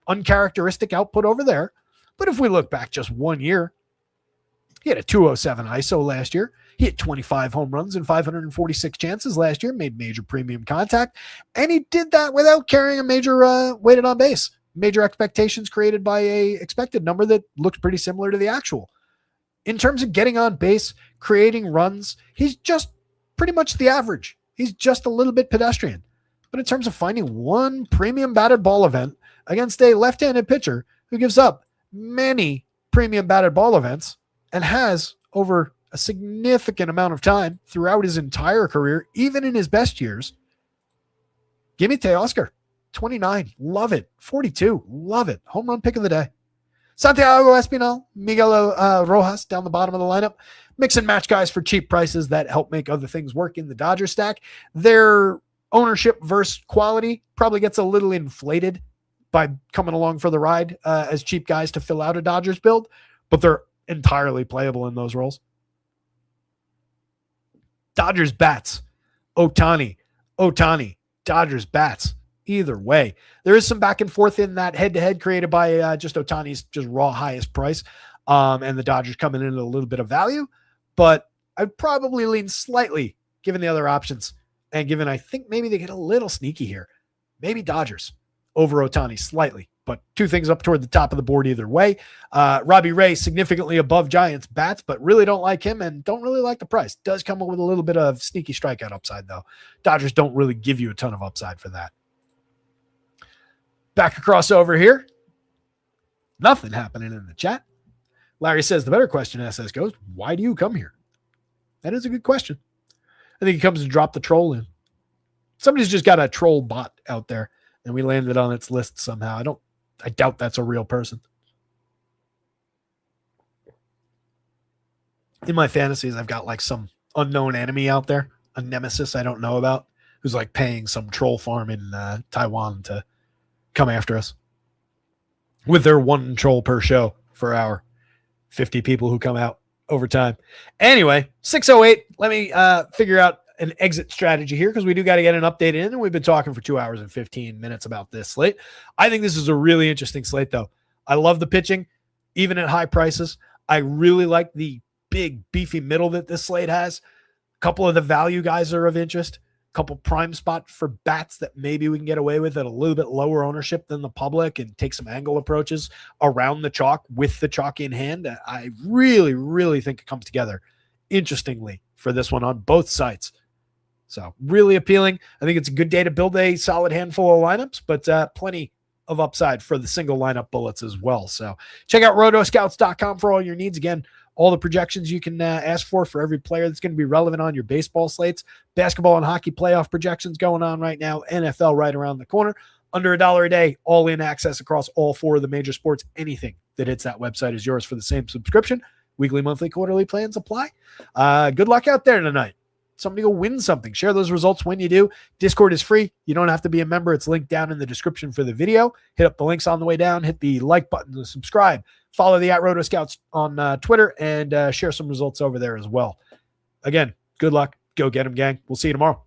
Uncharacteristic output over there. But if we look back just 1 year, he had a 207 ISO last year. He hit 25 home runs and 546 chances last year, made major premium contact, and he did that without carrying a major weighted on base. Major expectations created by a expected number that looks pretty similar to the actual. In terms of getting on base, creating runs, he's just pretty much the average. He's just a little bit pedestrian. But in terms of finding one premium batted ball event against a left-handed pitcher who gives up many premium batted ball events and has over a significant amount of time throughout his entire career, even in his best years, give me Teoscar. 29, love it. 42, love it. Home run pick of the day. Santiago Espinal, Miguel Rojas down the bottom of the lineup. Mix and match guys for cheap prices that help make other things work in the Dodger stack. Their ownership versus quality probably gets a little inflated by coming along for the ride as cheap guys to fill out a Dodgers build, but they're entirely playable in those roles. Dodgers bats, Ohtani, Dodgers bats. Either way, there is some back and forth in that head-to-head created by just Ohtani's just raw highest price, and the Dodgers coming in at a little bit of value, but I'd probably lean slightly given the other options, and given I think maybe they get a little sneaky here. Maybe Dodgers over Ohtani slightly, but 2 things up toward the top of the board either way. Robbie Ray significantly above Giants bats, but really don't like him and don't really like the price. Does come with a little bit of sneaky strikeout upside though. Dodgers don't really give you a ton of upside for that. Back across over here. Nothing happening in the chat. Larry says the better question SS goes, why do you come here? That is a good question. I think he comes to drop the troll in. Somebody's just got a troll bot out there and we landed on its list somehow. I doubt that's a real person. In my fantasies, I've got like some unknown enemy out there, a nemesis I don't know about, who's like paying some troll farm in Taiwan to come after us with their 1 troll per show for our 50 people who come out over time. Anyway, 6:08. Let me figure out an exit strategy here because we do got to get an update in, and we've been talking for 2 hours and 15 minutes about this slate. I think this is a really interesting slate, though. I love the pitching, even at high prices. I really like the big, beefy middle that this slate has. A couple of the value guys are of interest. A couple prime spot for bats that maybe we can get away with at a little bit lower ownership than the public and take some angle approaches around the chalk with the chalk in hand. I really, really think it comes together interestingly for this one on both sides. So really appealing. I think it's a good day to build a solid handful of lineups, but plenty of upside for the single lineup bullets as well. So check out rotoscouts.com for all your needs. Again, all the projections you can ask for every player that's going to be relevant on your baseball slates. Basketball and hockey playoff projections going on right now. NFL right around the corner. Under $1 a day, all in access across all 4 of the major sports. Anything that hits that website is yours for the same subscription. Weekly, monthly, quarterly plans apply. Good luck out there tonight. Somebody go win something. Share those results when you do. Discord is free. You don't have to be a member. It's linked down in the description for the video. Hit up the links on the way down. Hit the like button to subscribe. Follow the @Rotoscouts on Twitter and share some results over there as well. Again, good luck. Go get them, gang. We'll see you tomorrow.